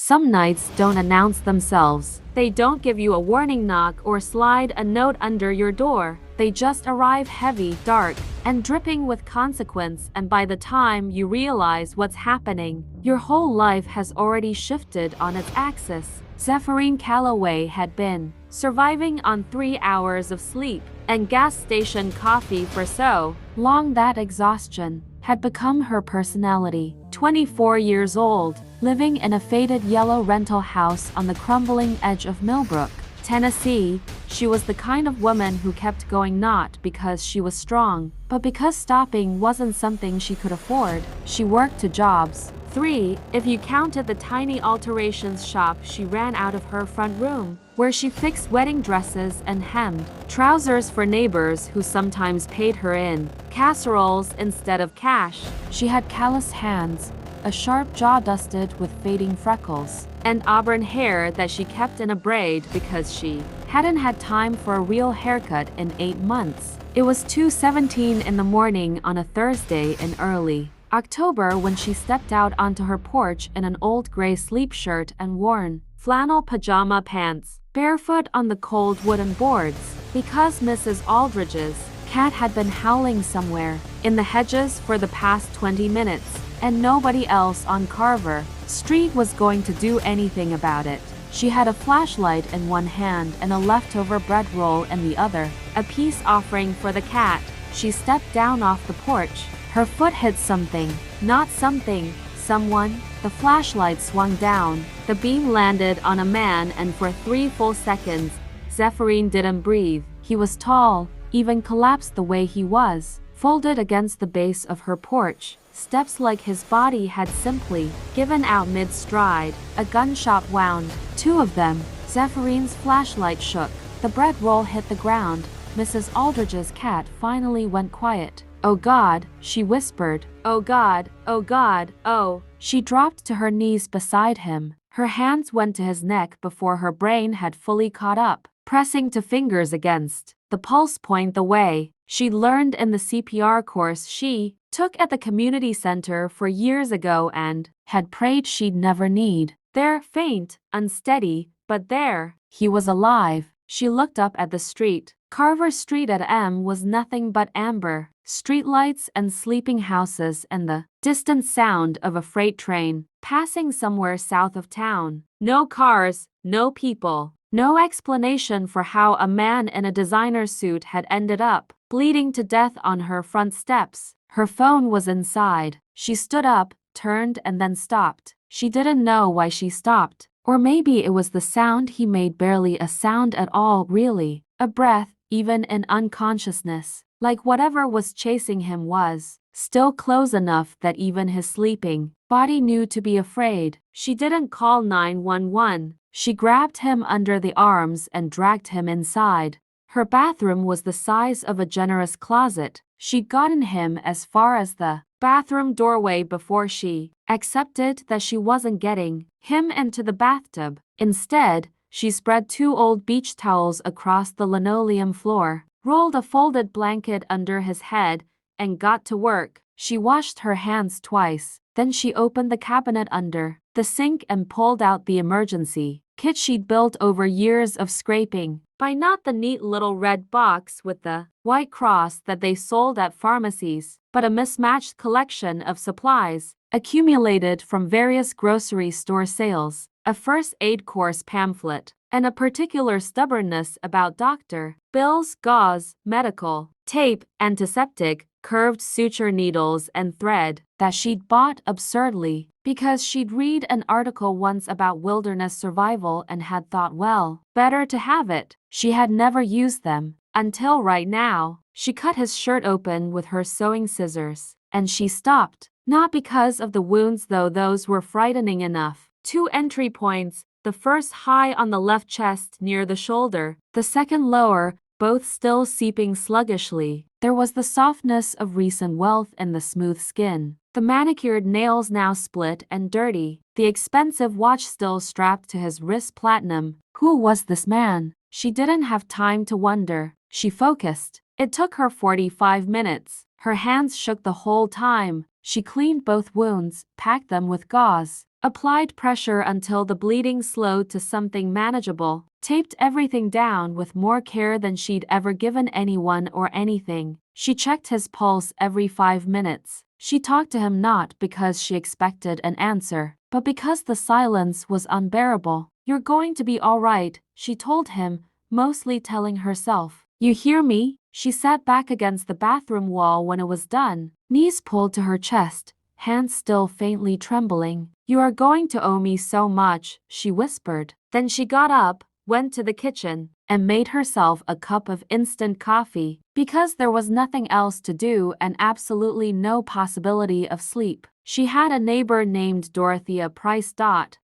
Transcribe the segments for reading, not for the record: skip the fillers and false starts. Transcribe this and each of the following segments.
Some nights don't announce themselves. They don't give you a warning knock or slide a note under your door. They just arrive heavy, dark, and dripping with consequence, and by the time you realize what's happening, your whole life has already shifted on its axis. Zephyrine Calloway had been surviving on 3 hours of sleep and gas station coffee for so long that exhaustion had become her personality. 24 years old, living in a faded yellow rental house on the crumbling edge of Millbrook, Tennessee, she was the kind of woman who kept going not because she was strong, but because stopping wasn't something she could afford. She worked 2 jobs. 3, if you counted the tiny alterations shop she ran out of her front room, where she fixed wedding dresses and hemmed trousers for neighbors who sometimes paid her in casseroles instead of cash. She had calloused hands, a sharp jaw dusted with fading freckles, and auburn hair that she kept in a braid because she hadn't had time for a real haircut in 8 months. It was 2:17 in the morning on a Thursday in early October when she stepped out onto her porch in an old gray sleep shirt and worn flannel pajama pants, barefoot on the cold wooden boards, because Mrs. Aldridge's cat had been howling somewhere in the hedges for the past 20 minutes, and nobody else on Carver Street was going to do anything about it. She had a flashlight in one hand and a leftover bread roll in the other, a peace offering for the cat. She stepped down off the porch. Her foot hit something, not something, someone. The flashlight swung down. The beam landed on a man, and for 3 full seconds, Zephyrine didn't breathe. He was tall, even collapsed the way he was, folded against the base of her porch, steps like his body had simply given out mid-stride. A gunshot wound 2 of them. Zephyrines' flashlight shook. The bread roll hit the ground. Mrs. Aldridge's cat finally went quiet. "Oh God," she whispered. "Oh God, oh God, oh." She dropped to her knees beside him. Her hands went to his neck before her brain had fully caught up, pressing 2 fingers against the pulse point the way she learned in the CPR course she took at the community center 4 years ago and had prayed she'd never need. There, faint, unsteady, but there, he was alive. She looked up at the street. Carver Street at M was nothing but amber, streetlights and sleeping houses and the distant sound of a freight train passing somewhere south of town. No cars, no people, no explanation for how a man in a designer suit had ended up bleeding to death on her front steps. Her phone was inside. She stood up, turned, and then stopped. She didn't know why she stopped. Or maybe it was the sound he made, barely a sound at all, really. A breath, even in unconsciousness, like whatever was chasing him was still close enough that even his sleeping body knew to be afraid. She didn't call 911. She grabbed him under the arms and dragged him inside. Her bathroom was the size of a generous closet. She'd gotten him as far as the bathroom doorway before she accepted that she wasn't getting him into the bathtub. Instead, she spread 2 old beach towels across the linoleum floor, rolled a folded blanket under his head, and got to work. She washed her hands twice. Then she opened the cabinet under the sink and pulled out the emergency kit she'd built over years of scraping by, not the neat little red box with the white cross that they sold at pharmacies, but a mismatched collection of supplies accumulated from various grocery store sales, a first aid course pamphlet, and a particular stubbornness about Dr. Bill's gauze, medical tape, antiseptic, curved suture needles, and thread that she'd bought absurdly because she'd read an article once about wilderness survival and had thought, well, better to have it. She had never used them until right now. She cut his shirt open with her sewing scissors, and she stopped. Not because of the wounds, though those were frightening enough. 2 entry points, the first high on the left chest near the shoulder, the second lower, both still seeping sluggishly. There was the softness of recent wealth in the smooth skin, the manicured nails now split and dirty, the expensive watch still strapped to his wrist platinum. Who was this man? She didn't have time to wonder. She focused. It took her 45 minutes. Her hands shook the whole time. She cleaned both wounds, packed them with gauze, applied pressure until the bleeding slowed to something manageable, taped everything down with more care than she'd ever given anyone or anything. She checked his pulse every 5 minutes. She talked to him not because she expected an answer, but because the silence was unbearable. "You're going to be all right," she told him, mostly telling herself. "You hear me?" She sat back against the bathroom wall when it was done, knees pulled to her chest, hands still faintly trembling. "You are going to owe me so much," she whispered. Then she got up, went to the kitchen, and made herself a cup of instant coffee, because there was nothing else to do and absolutely no possibility of sleep. She had a neighbor named Dorothea Price.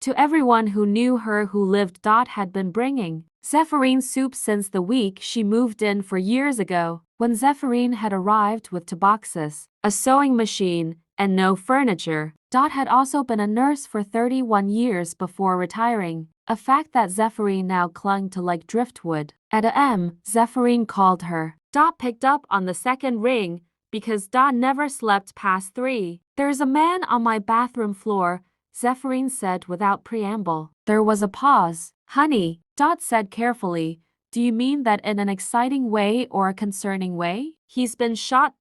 To everyone who knew her who lived. Had been bringing Zephyrine soup since the week she moved in 4 years ago, when Zephyrine had arrived with 2 boxes, a sewing machine, and no furniture. Had also been a nurse for 31 years before retiring, a fact that Zephyrine now clung to like driftwood. At a.m., Zephyrine called her. Picked up on the second ring, because never slept past 3. "There's a man on my bathroom floor," Zephyrine said without preamble. There was a pause. "Honey," said carefully, "do you mean that in an exciting way or a concerning way?" "He's been shot.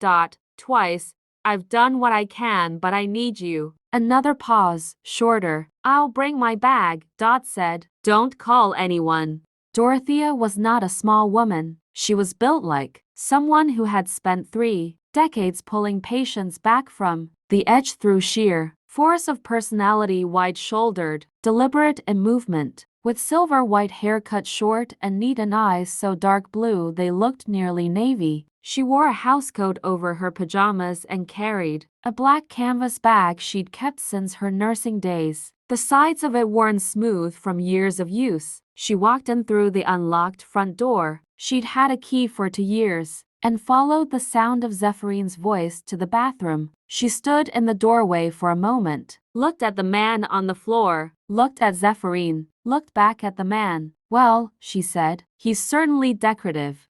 Twice. I've done what I can, but I need you." Another pause, shorter. "I'll bring my bag," said. "Don't call anyone." Dorothea was not a small woman. She was built like someone who had spent 3 decades pulling patients back from the edge through sheer force of personality, wide-shouldered, deliberate in movement, with silver white hair cut short and neat and eyes so dark blue they looked nearly navy. She wore a housecoat over her pajamas and carried a black canvas bag she'd kept since her nursing days, the sides of it worn smooth from years of use. She walked in through the unlocked front door she'd had a key for 2 years, and followed the sound of Zephyrine's voice to the bathroom. She stood in the doorway for a moment, looked at the man on the floor, looked at Zephyrine, looked back at the man. "Well," she said, "he's certainly decorative.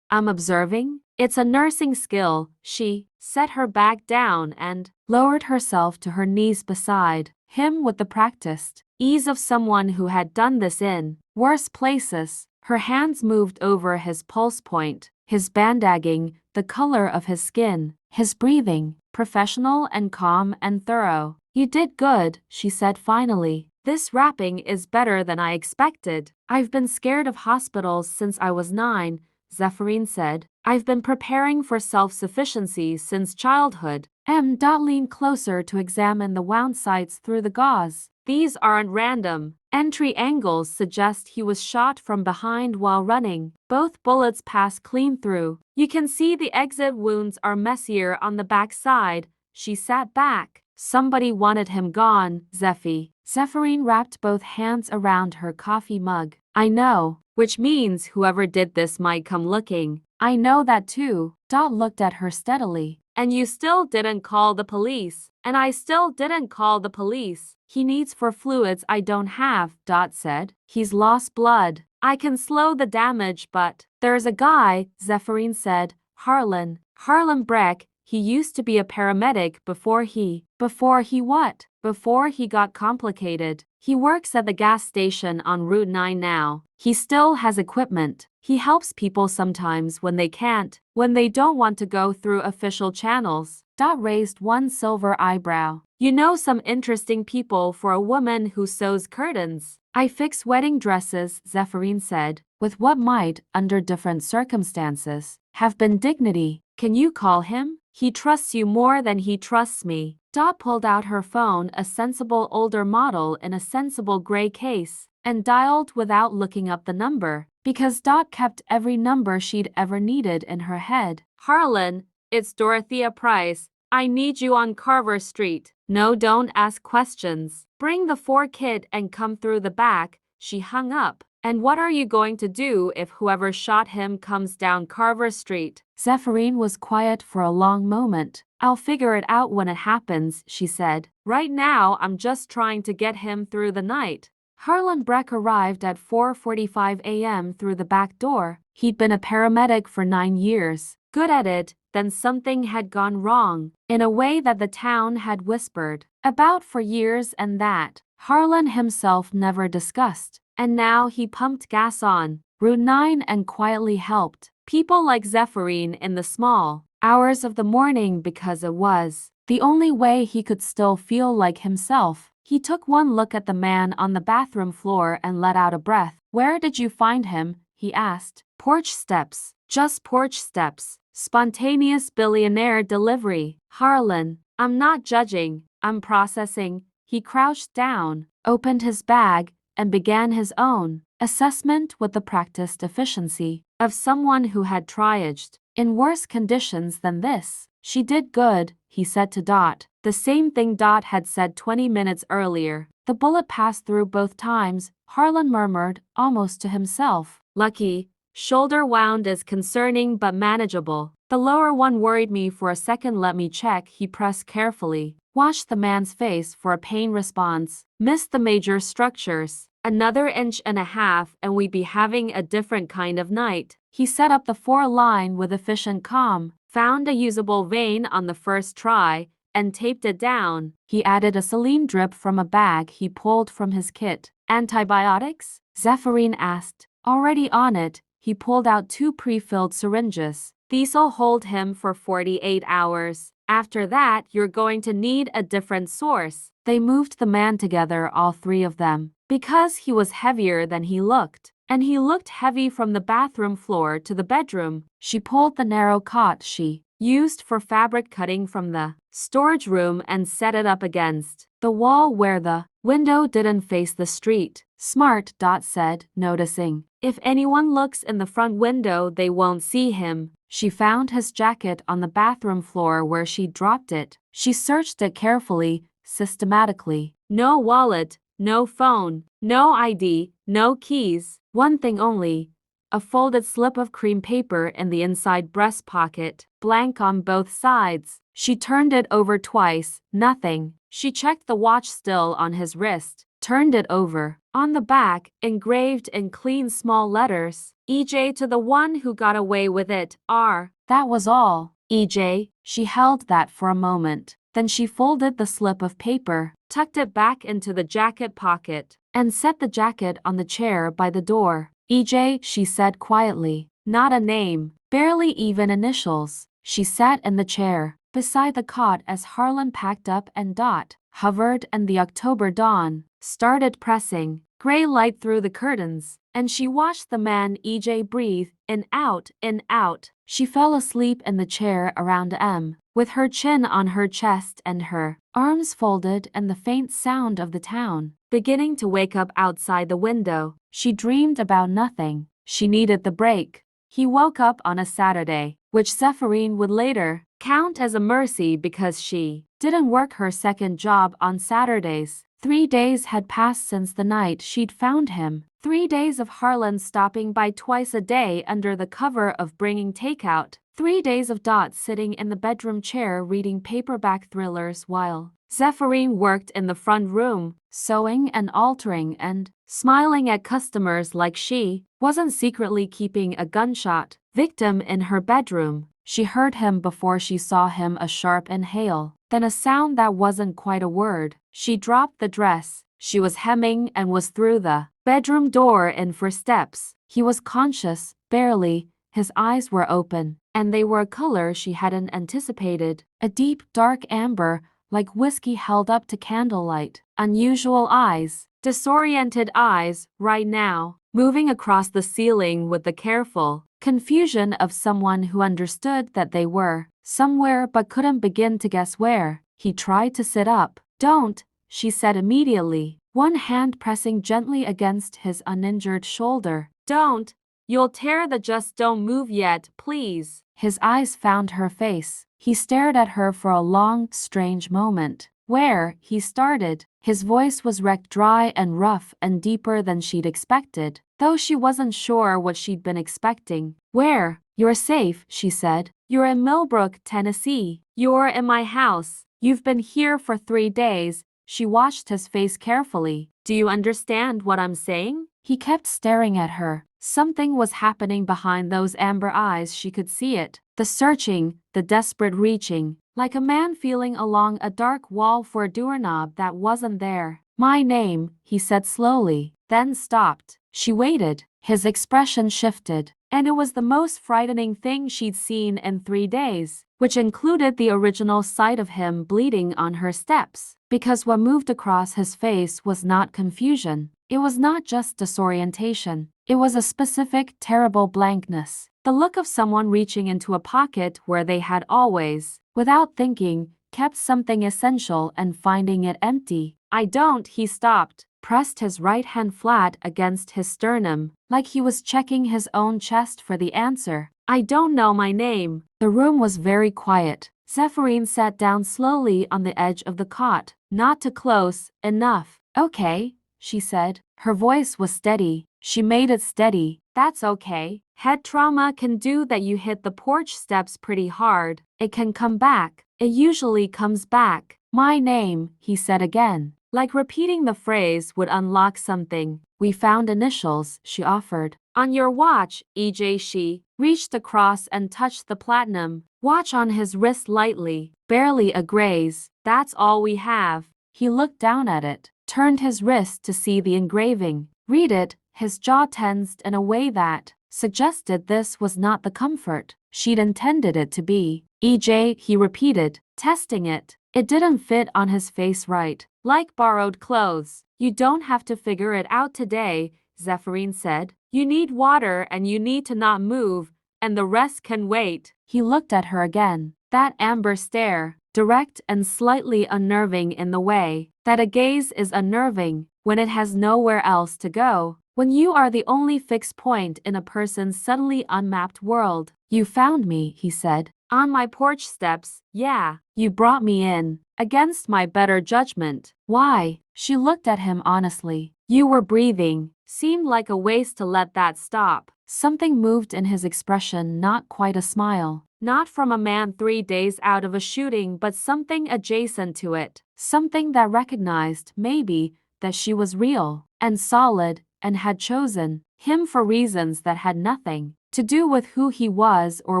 I'm observing. It's a nursing skill." She set her bag down and lowered herself to her knees beside him with the practiced ease of someone who had done this in worse places. Her hands moved over his pulse point, his bandagging, the color of his skin, his breathing, professional and calm and thorough. "You did good," she said finally. "This wrapping is better than I expected." "I've been scared of hospitals since I was 9, Zephyrine said. "I've been preparing for self-sufficiency since childhood." Leaned closer to examine the wound sites through the gauze. "These aren't random. Entry angles suggest he was shot from behind while running. Both bullets pass clean through. You can see the exit wounds are messier on the back side." She sat back. "Somebody wanted him gone, Zephyrine wrapped both hands around her coffee mug. "I know. Which means whoever did this might come looking." "I know that too." Looked at her steadily. "And you still didn't call the police." "And I still didn't call the police." "He needs for fluids I don't have," said. "He's lost blood. I can slow the damage, but..." "There's a guy," Zephyrine said. Harlan Breck. He used to be a paramedic before he what?" "Before he got complicated. He works at the gas station on Route 9 now. He still has equipment. He helps people sometimes when they don't want to go through official channels." Raised one silver eyebrow. "You know some interesting people for a woman who sews curtains." "I fix wedding dresses," Zephyrine said, with what might, under different circumstances, have been dignity. "Can you call him? He trusts you more than he trusts me." Pulled out her phone, a sensible older model in a sensible gray case, and dialed without looking up the number, because kept every number she'd ever needed in her head. "Harlan, it's Dorothea Price. I need you on Carver Street. No, don't ask questions. Bring the 4 kit and come through the back." She hung up. "And what are you going to do if whoever shot him comes down Carver Street?" Zephyrine was quiet for a long moment. "I'll figure it out when it happens," she said. "Right now I'm just trying to get him through the night." Harlan Breck arrived at 4:45 a.m. through the back door. He'd been a paramedic for 9 years, good at it, then something had gone wrong, in a way that the town had whispered about for years and that Harlan himself never discussed. And now he pumped gas on Route 9 and quietly helped people like Zephyrine in the small hours of the morning because it was the only way he could still feel like himself. He took one look at the man on the bathroom floor and let out a breath. "Where did you find him?" he asked. "Porch steps. Just porch steps. Spontaneous billionaire delivery." "Harlan, I'm not judging, I'm processing." He crouched down, opened his bag, and began his own assessment with the practiced efficiency of someone who had triaged in worse conditions than this. "She did good," he said to Dot. The same thing Dot had said 20 minutes earlier. "The bullet passed through both times," Harlan murmured, almost to himself. "Lucky. Shoulder wound is concerning but manageable. The lower one worried me for a second. Let me check." He pressed carefully, watched the man's face for a pain response. "Missed the major structures. Another inch and a half and we'd be having a different kind of night." He set up the 4-line with efficient calm, found a usable vein on the first try, and taped it down. He added a saline drip from a bag he pulled from his kit. "Antibiotics?" Zephyrine asked. "Already on it." He pulled out 2 pre-filled syringes. "These'll hold him for 48 hours. After that, you're going to need a different source." They moved the man together, all 3 of them, because he was heavier than he looked. And he looked heavy from the bathroom floor to the bedroom. She pulled the narrow cot she used for fabric cutting from the storage room and set it up against the wall where the window didn't face the street. "Smart," Dot said, noticing. "If anyone looks in the front window, they won't see him." She found his jacket on the bathroom floor where she dropped it. She searched it carefully, systematically. No wallet, no phone, no ID, no keys. One thing only, a folded slip of cream paper in the inside breast pocket, blank on both sides. She turned it over twice, nothing. She checked the watch still on his wrist, turned it over. On the back, engraved in clean small letters, "EJ to the one who got away with it, R." That was all. EJ. She held that for a moment. Then she folded the slip of paper, tucked it back into the jacket pocket, and set the jacket on the chair by the door. "EJ," she said quietly. Not a name, barely even initials. She sat in the chair, beside the cot as Harlan packed up and Dot hovered and the October dawn started pressing gray light through the curtains, and she watched the man EJ breathe in out, in out. She fell asleep in the chair around M, with her chin on her chest and her arms folded and the faint sound of the town beginning to wake up outside the window. She dreamed about nothing. She needed the break. He woke up on a Saturday, which Zephyrine would later count as a mercy because she didn't work her second job on Saturdays. 3 days had passed since the night she'd found him. 3 days of Harlan stopping by twice a day under the cover of bringing takeout. 3 days of Dot sitting in the bedroom chair reading paperback thrillers while Zephyrine worked in the front room, sewing and altering and smiling at customers like she wasn't secretly keeping a gunshot victim in her bedroom. She heard him before she saw him, a sharp inhale, then a sound that wasn't quite a word. She dropped the dress she was hemming and was through the bedroom door and 4 steps. He was conscious, barely. His eyes were open, and they were a color she hadn't anticipated, a deep, dark amber, like whiskey held up to candlelight. Unusual eyes, disoriented eyes, right now, moving across the ceiling with the careful confusion of someone who understood that they were somewhere but couldn't begin to guess where. He tried to sit up. "Don't," she said immediately, one hand pressing gently against his uninjured shoulder. "Don't. You'll tear the just don't move yet, please." His eyes found her face. He stared at her for a long, strange moment. "Where?" he started. His voice was wrecked, dry and rough and deeper than she'd expected, though she wasn't sure what she'd been expecting. "Where? You're safe," she said. "You're in Millbrook, Tennessee. You're in my house. You've been here for 3 days. She watched his face carefully. "Do you understand what I'm saying?" He kept staring at her. Something was happening behind those amber eyes. She could see it. The searching, the desperate reaching, like a man feeling along a dark wall for a doorknob that wasn't there. "My name," he said slowly, then stopped. She waited. His expression shifted, and it was the most frightening thing she'd seen in 3 days, which included the original sight of him bleeding on her steps. Because what moved across his face was not confusion. It was not just disorientation. It was a specific, terrible blankness. The look of someone reaching into a pocket where they had always, without thinking, kept something essential and finding it empty. "I don't," he stopped, pressed his right hand flat against his sternum, like he was checking his own chest for the answer. "I don't know my name." The room was very quiet. Zephyrine sat down slowly on the edge of the cot, not too close enough. "Okay," she said. Her voice was steady. She made it steady. "That's okay. Head trauma can do that. You hit the porch steps pretty hard. It can come back. It usually comes back." "My name," he said again, like repeating the phrase would unlock something. "We found initials," she offered. "On your watch, EJ." She reached across and touched the platinum watch on his wrist lightly. "Barely a graze. That's all we have." He looked down at it, turned his wrist to see the engraving. "Read it." His jaw tensed in a way that suggested this was not the comfort she'd intended it to be. "EJ," he repeated, testing it. It didn't fit on his face right, like borrowed clothes. "You don't have to figure it out today," Zephyrine said. "You need water and you need to not move, and the rest can wait." He looked at her again, that amber stare, direct and slightly unnerving in the way that a gaze is unnerving when it has nowhere else to go. When you are the only fixed point in a person's suddenly unmapped world. "You found me," he said. "On my porch steps, yeah. You brought me in. Against my better judgment." "Why?" She looked at him honestly. "You were breathing." Seemed like a waste to let that stop. Something moved in his expression, not quite a smile. Not from a man 3 days out of a shooting, but something adjacent to it. Something that recognized, maybe, that she was real and solid and had chosen him for reasons that had nothing to do with who he was or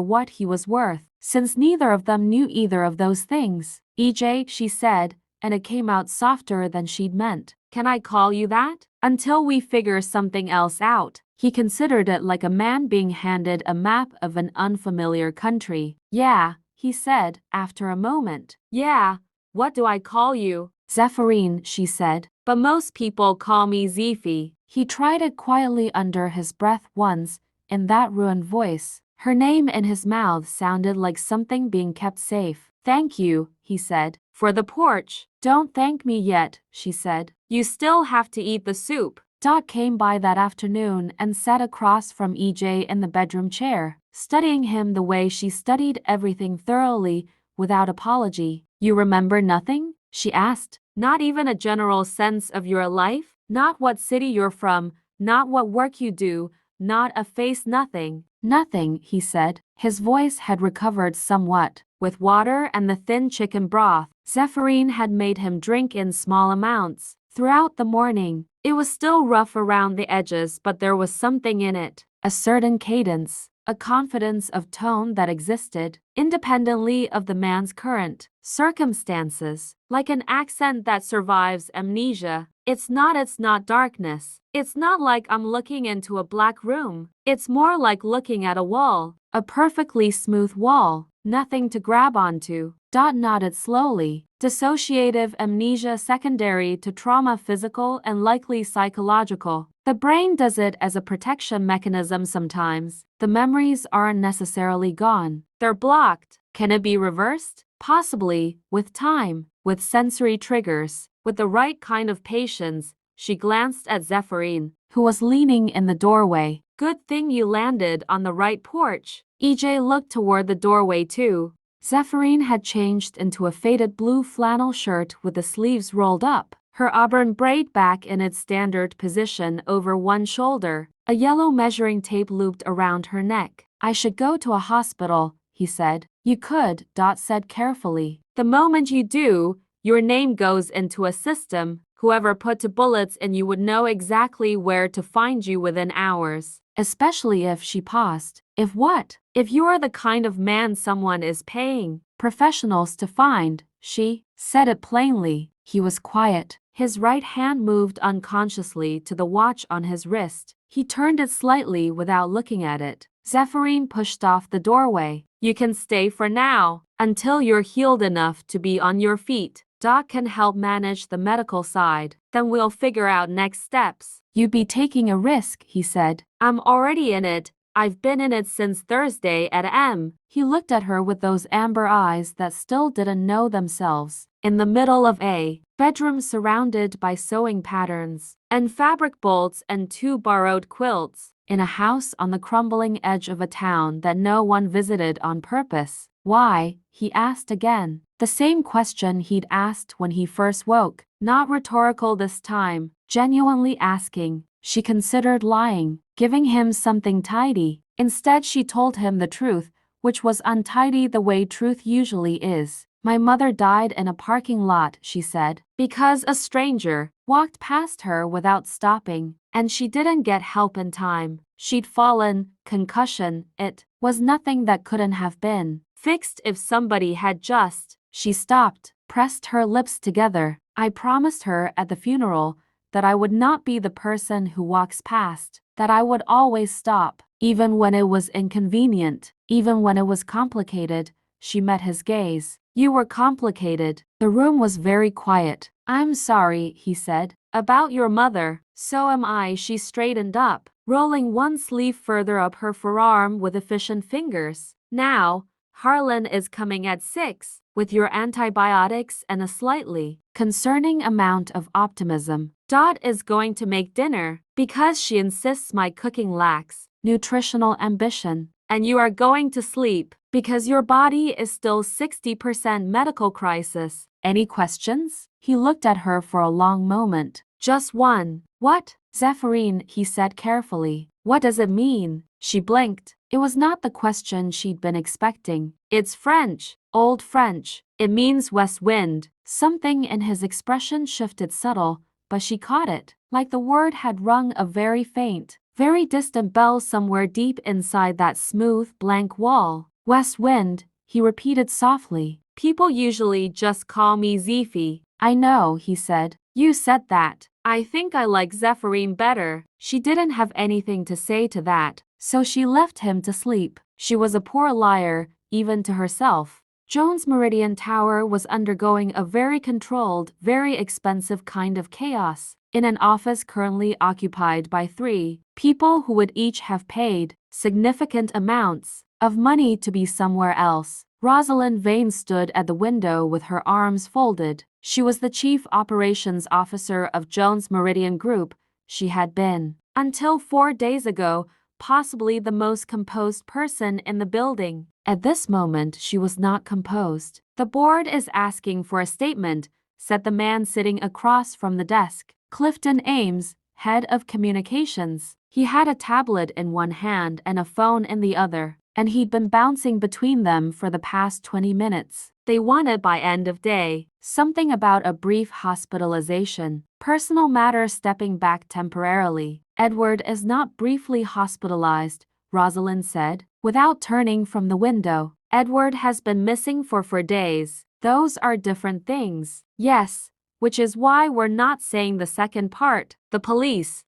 what he was worth, since neither of them knew either of those things. "EJ," she said, and it came out softer than she'd meant. "Can I call you that? Until we figure something else out." He considered it like a man being handed a map of an unfamiliar country. "Yeah," he said, after a moment. "Yeah, what do I call you?" "Zephyrine," she said. "But most people call me Zephy." He tried it quietly under his breath once, in that ruined voice. Her name in his mouth sounded like something being kept safe. "Thank you," he said, "for the porch." "Don't thank me yet," she said. "You still have to eat the soup." Dot came by that afternoon and sat across from EJ in the bedroom chair, studying him the way she studied everything thoroughly, without apology. "You remember nothing?" she asked. "Not even a general sense of your life? Not what city you're from, not what work you do, not a face, nothing?" "Nothing," he said. His voice had recovered somewhat. With water and the thin chicken broth Zephyrine had made him drink in small amounts throughout the morning. It was still rough around the edges, but there was something in it, a certain cadence, a confidence of tone that existed independently of the man's current circumstances, like an accent that survives amnesia. It's not darkness. It's not like I'm looking into a black room. It's more like looking at a wall, a perfectly smooth wall, nothing to grab onto." Dot nodded slowly. "Dissociative amnesia secondary to trauma, physical and likely psychological. The brain does it as a protection mechanism sometimes. The memories aren't necessarily gone. They're blocked. Can it be reversed? Possibly, with time, with sensory triggers, with the right kind of patience." She glanced at Zephyrine, who was leaning in the doorway. "Good thing you landed on the right porch." EJ looked toward the doorway too. Zephyrine had changed into a faded blue flannel shirt with the sleeves rolled up, her auburn braid back in its standard position over one shoulder, a yellow measuring tape looped around her neck. "I should go to a hospital," he said. "You could," Dot said carefully. "The moment you do, your name goes into a system. Whoever put the bullets in you would know exactly where to find you within hours." Especially if she paused. If what? If you're the kind of man someone is paying professionals to find, she said it plainly. He was quiet. His right hand moved unconsciously to the watch on his wrist. He turned it slightly without looking at it. Zephyrine pushed off the doorway. You can stay for now, until you're healed enough to be on your feet. Doc can help manage the medical side. Then we'll figure out next steps. You'd be taking a risk, he said. I'm already in it. I've been in it since Thursday at M. He looked at her with those amber eyes that still didn't know themselves. In the middle of a bedroom surrounded by sewing patterns and fabric bolts and 2 borrowed quilts, in a house on the crumbling edge of a town that no one visited on purpose. Why? He asked again. The same question he'd asked when he first woke. Not rhetorical this time, genuinely asking. She considered lying, giving him something tidy. Instead, she told him the truth, which was untidy the way truth usually is. My mother died in a parking lot, she said, because a stranger walked past her without stopping, and she didn't get help in time. She'd fallen, concussion. It was nothing that couldn't have been fixed if somebody had just. She stopped, pressed her lips together. I promised her at the funeral that I would not be the person who walks past, that I would always stop, even when it was inconvenient, even when it was complicated. She met his gaze. You were complicated. The room was very quiet. I'm sorry, he said. About your mother. So am I. She straightened up, rolling one sleeve further up her forearm with efficient fingers. Now, Harlan is coming at 6, with your antibiotics and a slightly concerning amount of optimism. Dot is going to make dinner, because she insists my cooking lacks nutritional ambition. And you are going to sleep, because your body is still 60% medical crisis. Any questions? He looked at her for a long moment. Just one. What? Zephyrine, he said carefully. What does it mean? She blinked. It was not the question she'd been expecting. It's French. Old French. It means west wind. Something in his expression shifted subtle, but she caught it, like the word had rung a very faint, very distant bell somewhere deep inside that smooth, blank wall. West wind, he repeated softly. People usually just call me Zephy. I know, he said. You said that. I think I like Zephyrine better. She didn't have anything to say to that, so she left him to sleep. She was a poor liar, even to herself. Jones Meridian Tower was undergoing a very controlled, very expensive kind of chaos, in an office currently occupied by 3 people who would each have paid significant amounts of money to be somewhere else. Rosalind Vane stood at the window with her arms folded. She was the chief operations officer of Jones Meridian Group. She had been, until 4 days ago, possibly the most composed person in the building. At this moment, she was not composed. The board is asking for a statement, said the man sitting across from the desk. Clifton Ames, head of communications. He had a tablet in one hand and a phone in the other, and he'd been bouncing between them for the past 20 minutes. They wanted by end of day, something about a brief hospitalization, personal matter stepping back temporarily. Edward is not briefly hospitalized, Rosalind said, without turning from the window. Edward has been missing for 4 days. Those are different things. Yes, which is why we're not saying the second part. The police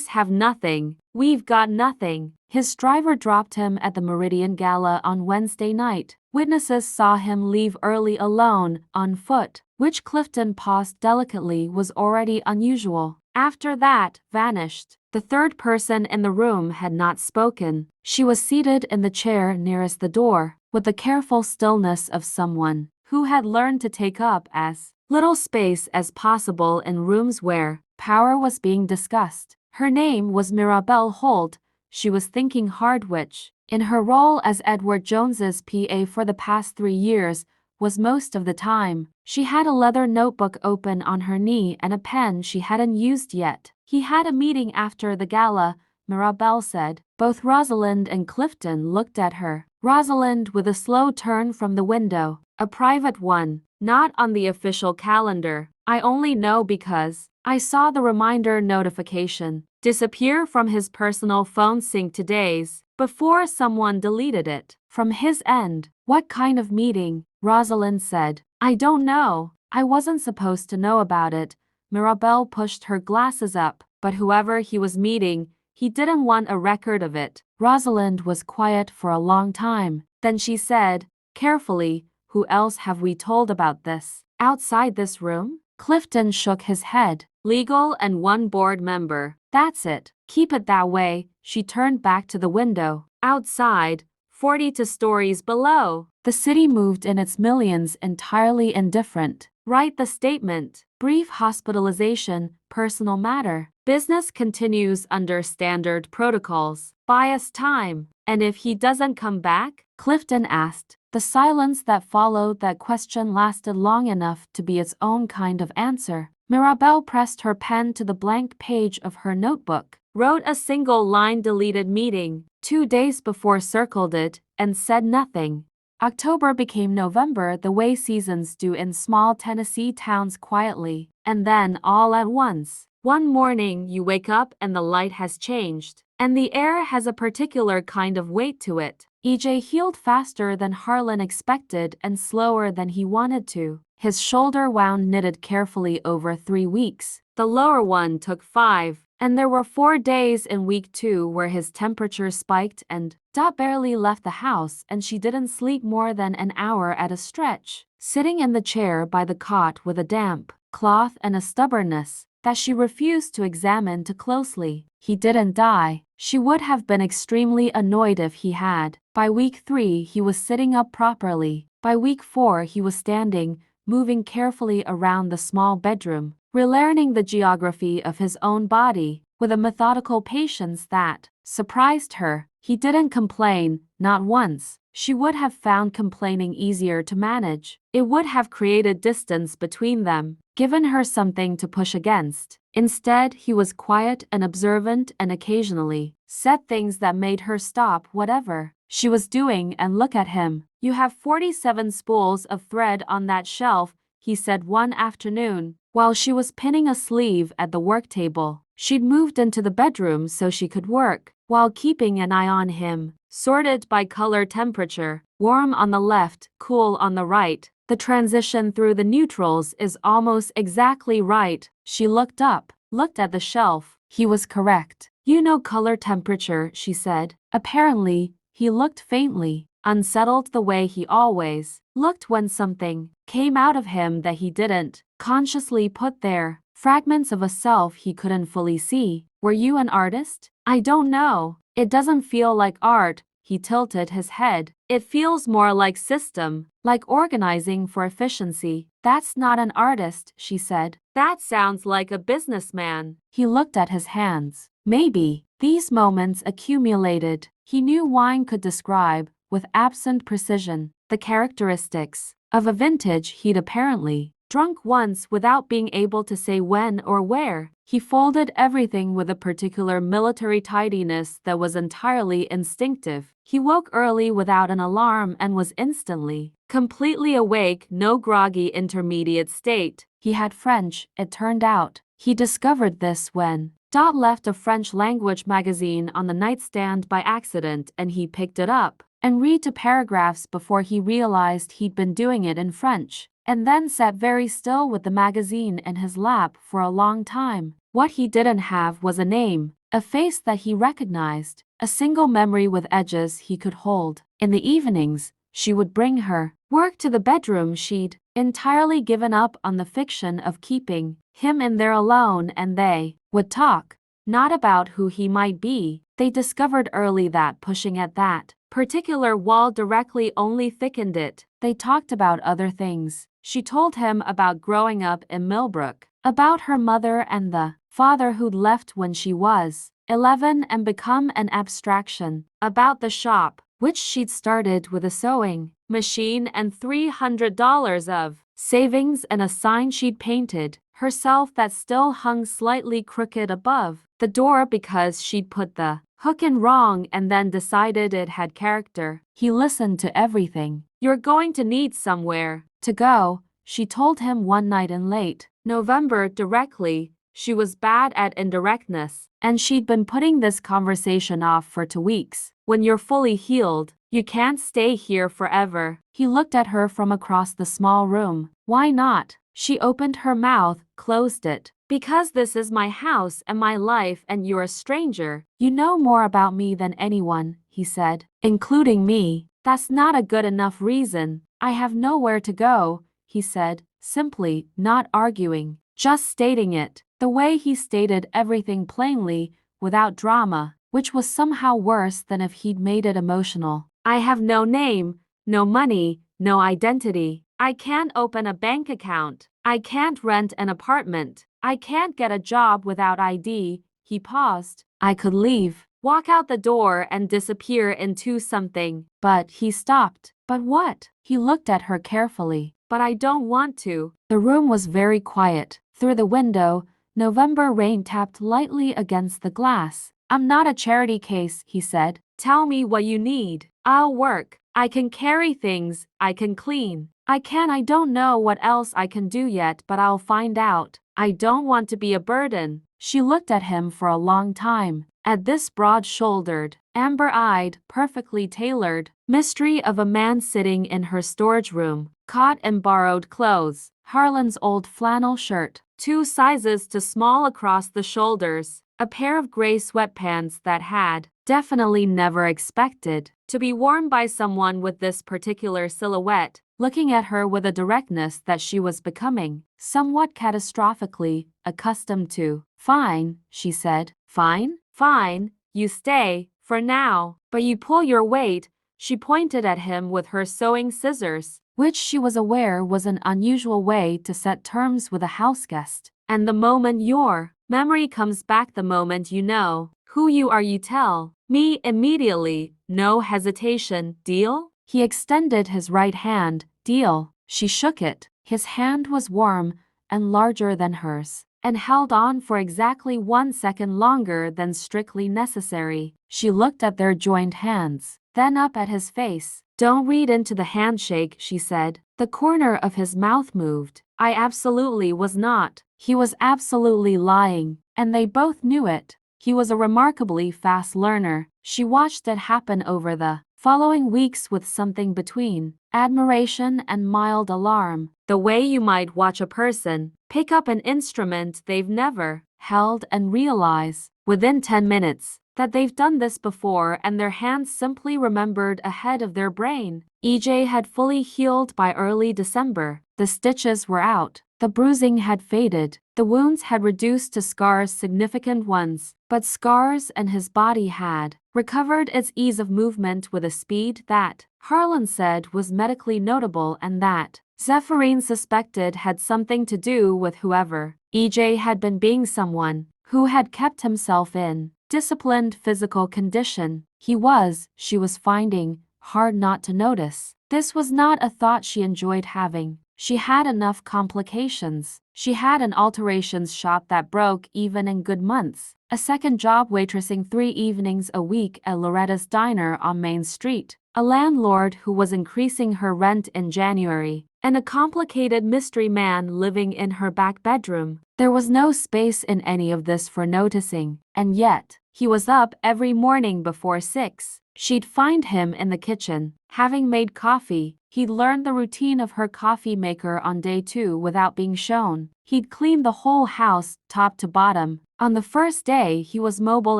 have nothing. We've got nothing. His driver dropped him at the Meridian Gala on Wednesday night. Witnesses saw him leave early alone, on foot, which Clifton paused delicately was already unusual. After that, vanished. The third person in the room had not spoken. She was seated in the chair nearest the door, with the careful stillness of someone who had learned to take up as little space as possible in rooms where power was being discussed. Her name was Mirabelle Holt. She was thinking hard, which, in her role as Edward Jones's PA for the past 3 years, was most of the time. She had a leather notebook open on her knee and a pen she hadn't used yet. He had a meeting after the gala, Mirabelle said. Both Rosalind and Clifton looked at her. Rosalind with a slow turn from the window. A private one, not on the official calendar. I only know because I saw the reminder notification disappear from his personal phone sync today's. before someone deleted it. From his end, "What kind of meeting?" Rosalind said. "I don't know. I wasn't supposed to know about it." Mirabelle pushed her glasses up, but whoever he was meeting, he didn't want a record of it. Rosalind was quiet for a long time. Then she said, carefully, "Who else have we told about this? Outside this room?" Clifton shook his head. "Legal and one board member. That's it. Keep it that way." She turned back to the window. Outside, 42 stories below, the city moved in its millions entirely indifferent. Write the statement. Brief hospitalization, personal matter. Business continues under standard protocols. Buy us time. "And if he doesn't come back?" Clifton asked. The silence that followed that question lasted long enough to be its own kind of answer. Mirabelle pressed her pen to the blank page of her notebook, wrote a single line, deleted meeting 2 days before, circled it, and said nothing. October became November the way seasons do in small Tennessee towns, quietly, and then all at once. One morning you wake up and the light has changed, and the air has a particular kind of weight to it. EJ healed faster than Harlan expected and slower than he wanted to. His shoulder wound knitted carefully over 3 weeks. The lower one took 5, and there were 4 days in week 2 where his temperature spiked and Dot barely left the house, and she didn't sleep more than an hour at a stretch, sitting in the chair by the cot with a damp cloth and a stubbornness that she refused to examine too closely. He didn't die. She would have been extremely annoyed if he had. By week 3 he was sitting up properly. By week 4 he was standing, moving carefully around the small bedroom, relearning the geography of his own body, with a methodical patience that surprised her. He didn't complain, not once. She would have found complaining easier to manage. It would have created distance between them, given her something to push against. Instead, he was quiet and observant and occasionally said things that made her stop whatever she was doing and look at him. "You have 47 spools of thread on that shelf," he said one afternoon, while she was pinning a sleeve at the work table. She'd moved into the bedroom so she could work, while keeping an eye on him, sorted by color, temperature, warm on the left, cool on the right. "The transition through the neutrals is almost exactly right." She looked up, looked at the shelf. He was correct. "You know color, temperature," she said. Apparently, he looked faintly unsettled, the way he always looked when something came out of him that he didn't consciously put there. Fragments of a self he couldn't fully see. "Were you an artist?" "I don't know. It doesn't feel like art." He tilted his head. "It feels more like system, like organizing for efficiency." "That's not an artist," she said. "That sounds like a businessman." He looked at his hands. Maybe. These moments accumulated. He knew wine could describe, with absent precision, the characteristics of a vintage he'd apparently drunk once without being able to say when or where. He folded everything with a particular military tidiness that was entirely instinctive. He woke early without an alarm and was instantly completely awake, no groggy intermediate state. He had French, it turned out. He discovered this when Dot left a French language magazine on the nightstand by accident, and he picked it up and read 2 paragraphs before he realized he'd been doing it in French, and then sat very still with the magazine in his lap for a long time. What he didn't have was a name, a face that he recognized, a single memory with edges he could hold. In the evenings, she would bring her work to the bedroom. She'd entirely given up on the fiction of keeping him in there alone, and they would talk, not about who he might be. They discovered early that pushing at that particular wall directly only thickened it. They talked about other things. She told him about growing up in Millbrook, about her mother and the father who'd left when she was 11 and become an abstraction, about the shop, which she'd started with a sewing machine and $300 of savings and a sign she'd painted herself that still hung slightly crooked above the door because she'd put the hook in wrong and then decided it had character. He listened to everything. "You're going to need somewhere to go," she told him one night in late November directly. She was bad at indirectness. and she'd been putting this conversation off for 2 weeks. When you're fully healed, you can't stay here forever. He looked at her from across the small room. Why not? She opened her mouth, closed it. Because this is my house and my life and you're a stranger. You know more about me than anyone, he said, including me. That's not a good enough reason. I have nowhere to go, he said, simply, not arguing, just stating it. The way he stated everything plainly, without drama, which was somehow worse than if he'd made it emotional. I have no name, no money, no identity. I can't open a bank account. I can't rent an apartment. I can't get a job without ID. He paused. I could leave, walk out the door and disappear into something. But he stopped. But what? He looked at her carefully. But I don't want to. The room was very quiet. Through the window, November rain tapped lightly against the glass. I'm not a charity case, he said. Tell me what you need. I'll work. I can carry things. I can clean. I don't know what else I can do yet, but I'll find out. I don't want to be a burden. She looked at him for a long time. At this broad-shouldered, amber-eyed, perfectly tailored mystery of a man sitting in her storage room, caught in borrowed clothes, Harlan's old flannel shirt, 2 sizes too small across the shoulders, a pair of gray sweatpants that had, definitely never expected, to be worn by someone with this particular silhouette, looking at her with a directness that she was becoming, somewhat catastrophically, accustomed to. Fine, she said. Fine? Fine, you stay, for now, but you pull your weight. She pointed at him with her sewing scissors, which she was aware was an unusual way to set terms with a houseguest. And the moment your memory comes back, the moment you know who you are, you tell me immediately, no hesitation. Deal? He extended his right hand. Deal. She shook it. His hand was warm and larger than hers, and held on for exactly 1 second longer than strictly necessary. She looked at their joined hands, then up at his face. Don't read into the handshake, she said. The corner of his mouth moved. I absolutely was not. He was absolutely lying, and they both knew it. He was a remarkably fast learner. She watched it happen over the following weeks with something between admiration and mild alarm, the way you might watch a person pick up an instrument they've never held and realize, within 10 minutes, that they've done this before and their hands simply remembered ahead of their brain. EJ had fully healed by early December. The stitches were out. The bruising had faded. The wounds had reduced to scars, significant ones, but scars, and his body had recovered its ease of movement with a speed that, Harlan said, was medically notable and that Zephyrine suspected had something to do with whoever EJ had been being, someone who had kept himself in disciplined physical condition. She was finding hard not to notice. This was not a thought she enjoyed having. She had enough complications. She had an alterations shop that broke even in good months, a second job waitressing 3 evenings a week at Loretta's Diner on Main Street, a landlord who was increasing her rent in January, and a complicated mystery man living in her back bedroom. There was no space in any of this for noticing, and yet, he was up every morning before 6. She'd find him in the kitchen, having made coffee. He'd learned the routine of her coffee maker on day 2 without being shown. He'd cleaned the whole house, top to bottom. On the first day, he was mobile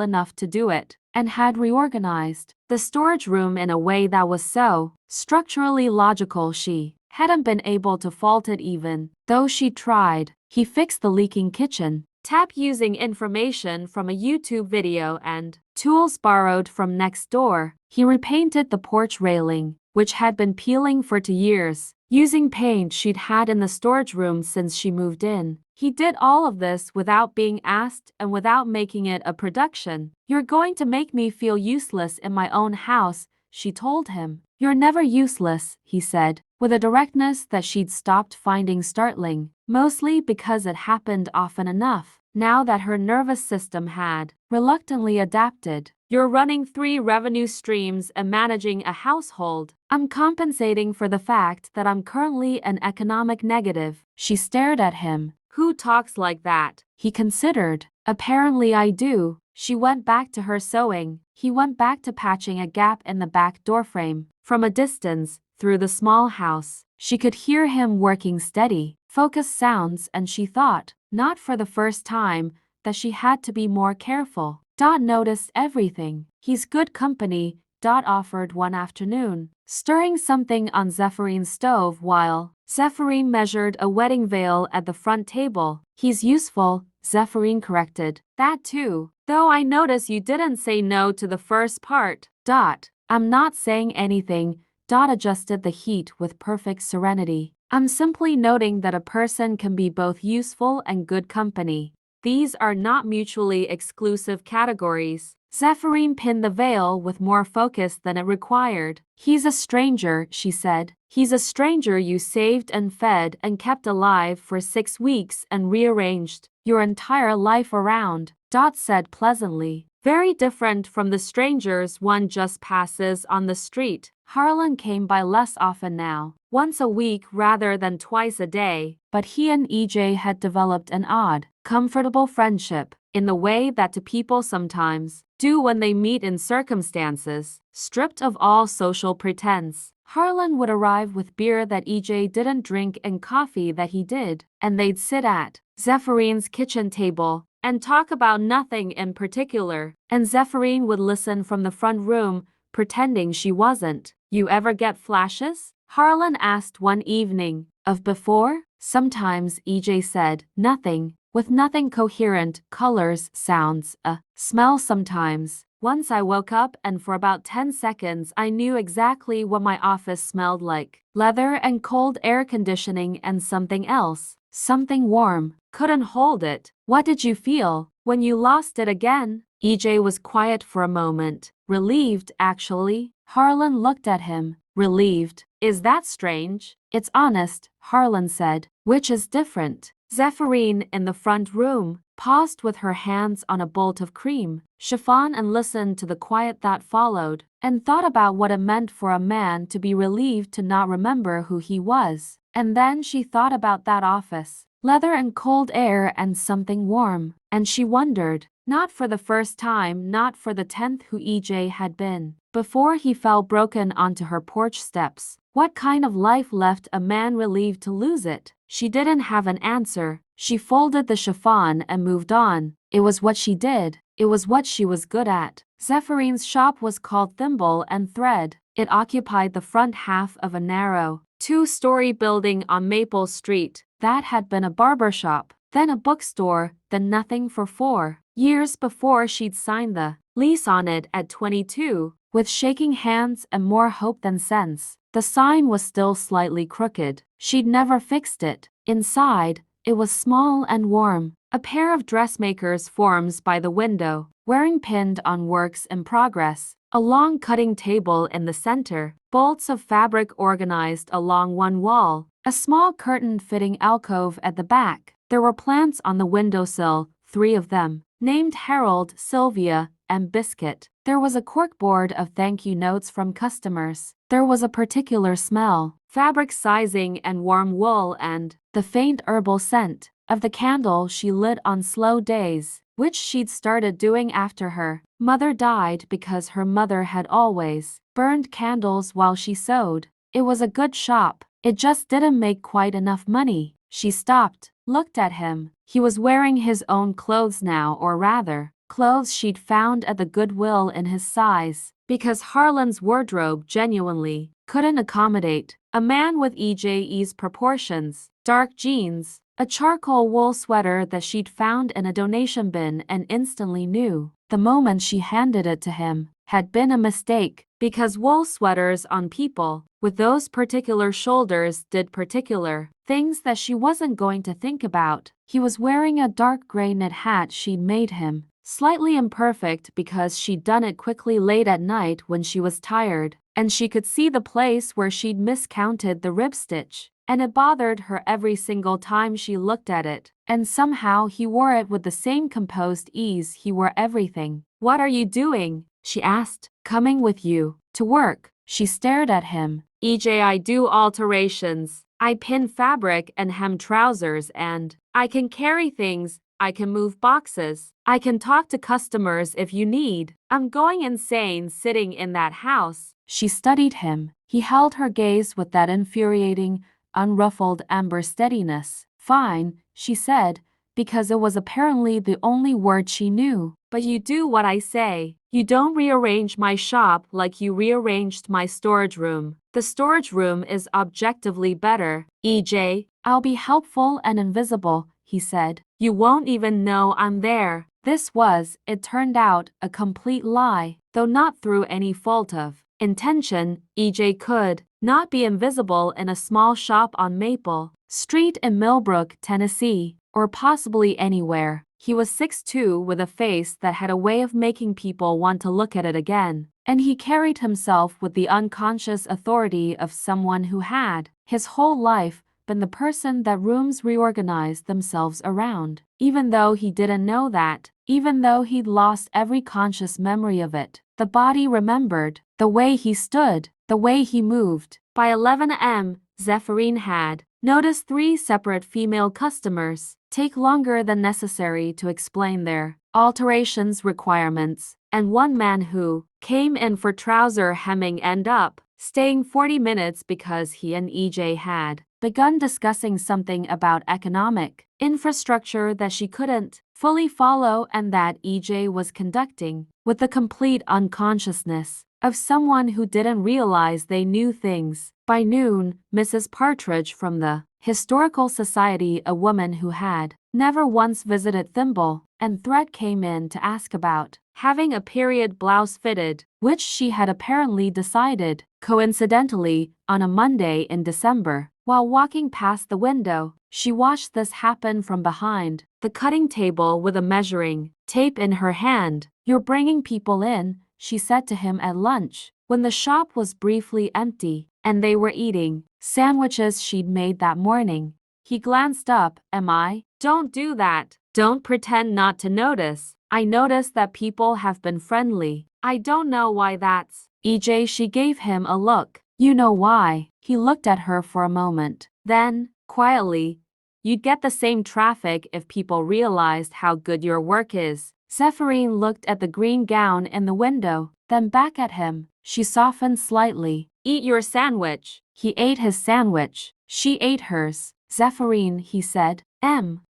enough to do it, and had reorganized the storage room in a way that was so structurally logical she hadn't been able to fault it even though she tried. He fixed the leaking kitchen tap using information from a YouTube video and tools borrowed from next door. He repainted the porch railing, which had been peeling for 2 years, using paint she'd had in the storage room since she moved in. He did all of this without being asked and without making it a production. You're going to make me feel useless in my own house, she told him. You're never useless, he said, with a directness that she'd stopped finding startling, mostly because it happened often enough, now that her nervous system had reluctantly adapted. You're running 3 revenue streams and managing a household. I'm compensating for the fact that I'm currently an economic negative. She stared at him. Who talks like that? He considered. Apparently I do. She went back to her sewing. He went back to patching a gap in the back doorframe. From a distance, through the small house, she could hear him working steady, focused sounds, and she thought, not for the first time, that she had to be more careful. Dot noticed everything. He's good company, Dot offered one afternoon, stirring something on Zephyrine's stove while Zephyrine measured a wedding veil at the front table. He's useful, Zephyrine corrected. That too. Though I notice you didn't say no to the first part. Dot. I'm not saying anything. Dot adjusted the heat with perfect serenity. I'm simply noting that a person can be both useful and good company. These are not mutually exclusive categories. Zephyrine pinned the veil with more focus than it required. He's a stranger, she said. He's a stranger you saved and fed and kept alive for 6 weeks and rearranged your entire life around, Dot said pleasantly. Very different from the strangers one just passes on the street. Harlan came by less often now, once a week rather than twice a day, but he and EJ had developed an odd, comfortable friendship, in the way that two people sometimes do when they meet in circumstances stripped of all social pretense. Harlan would arrive with beer that EJ didn't drink and coffee that he did, and they'd sit at Zephyrines' kitchen table and talk about nothing in particular, and Zephyrine would listen from the front room, pretending she wasn't. You ever get flashes? Harlan asked one evening. Of before? Sometimes, EJ said. Nothing. With nothing coherent, colors, sounds, a smell sometimes. Once I woke up and for about 10 seconds I knew exactly what my office smelled like. Leather and cold air conditioning and something else. Something warm. Couldn't hold it. What did you feel when you lost it again? EJ was quiet for a moment. Relieved, actually. Harlan looked at him. Relieved. Is that strange? It's honest, Harlan said. Which is different? Zephyrine, in the front room, paused with her hands on a bolt of cream chiffon and listened to the quiet that followed, and thought about what it meant for a man to be relieved to not remember who he was. And then she thought about that office, leather and cold air and something warm, and she wondered, not for the first time, not for the 10th, who EJ had been, before he fell broken onto her porch steps. What kind of life left a man relieved to lose it? She didn't have an answer. She folded the chiffon and moved on. It was what she did. It was what she was good at. Zephyrines' shop was called Thimble and Thread. It occupied the front half of a narrow, 2-story building on Maple Street. That had been a barber shop, then a bookstore, then nothing for 4 years before she'd signed the lease on it at 22, with shaking hands and more hope than sense. The sign was still slightly crooked. She'd never fixed it. Inside, it was small and warm. A pair of dressmaker's forms by the window, wearing pinned on works in progress. A long cutting table in the center, bolts of fabric organized along one wall, a small curtain-fitting alcove at the back. There were plants on the windowsill, 3 of them, named Harold, Sylvia, and Biscuit. There was a corkboard of thank you notes from customers. There was a particular smell, fabric sizing and warm wool, and the faint herbal scent of the candle she lit on slow days, which she'd started doing after her mother died, because her mother had always burned candles while she sewed. It was a good shop. It just didn't make quite enough money. She stopped, looked at him. He was wearing his own clothes now, or rather, clothes she'd found at the Goodwill in his size, because Harlan's wardrobe genuinely couldn't accommodate a man with EJ's proportions. Dark jeans, a charcoal wool sweater that she'd found in a donation bin and instantly knew, the moment she handed it to him, had been a mistake, because wool sweaters on people with those particular shoulders did particular things that she wasn't going to think about. He was wearing a dark gray knit hat she'd made him, slightly imperfect because she'd done it quickly late at night when she was tired, and she could see the place where she'd miscounted the rib stitch, and it bothered her every single time she looked at it, and somehow he wore it with the same composed ease he wore everything. What are you doing? She asked. Coming with you. To work. She stared at him. EJ, I do alterations. I pin fabric and hem trousers, and I can carry things. I can move boxes. I can talk to customers if you need. I'm going insane sitting in that house. She studied him. He held her gaze with that infuriating, unruffled amber steadiness. Fine, she said, because it was apparently the only word she knew. But you do what I say. You don't rearrange my shop like you rearranged my storage room. The storage room is objectively better. EJ, I'll be helpful and invisible, he said. You won't even know I'm there. This was, it turned out, a complete lie, though not through any fault of intention. EJ could not be invisible in a small shop on Maple Street in Millbrook, Tennessee, or possibly anywhere. He was 6'2" with a face that had a way of making people want to look at it again, and he carried himself with the unconscious authority of someone who had, his whole life, been the person that rooms reorganized themselves around, even though he didn't know that, even though he'd lost every conscious memory of it. The body remembered, the way he stood, the way he moved. By 11 a.m., Zephyrine had noticed 3 separate female customers take longer than necessary to explain their alterations requirements, and one man who came in for trouser hemming ended up staying 40 minutes because he and EJ had begun discussing something about economic infrastructure that she couldn't fully follow and that EJ was conducting with the complete unconsciousness of someone who didn't realize they knew things. By noon, Mrs. Partridge from the Historical Society, a woman who had never once visited Thimble and Thread, came in to ask about having a period blouse fitted, which she had apparently decided, coincidentally, on a Monday in December. While walking past the window, she watched this happen from behind the cutting table with a measuring tape in her hand. "You're bringing people in," she said to him at lunch, when the shop was briefly empty, and they were eating sandwiches she'd made that morning. He glanced up. "Am I?" "Don't do that. Don't pretend not to notice. I noticed that people have been friendly. I don't know why that's." EJ, she gave him a look. "You know why." He looked at her for a moment. Then, quietly, "You'd get the same traffic if people realized how good your work is." Zephyrine looked at the green gown in the window, then back at him. She softened slightly. "Eat your sandwich." He ate his sandwich. She ate hers. "Zephyrine," he said.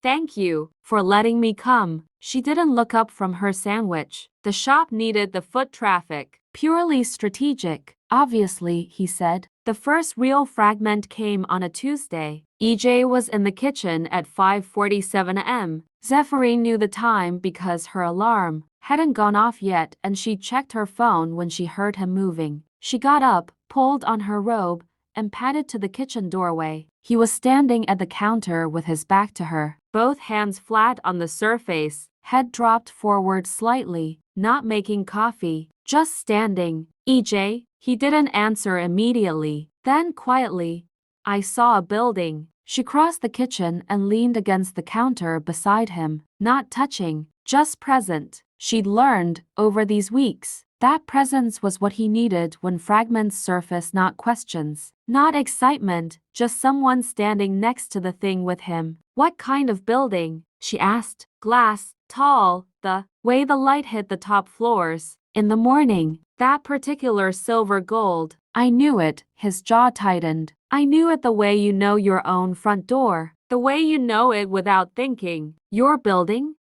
Thank you for letting me come." She didn't look up from her sandwich. The shop needed the foot traffic. "Purely strategic, obviously," he said. The first real fragment came on a Tuesday. EJ was in the kitchen at 5:47 a.m. Zephyrine knew the time because her alarm hadn't gone off yet, and she checked her phone when she heard him moving. She got up, pulled on her robe, and padded to the kitchen doorway. He was standing at the counter with his back to her, both hands flat on the surface, head dropped forward slightly, not making coffee, just standing. "EJ?" He didn't answer immediately. Then quietly, "I saw a building." She crossed the kitchen and leaned against the counter beside him, not touching, just present. She'd learned, over these weeks, that presence was what he needed when fragments surfaced, not questions, not excitement, just someone standing next to the thing with him. "What kind of building?" she asked. "Glass, tall, the way the light hit the top floors. In the morning, that particular silver gold." "I knew it." His jaw tightened. "I knew it the way you know your own front door. The way you know it without thinking." "Your building?"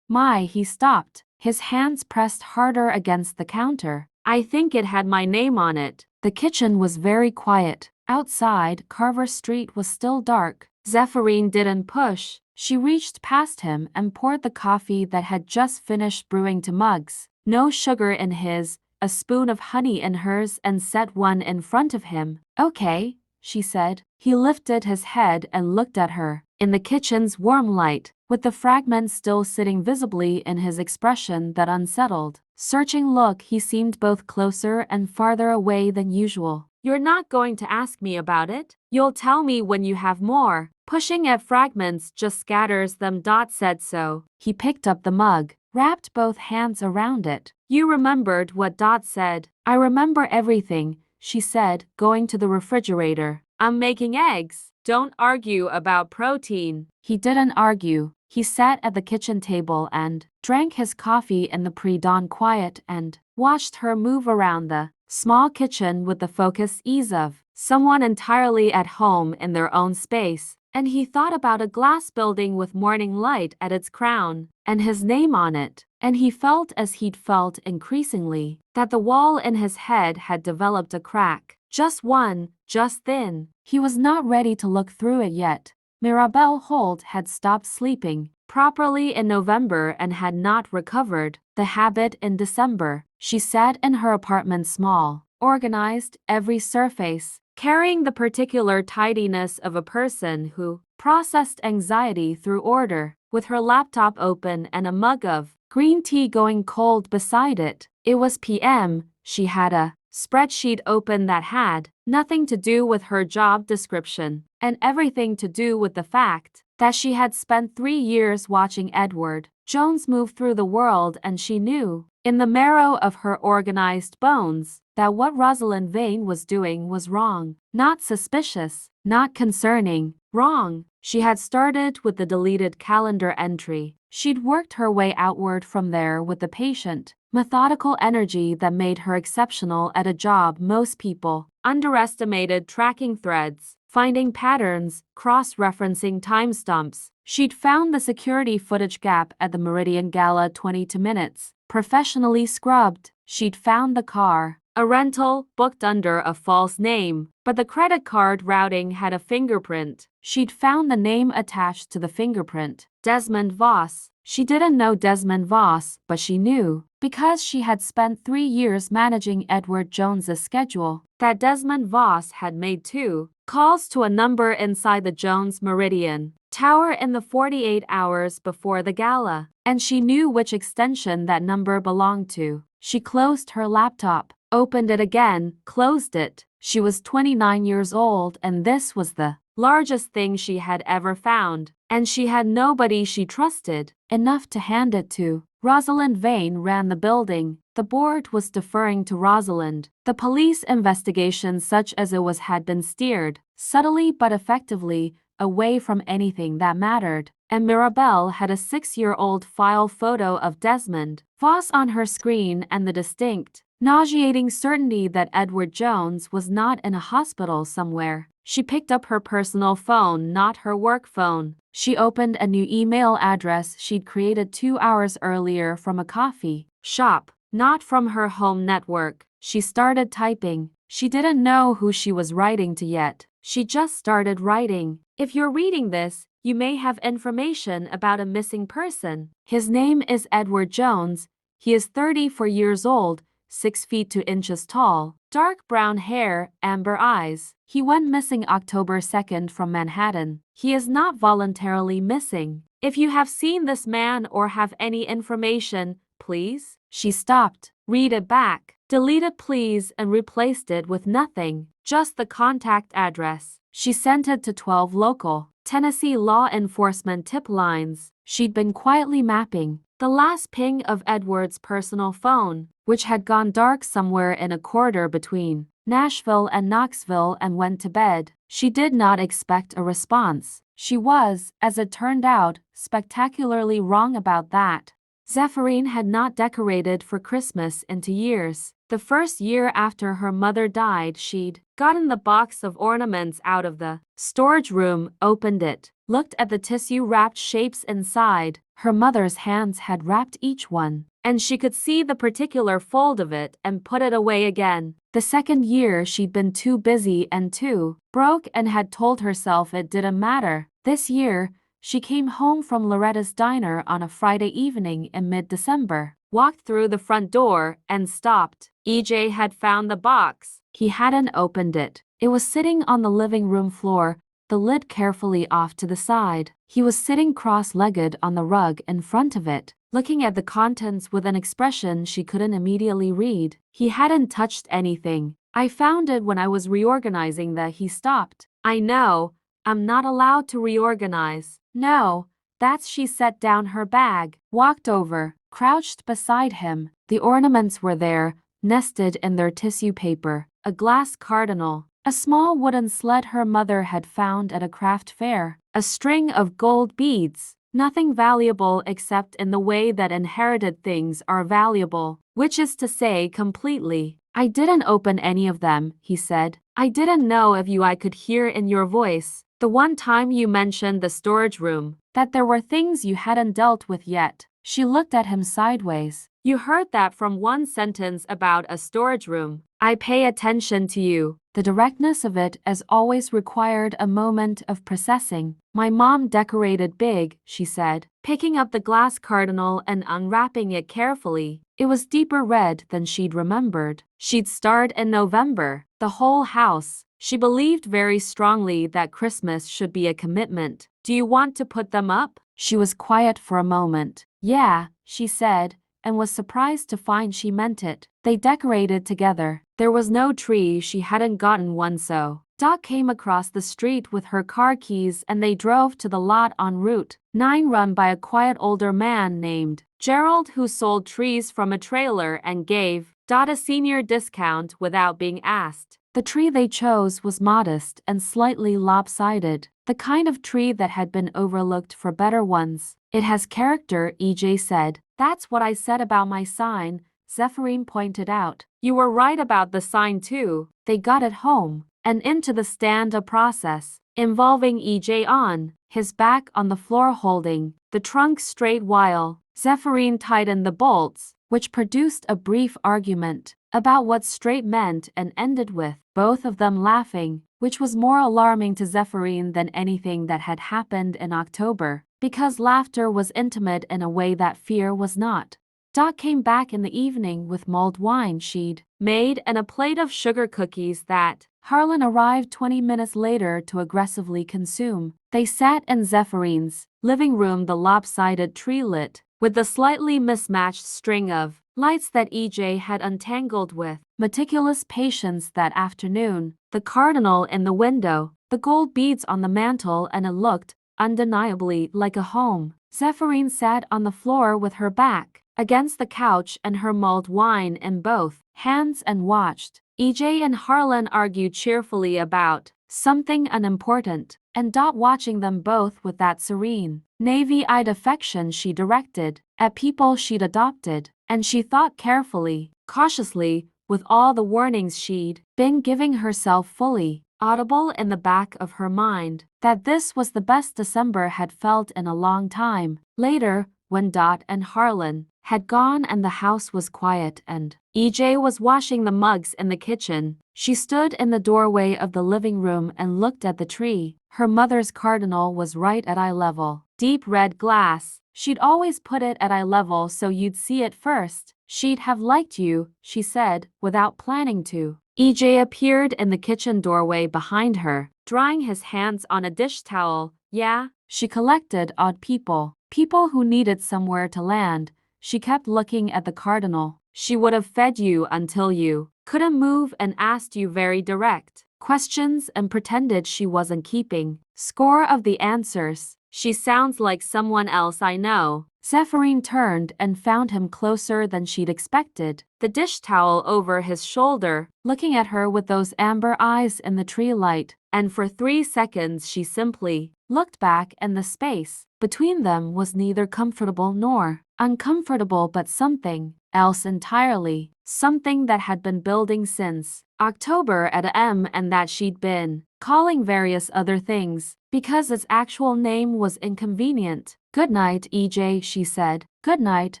He stopped. His hands pressed harder against the counter. "I think it had my name on it." The kitchen was very quiet. Outside, Carver Street was still dark. Zephyrine didn't push. She reached past him and poured the coffee that had just finished brewing to mugs. No sugar in his, a spoon of honey in hers, and set one in front of him. "Okay," she said. He lifted his head and looked at her. In the kitchen's warm light, with the fragment still sitting visibly in his expression, that unsettled, searching look, he seemed both closer and farther away than usual. "You're not going to ask me about it? You'll tell me when you have more." Pushing at fragments just scatters them. Said so. He picked up the mug, wrapped both hands around it. "You remembered what said." "I remember everything," she said, going to the refrigerator. "I'm making eggs. Don't argue about protein." He didn't argue. He sat at the kitchen table and drank his coffee in the pre-dawn quiet and watched her move around the small kitchen with the focused ease of someone entirely at home in their own space. And he thought about a glass building with morning light at its crown, and his name on it, and he felt as he'd felt increasingly, that the wall in his head had developed a crack. Just one, just thin. He was not ready to look through it yet. Mirabelle Holt had stopped sleeping properly in November and had not recovered the habit in December. She sat in her apartment small, organized, every surface, carrying the particular tidiness of a person who processed anxiety through order, with her laptop open and a mug of green tea going cold beside it. It was PM. She had a spreadsheet open that had nothing to do with her job description, and everything to do with the fact that she had spent 3 years watching Edward Jones move through the world, and she knew, in the marrow of her organized bones, that what Rosalind Vane was doing was wrong. Not suspicious, not concerning, wrong. She had started with the deleted calendar entry. She'd worked her way outward from there with the patient, methodical energy that made her exceptional at a job most people underestimated: tracking threads, finding patterns, cross-referencing timestamps. She'd found the security footage gap at the Meridian Gala 22 minutes, professionally scrubbed. She'd found the car, a rental, booked under a false name, but the credit card routing had a fingerprint. She'd found the name attached to the fingerprint, Desmond Voss. She didn't know Desmond Voss, but she knew, because she had spent 3 years managing Edward Jones's schedule, that Desmond Voss had made 2 calls to a number inside the Jones Meridian Tower in the 48 hours before the gala, and she knew which extension that number belonged to. She closed her laptop, opened it again, closed it. She was 29 years old, and this was the largest thing she had ever found, and she had nobody she trusted enough to hand it to. Rosalind Vane ran the building. The board was deferring to Rosalind. The police investigation, such as it was, had been steered, subtly but effectively, away from anything that mattered, and Mirabelle had a 6-year-old file photo of Desmond Voss on her screen and the distinct, nauseating certainty that Edward Jones was not in a hospital somewhere. She picked up her personal phone, not her work phone. She opened a new email address she'd created 2 hours earlier from a coffee shop, not from her home network. She started typing. She didn't know who she was writing to yet. She just started writing. If you're reading this, you may have information about a missing person. His name is Edward Jones. He is 34 years old, 6 feet 2 inches tall, dark brown hair, amber eyes. He went missing October 2nd from Manhattan. He is not voluntarily missing. If you have seen this man or have any information, please. She stopped. Read it back. Delete it please and replaced it with nothing, just the contact address. She sent it to 12 local Tennessee law enforcement tip lines she'd been quietly mapping. The last ping of Edward's personal phone, which had gone dark somewhere in a corridor between Nashville and Knoxville, and went to bed. She did not expect a response. She was, as it turned out, spectacularly wrong about that. Zephyrine had not decorated for Christmas in 2 years. The first year after her mother died, she'd gotten the box of ornaments out of the storage room, opened it, looked at the tissue-wrapped shapes inside. Her mother's hands had wrapped each one, and she could see the particular fold of it, and put it away again. The second year she'd been too busy and too broke and had told herself it didn't matter. This year, she came home from Loretta's diner on a Friday evening in mid-December, walked through the front door, and stopped. EJ had found the box. He hadn't opened it. It was sitting on the living room floor, the lid carefully off to the side. He was sitting cross-legged on the rug in front of it, looking at the contents with an expression she couldn't immediately read. He hadn't touched anything. I found it when I was reorganizing he stopped. I know. I'm not allowed to reorganize. No, that's. She set down her bag, walked over, crouched beside him. The ornaments were there, nested in their tissue paper. A glass cardinal, a small wooden sled her mother had found at a craft fair, a string of gold beads, Nothing valuable except in the way that inherited things are valuable, which is to say completely. I didn't open any of them, he said. I didn't know if I could hear in your voice, the one time you mentioned the storage room, that there were things you hadn't dealt with yet. She looked at him sideways. You heard that from one sentence about a storage room. I pay attention to you. The directness of it as always required a moment of processing. My mom decorated big, she said, picking up the glass cardinal and unwrapping it carefully. It was deeper red than she'd remembered. She'd start in November. The whole house. She believed very strongly that Christmas should be a commitment. Do you want to put them up? She was quiet for a moment. Yeah, she said, and was surprised to find she meant it. They decorated together. There was no tree, she hadn't gotten one, so Dot came across the street with her car keys and they drove to the lot on Route 9 run by a quiet older man named Gerald who sold trees from a trailer and gave Dot a senior discount without being asked. The tree they chose was modest and slightly lopsided, the kind of tree that had been overlooked for better ones. It has character, EJ said. That's what I said about my sign, Zephyrine pointed out. You were right about the sign too. They got it home and into the stand, a process involving EJ on his back on the floor holding the trunk straight while Zephyrine tightened the bolts, which produced a brief argument about what straight meant and ended with both of them laughing, which was more alarming to Zephyrine than anything that had happened in October, because laughter was intimate in a way that fear was not. Dot came back in the evening with mulled wine she'd made and a plate of sugar cookies that Harlan arrived 20 minutes later to aggressively consume. They sat in Zephyrine's living room, the lopsided tree lit with the slightly mismatched string of lights that EJ had untangled with meticulous patience that afternoon, the cardinal in the window, the gold beads on the mantel, and it looked undeniably like a home. Zephyrine sat on the floor with her back against the couch and her mulled wine in both hands and watched. EJ and Harlan argued cheerfully about something unimportant, and Dot watching them both with that serene, navy-eyed affection she directed at people she'd adopted, and she thought carefully, cautiously, with all the warnings she'd been giving herself fully audible in the back of her mind, that this was the best December had felt in a long time. Later, when Dot and Harlan had gone and the house was quiet and EJ was washing the mugs in the kitchen, she stood in the doorway of the living room and looked at the tree. Her mother's cardinal was right at eye level. Deep red glass. She'd always put it at eye level so you'd see it first. She'd have liked you, she said, without planning to. EJ appeared in the kitchen doorway behind her, drying his hands on a dish towel. Yeah, she collected odd people. People who needed somewhere to land. She kept looking at the cardinal. She would have fed you until you couldn't move and asked you very direct questions and pretended she wasn't keeping score of the answers. She sounds like someone else I know. Zephyrine turned and found him closer than she'd expected, the dish towel over his shoulder, looking at her with those amber eyes in the tree light, and for 3 seconds she simply looked back, and the space between them was neither comfortable nor uncomfortable but something else entirely, something that had been building since October at M and that she'd been calling various other things because its actual name was inconvenient. Good night, EJ, she said. Good night,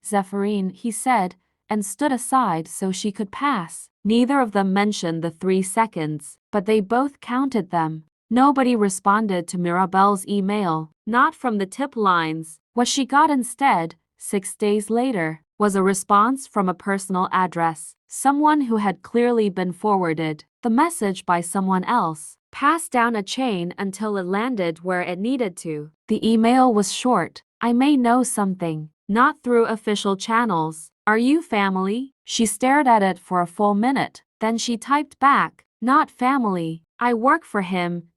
Zephyrine, he said, and stood aside so she could pass. Neither of them mentioned the 3 seconds, but they both counted them. Nobody responded to Mirabelle's email, not from the tip lines. What she got instead, 6 days later, was a response from a personal address, someone who had clearly been forwarded the message by someone else, passed down a chain until it landed where it needed to. The email was short. I may know something, not through official channels. Are you family? She stared at it for a full minute. Then she typed back, not family. I work for him,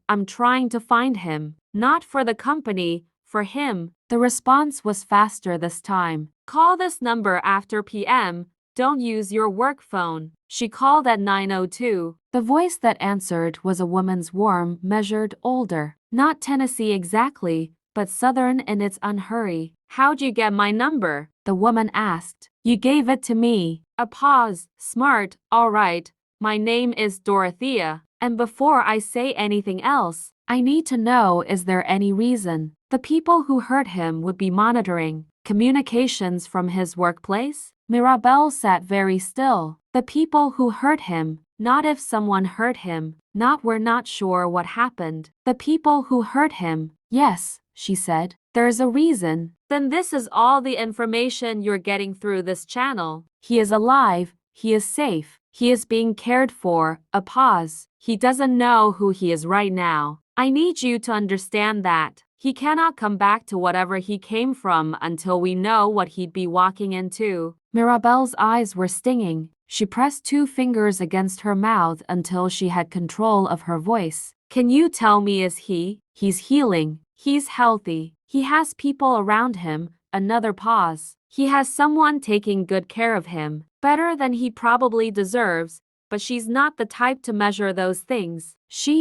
I'm trying to find him. Not for the company, for him. The response was faster this time. Call this number after PM. Don't use your work phone. She called at 9:02. The voice that answered was a woman's, warm, measured, older. Not Tennessee exactly, but southern in its unhurry. How'd you get my number? The woman asked. You gave it to me. A pause. Smart. All right. My name is Dorothea. And before I say anything else, I need to know, is there any reason the people who hurt him would be monitoring communications from his workplace? Mirabelle sat very still. The people who hurt him, not if someone hurt him, not we're not sure what happened. The people who hurt him, yes, she said. There's a reason. Then this is all the information you're getting through this channel. He is alive, he is safe, he is being cared for. A pause. He doesn't know who he is right now. I need you to understand that. He cannot come back to whatever he came from until we know what he'd be walking into. Mirabelle's eyes were stinging. She pressed 2 fingers against her mouth until she had control of her voice. Can you tell me, is he? He's healing. He's healthy. He has people around him. Another pause. He has someone taking good care of him. Better than he probably deserves. But she's not the type to measure those things.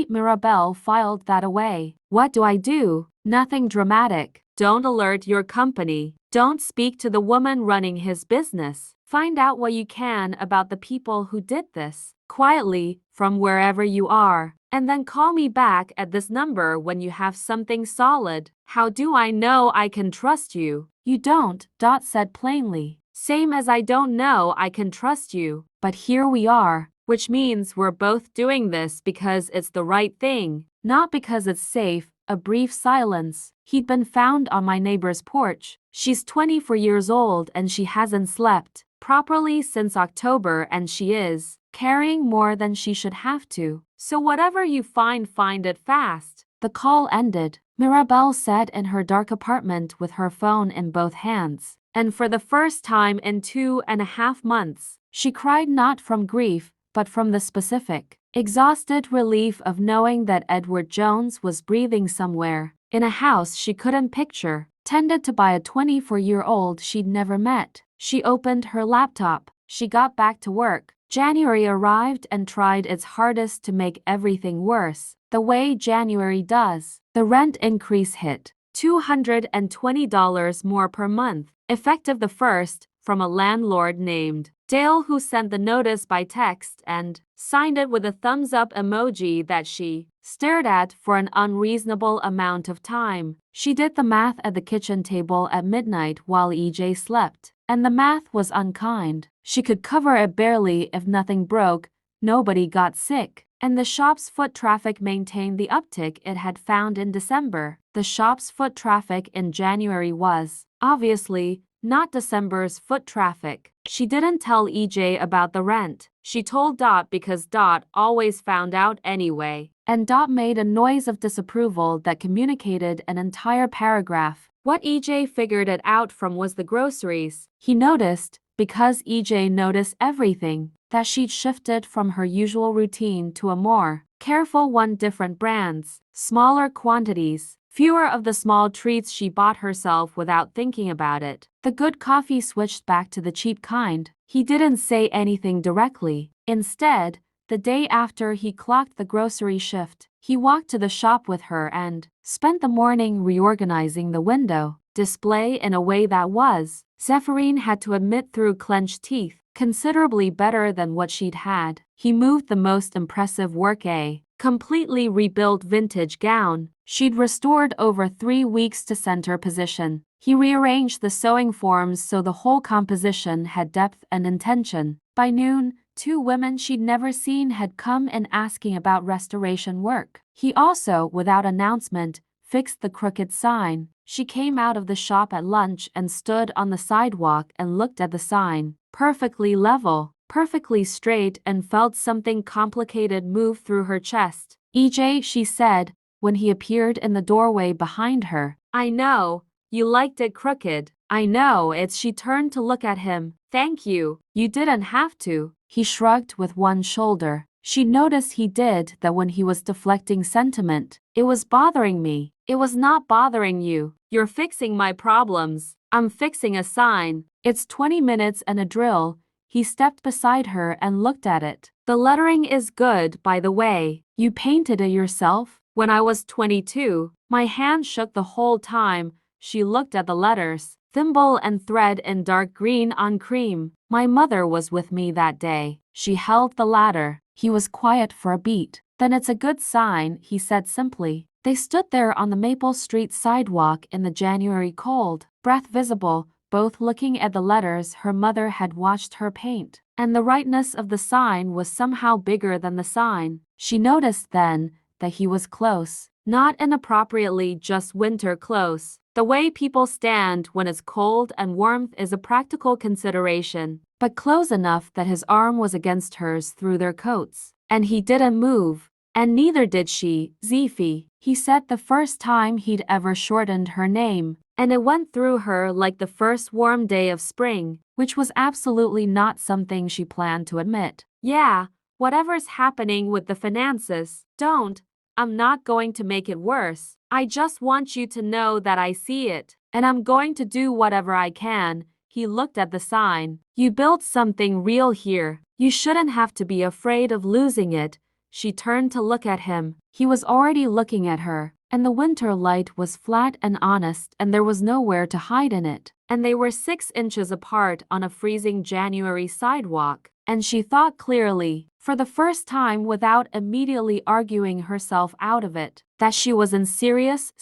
Mirabelle filed that away. What do I do? Nothing dramatic. Don't alert your company. Don't speak to the woman running his business. Find out what you can about the people who did this, quietly, from wherever you are. And then call me back at this number when you have something solid. How do I know I can trust you? You don't, Dot said plainly. Same as I don't know I can trust you. But here we are. Which means we're both doing this because it's the right thing, not because it's safe. A brief silence. He'd been found on my neighbor's porch. She's 24 years old and she hasn't slept properly since October, and she is carrying more than she should have to. So whatever you find it fast. The call ended. Mirabelle sat in her dark apartment with her phone in both hands. And for the first time in 2.5 months, she cried not from grief, but from the specific, exhausted relief of knowing that Edward Jones was breathing somewhere, in a house she couldn't picture, tended to by a 24-year-old she'd never met. She opened her laptop. She got back to work. January arrived and tried its hardest to make everything worse, the way January does. The rent increase hit. $220 more per month, effective the 1st, from a landlord named Dale, who sent the notice by text and signed it with a thumbs-up emoji that she stared at for an unreasonable amount of time. She did the math at the kitchen table at midnight while EJ slept, and the math was unkind. She could cover it barely if nothing broke, nobody got sick, and the shop's foot traffic maintained the uptick it had found in December. The shop's foot traffic in January was, obviously, not December's foot traffic. She didn't tell EJ about the rent. She told Dot because Dot always found out anyway. And Dot made a noise of disapproval that communicated an entire paragraph. What EJ figured it out from was the groceries. He noticed, because EJ noticed everything, that she'd shifted from her usual routine to a more careful one, different brands, smaller quantities, fewer of the small treats she bought herself without thinking about it. The good coffee switched back to the cheap kind. He didn't say anything directly. Instead, the day after he clocked the grocery shift, he walked to the shop with her and spent the morning reorganizing the window display in a way that was, Zephyrine had to admit through clenched teeth, considerably better than what she'd had. He moved the most impressive work, a completely rebuilt vintage gown she'd restored over 3 weeks to center position. He rearranged the sewing forms so the whole composition had depth and intention. By noon, 2 women she'd never seen had come in asking about restoration work. He also, without announcement, fixed the crooked sign. She came out of the shop at lunch and stood on the sidewalk and looked at the sign. Perfectly level, perfectly straight, and felt something complicated move through her chest. EJ, she said, when he appeared in the doorway behind her. I know, you liked it crooked. I know it's. She turned to look at him. Thank you. You didn't have to. He shrugged with one shoulder. She noticed he did that when he was deflecting sentiment. It was bothering me. It was not bothering you. You're fixing my problems. I'm fixing a sign. It's 20 minutes and a drill. He stepped beside her and looked at it. The lettering is good, by the way. You painted it yourself? When I was 22, my hand shook the whole time. She looked at the letters, thimble and thread in dark green on cream. My mother was with me that day. She held the ladder. He was quiet for a beat. Then it's a good sign, he said simply. They stood there on the Maple Street sidewalk in the January cold, breath visible, both looking at the letters her mother had watched her paint. And the rightness of the sign was somehow bigger than the sign. She noticed then that he was close. Not inappropriately just winter close. The way people stand when it's cold and warmth is a practical consideration, but close enough that his arm was against hers through their coats. And he didn't move. And neither did she, Zephy, he said the first time he'd ever shortened her name. And it went through her like the first warm day of spring, which was absolutely not something she planned to admit. Yeah, whatever's happening with the finances, I'm not going to make it worse. I just want you to know that I see it, and I'm going to do whatever I can. He looked at the sign. You built something real here. You shouldn't have to be afraid of losing it. She turned to look at him. He was already looking at her, and the winter light was flat and honest, and there was nowhere to hide in it. And they were 6 inches apart on a freezing January sidewalk. And she thought clearly, for the first time without immediately arguing herself out of it, that she was in serious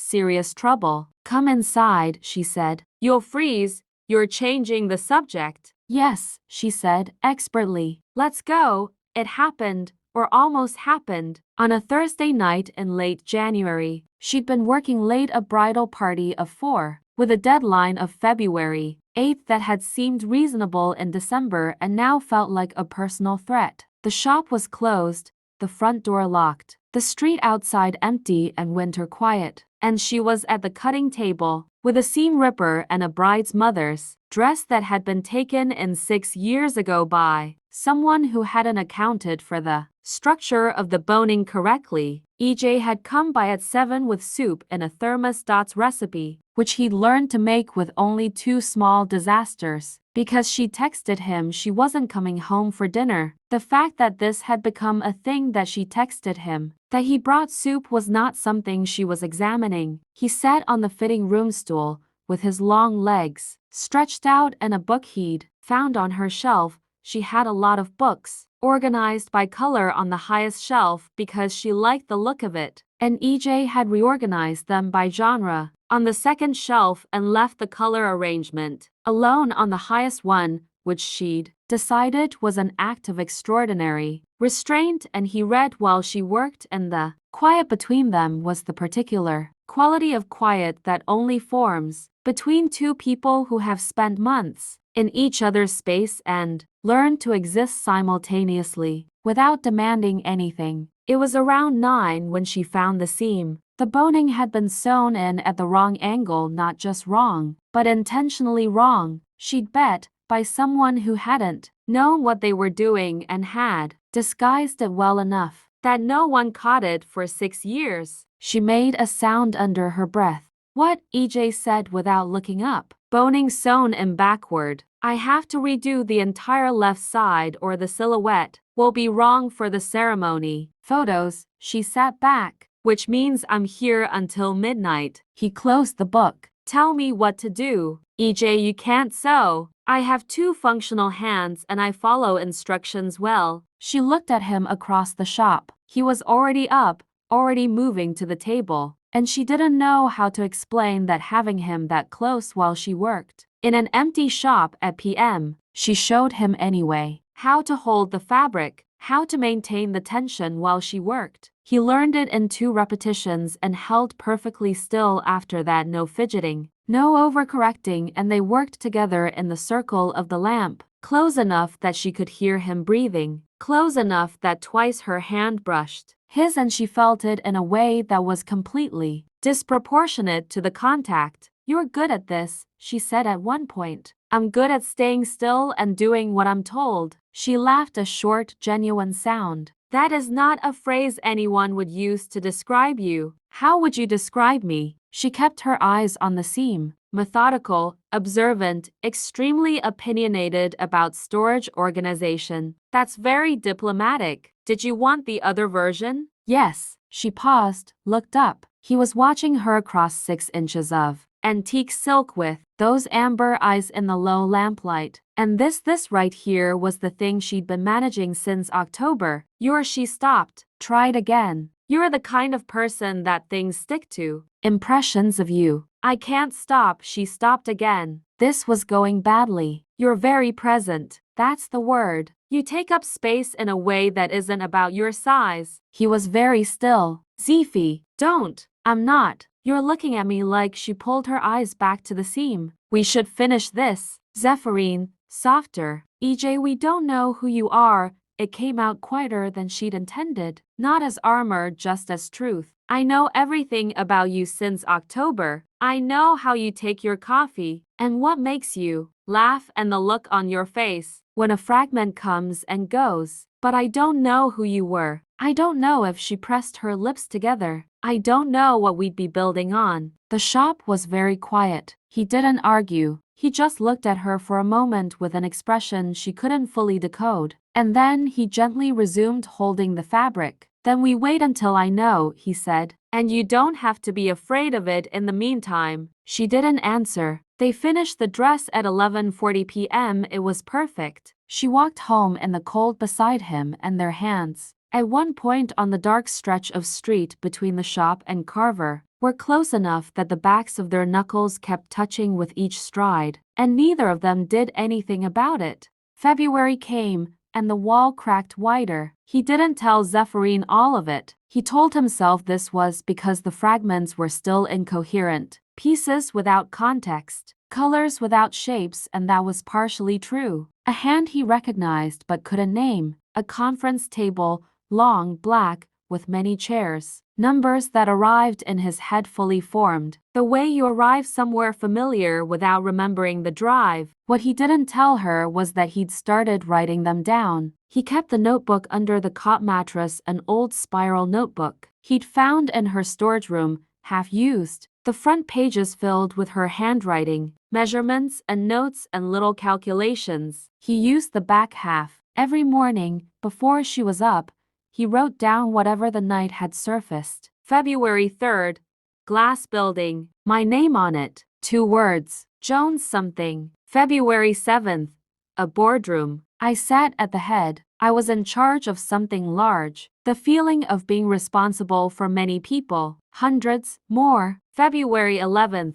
trouble. Come inside, she said. You'll freeze. You're changing the subject. Yes, she said, expertly. Let's go. It happened, or almost happened, on a Thursday night in late January. She'd been working late a bridal party of 4, with a deadline of February 8th that had seemed reasonable in December and now felt like a personal threat. The shop was closed, the front door locked, the street outside empty and winter quiet, and she was at the cutting table, with a seam ripper and a bride's mother's dress that had been taken in 6 years ago by someone who hadn't accounted for the structure of the boning correctly. EJ had come by at 7 with soup in a thermos. Recipe, which he'd learned to make with only 2 small disasters, because she texted him she wasn't coming home for dinner. The fact that this had become a thing that she texted him, that he brought soup, was not something she was examining. He sat on the fitting room stool, with his long legs stretched out and a book he'd found on her shelf. She had a lot of books, organized by color on the highest shelf because she liked the look of it, and EJ had reorganized them by genre on the second shelf and left the color arrangement alone on the highest one, which she'd decided was an act of extraordinary restraint, and he read while she worked, and the quiet between them was the particular quality of quiet that only forms between 2 people who have spent months in each other's space and learned to exist simultaneously without demanding anything. It was around 9 when she found the seam. The boning had been sewn in at the wrong angle, not just wrong, but intentionally wrong, she'd bet, by someone who hadn't known what they were doing and had disguised it well enough that no one caught it for 6 years. She made a sound under her breath. What? EJ said without looking up. Boning sewn in backward. I have to redo the entire left side or the silhouette will be wrong for the ceremony. Photos. She sat back. Which means I'm here until midnight. He closed the book. Tell me what to do. EJ, you can't sew. I have 2 functional hands and I follow instructions well. She looked at him across the shop. He was already up, already moving to the table, and she didn't know how to explain that having him that close while she worked in an empty shop at PM. She showed him anyway. How to hold the fabric, how to maintain the tension while she worked. He learned it in 2 repetitions and held perfectly still after that. No fidgeting, no overcorrecting, and they worked together in the circle of the lamp, close enough that she could hear him breathing, close enough that twice her hand brushed his, and she felt it in a way that was completely disproportionate to the contact. You're good at this, she said at one point. I'm good at staying still and doing what I'm told. She laughed, a short, genuine sound. That is not a phrase anyone would use to describe you. How would you describe me? She kept her eyes on the seam, methodical, observant, extremely opinionated about storage organization. That's very diplomatic. Did you want the other version? Yes. She paused, looked up. He was watching her across 6 inches of antique silk with those amber eyes in the low lamplight. And this right here was the thing she'd been managing since October. She stopped. Tried again. You're the kind of person that things stick to. Impressions of you. I can't stop. She stopped again. This was going badly. You're very present. That's the word. You take up space in a way that isn't about your size. He was very still. Zephy, don't. I'm not. You're looking at me like. She pulled her eyes back to the seam. We should finish this. Zephyrine, softer. EJ, we don't know who you are. It came out quieter than she'd intended. Not as armor, just as truth. I know everything about you since October. I know how you take your coffee, and what makes you laugh and the look on your face when a fragment comes and goes. But I don't know who you were. I don't know if she pressed her lips together. I don't know what we'd be building on. The shop was very quiet. He didn't argue. He just looked at her for a moment with an expression she couldn't fully decode. And then he gently resumed holding the fabric. Then we wait until I know, he said. And you don't have to be afraid of it in the meantime. She didn't answer. They finished the dress at 11:40 p.m. It was perfect. She walked home in the cold beside him and their hands, at one point on the dark stretch of street between the shop and Carver, were close enough that the backs of their knuckles kept touching with each stride, and neither of them did anything about it. February came, and the wall cracked wider. He didn't tell Zephyrine all of it. He told himself this was because the fragments were still incoherent, pieces without context, colors without shapes, and that was partially true. A hand he recognized but couldn't name, a conference table, long, black, with many chairs, numbers that arrived in his head fully formed, the way you arrive somewhere familiar without remembering the drive. What he didn't tell her was that he'd started writing them down. He kept the notebook under the cot mattress, an old spiral notebook he'd found in her storage room, half used, the front pages filled with her handwriting, measurements and notes and little calculations. He used the back half. Every morning, before she was up, he wrote down whatever the night had surfaced. February 3rd, glass building, my name on it, 2 words, Jones something. February 7th, a boardroom. I sat at the head. I was in charge of something large. The feeling of being responsible for many people, hundreds, more. February 11th,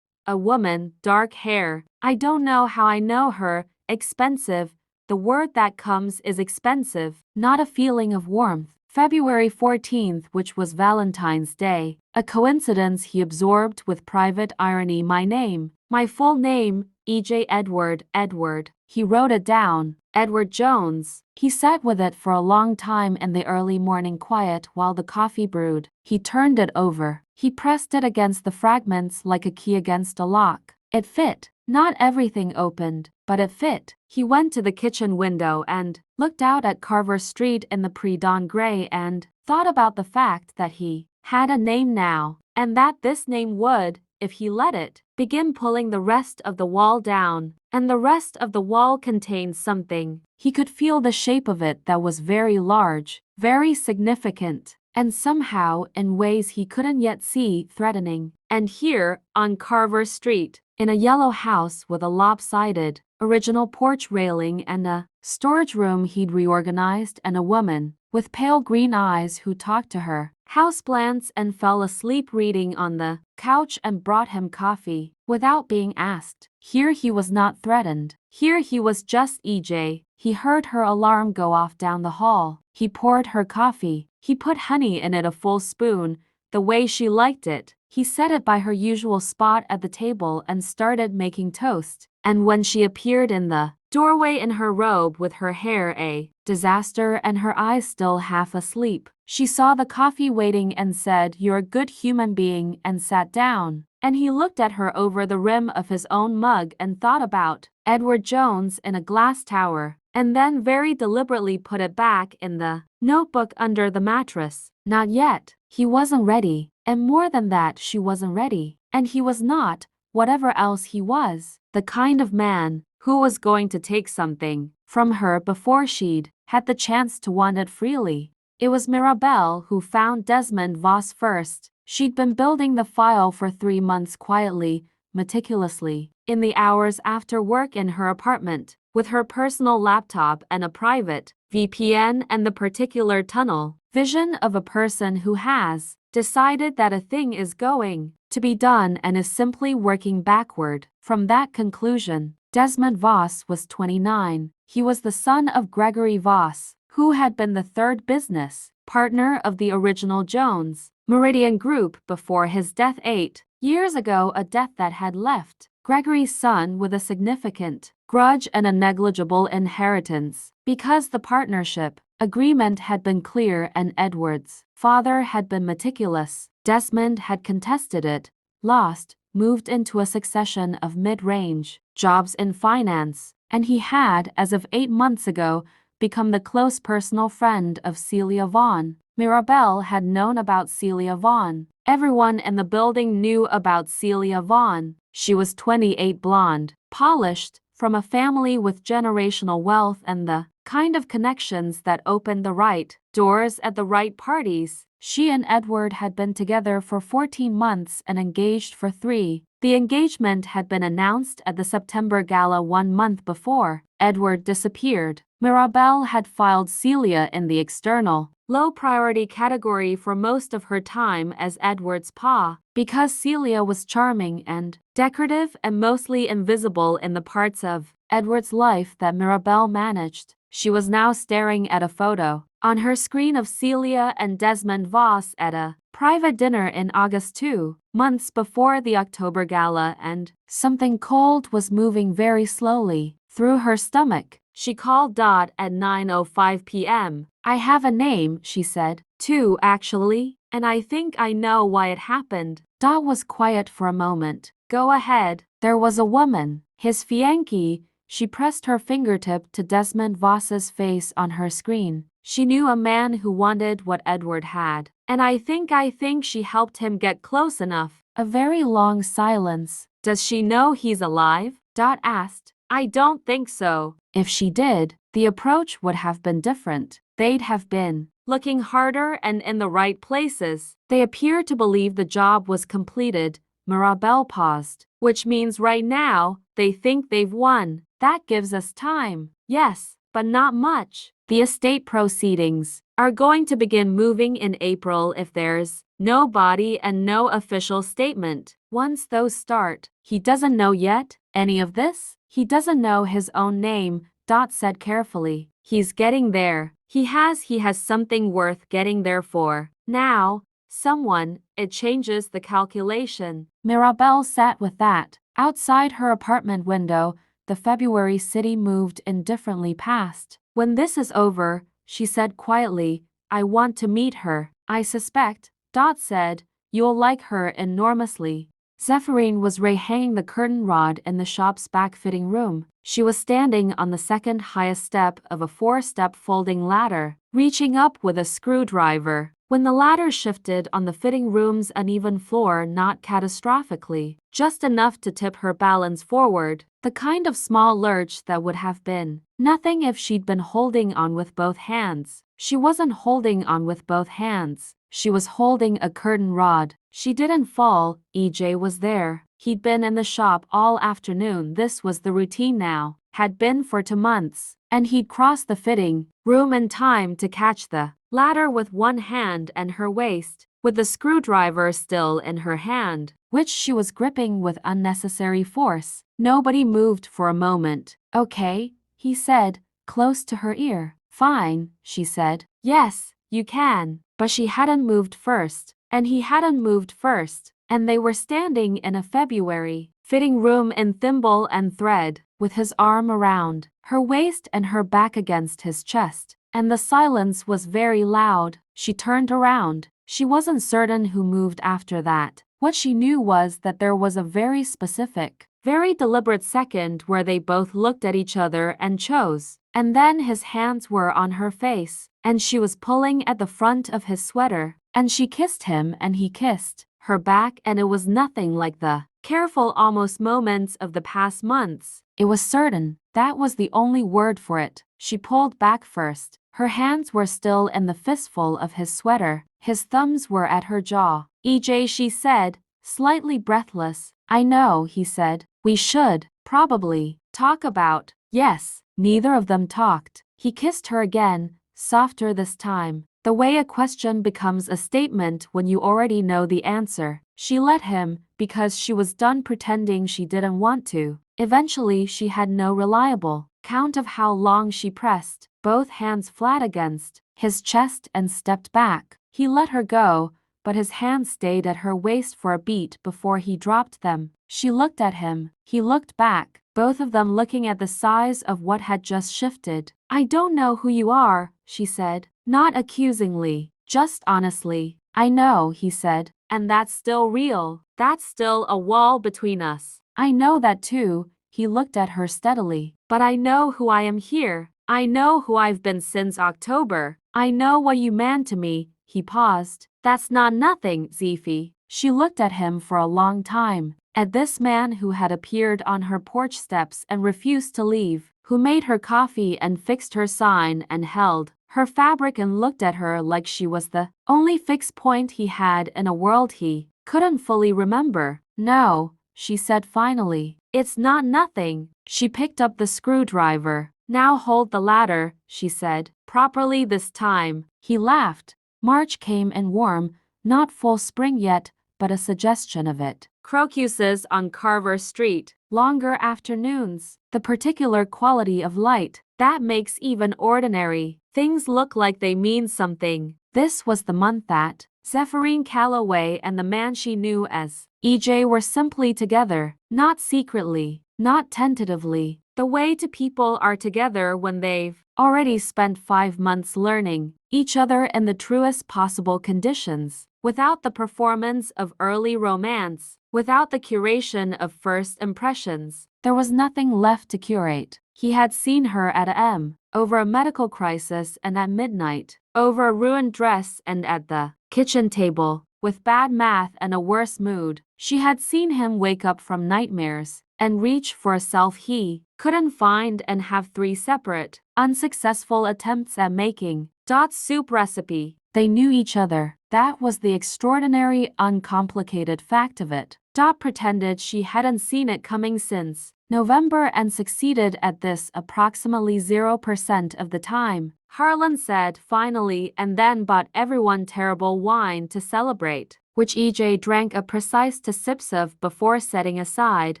a woman, dark hair. I don't know how I know her, expensive. The word that comes is expensive, not a feeling of warmth. February 14th, which was Valentine's Day, a coincidence he absorbed with private irony. My name, my full name, E.J. Edward. He wrote it down. Edward Jones. He sat with it for a long time in the early morning quiet while the coffee brewed. He turned it over. He pressed it against the fragments like a key against a lock. It fit. Not everything opened, but it fit. He went to the kitchen window and looked out at Carver Street in the pre-dawn gray and thought about the fact that he had a name now, and that this name would, if he let it, begin pulling the rest of the wall down, and the rest of the wall contained something. He could feel the shape of it that was very large, very significant, and somehow, in ways he couldn't yet see, threatening. And here, on Carver Street, in a yellow house with a lopsided, original porch railing and a storage room he'd reorganized, and a woman with pale green eyes who talked to her houseplants and fell asleep reading on the couch and brought him coffee without being asked. Here he was not threatened. Here he was just EJ. He heard her alarm go off down the hall. He poured her coffee. He put honey in it, a full spoon, the way she liked it. He set it by her usual spot at the table and started making toast. And when she appeared in the doorway in her robe with her hair a disaster and her eyes still half asleep, she saw the coffee waiting and said, "You're a good human being," and sat down. And he looked at her over the rim of his own mug and thought about Edward Jones in a glass tower, and then very deliberately put it back in the notebook under the mattress. Not yet. He wasn't ready. And more than that, she wasn't ready. And he was not, whatever else he was, the kind of man who was going to take something from her before she'd had the chance to want it freely. It was Mirabelle who found Desmond Voss first. She'd been building the file for 3 months quietly, meticulously, in the hours after work in her apartment, with her personal laptop and a private VPN and the particular tunnel vision of a person who has decided that a thing is going to be done and is simply working backward from that conclusion. Desmond Voss was 29. He was the son of Gregory Voss, who had been the third business partner of the original Jones Meridian Group before his death 8 years ago, a death that had left Gregory's son with a significant grudge and a negligible inheritance, because the partnership agreement had been clear and Edward's father had been meticulous. Desmond had contested it, lost, moved into a succession of mid-range jobs in finance, and he had, as of 8 months ago, become the close personal friend of Celia Vaughan. Mirabelle had known about Celia Vaughan. Everyone in the building knew about Celia Vaughan. She was 28, blonde, polished, from a family with generational wealth and the kind of connections that opened the right doors at the right parties. She and Edward had been together for 14 months and engaged for 3. The engagement had been announced at the September gala 1 month before Edward disappeared. Mirabelle had filed Celia in the external, low-priority category for most of her time as Edward's pa, because Celia was charming and decorative and mostly invisible in the parts of Edward's life that Mirabelle managed. She was now staring at a photo on her screen of Celia and Desmond Voss at a private dinner in August 2 months before the October gala, and something cold was moving very slowly through her stomach. She called Dot at 9:05 p.m. "I have a name," she said. "Two, actually, and I think I know why it happened." Dot was quiet for a moment. "Go ahead." "There was a woman, his fiancée." She pressed her fingertip to Desmond Voss's face on her screen. She knew a man who wanted what Edward had, and I think she helped him get close enough. A very long silence. "Does she know he's alive?" Dot asked. "I don't think so." If she did, the approach would have been different. They'd have been looking harder and in the right places. "They appear to believe the job was completed." Mirabelle paused. "Which means right now, they think they've won. That gives us time." "Yes, but not much. The estate proceedings are going to begin moving in April if there's no body and no official statement. Once those start, he doesn't know yet any of this. He doesn't know his own name," Dot said carefully. "He's getting there. He has something worth getting there for. Now, someone, it changes the calculation." Mirabelle sat with that. Outside her apartment window, the February city moved indifferently past. "When this is over," she said quietly, "I want to meet her." "I suspect," Dot said, "you'll like her enormously." Zephyrine was hanging the curtain rod in the shop's back fitting room. She was standing on the second highest step of a 4-step folding ladder, reaching up with a screwdriver. When the ladder shifted on the fitting room's uneven floor, not catastrophically, just enough to tip her balance forward, the kind of small lurch that would have been nothing if she'd been holding on with both hands. She wasn't holding on with both hands. She was holding a curtain rod. She didn't fall. EJ was there. He'd been in the shop all afternoon. This was the routine now, had been for 2 months, and he'd crossed the fitting room in time to catch the ladder with one hand and her waist, with the screwdriver still in her hand, which she was gripping with unnecessary force. Nobody moved for a moment. "Okay," he said, close to her ear. "Fine," she said. "Yes, you can." But she hadn't moved first, and he hadn't moved first, and they were standing in a February fitting room in thimble and thread, with his arm around her waist and her back against his chest, and the silence was very loud. She turned around. She wasn't certain who moved after that. What she knew was that there was a very specific, very deliberate second where they both looked at each other and chose. And then his hands were on her face, and she was pulling at the front of his sweater, and she kissed him and he kissed her back, and it was nothing like the careful almost moments of the past months. It was certain. That was the only word for it. She pulled back first, Her hands were still in the fistful of his sweater. His thumbs were at her jaw. EJ, she said, slightly breathless. I know, he said. We should, probably, talk about. Yes. Neither of them talked. He kissed her again, softer this time. The way a question becomes a statement when you already know the answer. She let him, because she was done pretending she didn't want to. Eventually she had no reliable count of how long she pressed, both hands flat against his chest, and stepped back. He let her go, but his hands stayed at her waist for a beat before he dropped them. She looked at him. He looked back, both of them looking at the size of what had just shifted. I don't know who you are, she said, not accusingly, just honestly. I know, he said, and that's still real. That's still a wall between us. I know that too. He looked at her steadily. But I know who I am here. I know who I've been since October. I know what you meant to me. He paused. That's not nothing, Zephy. She looked at him for a long time. At this man who had appeared on her porch steps and refused to leave, who made her coffee and fixed her sign and held her fabric and looked at her like she was the only fixed point he had in a world he couldn't fully remember. No, she said finally. It's not nothing. She picked up the screwdriver. Now hold the ladder, she said, properly this time. He laughed. March came in warm, not full spring yet, but a suggestion of it. Crocuses on Carver Street, longer afternoons, the particular quality of light that makes even ordinary things look like they mean something. This was the month that Zephyrine Calloway and the man she knew as EJ were simply together, not secretly, not tentatively, the way two people are together when they've already spent 5 months learning each other in the truest possible conditions, without the performance of early romance, without the curation of first impressions. There was nothing left to curate. He had seen her at a over a medical crisis and at midnight, over a ruined dress and at the kitchen table, with bad math and a worse mood. She had seen him wake up from nightmares and reach for a self he couldn't find and have 3 separate, unsuccessful attempts at making Dot's soup recipe. They knew each other. That was the extraordinary, uncomplicated fact of it. Dot pretended she hadn't seen it coming since November and succeeded at this approximately 0% of the time. Harlan said finally, and then bought everyone terrible wine to celebrate, which EJ drank a precise 2 sips of before setting aside.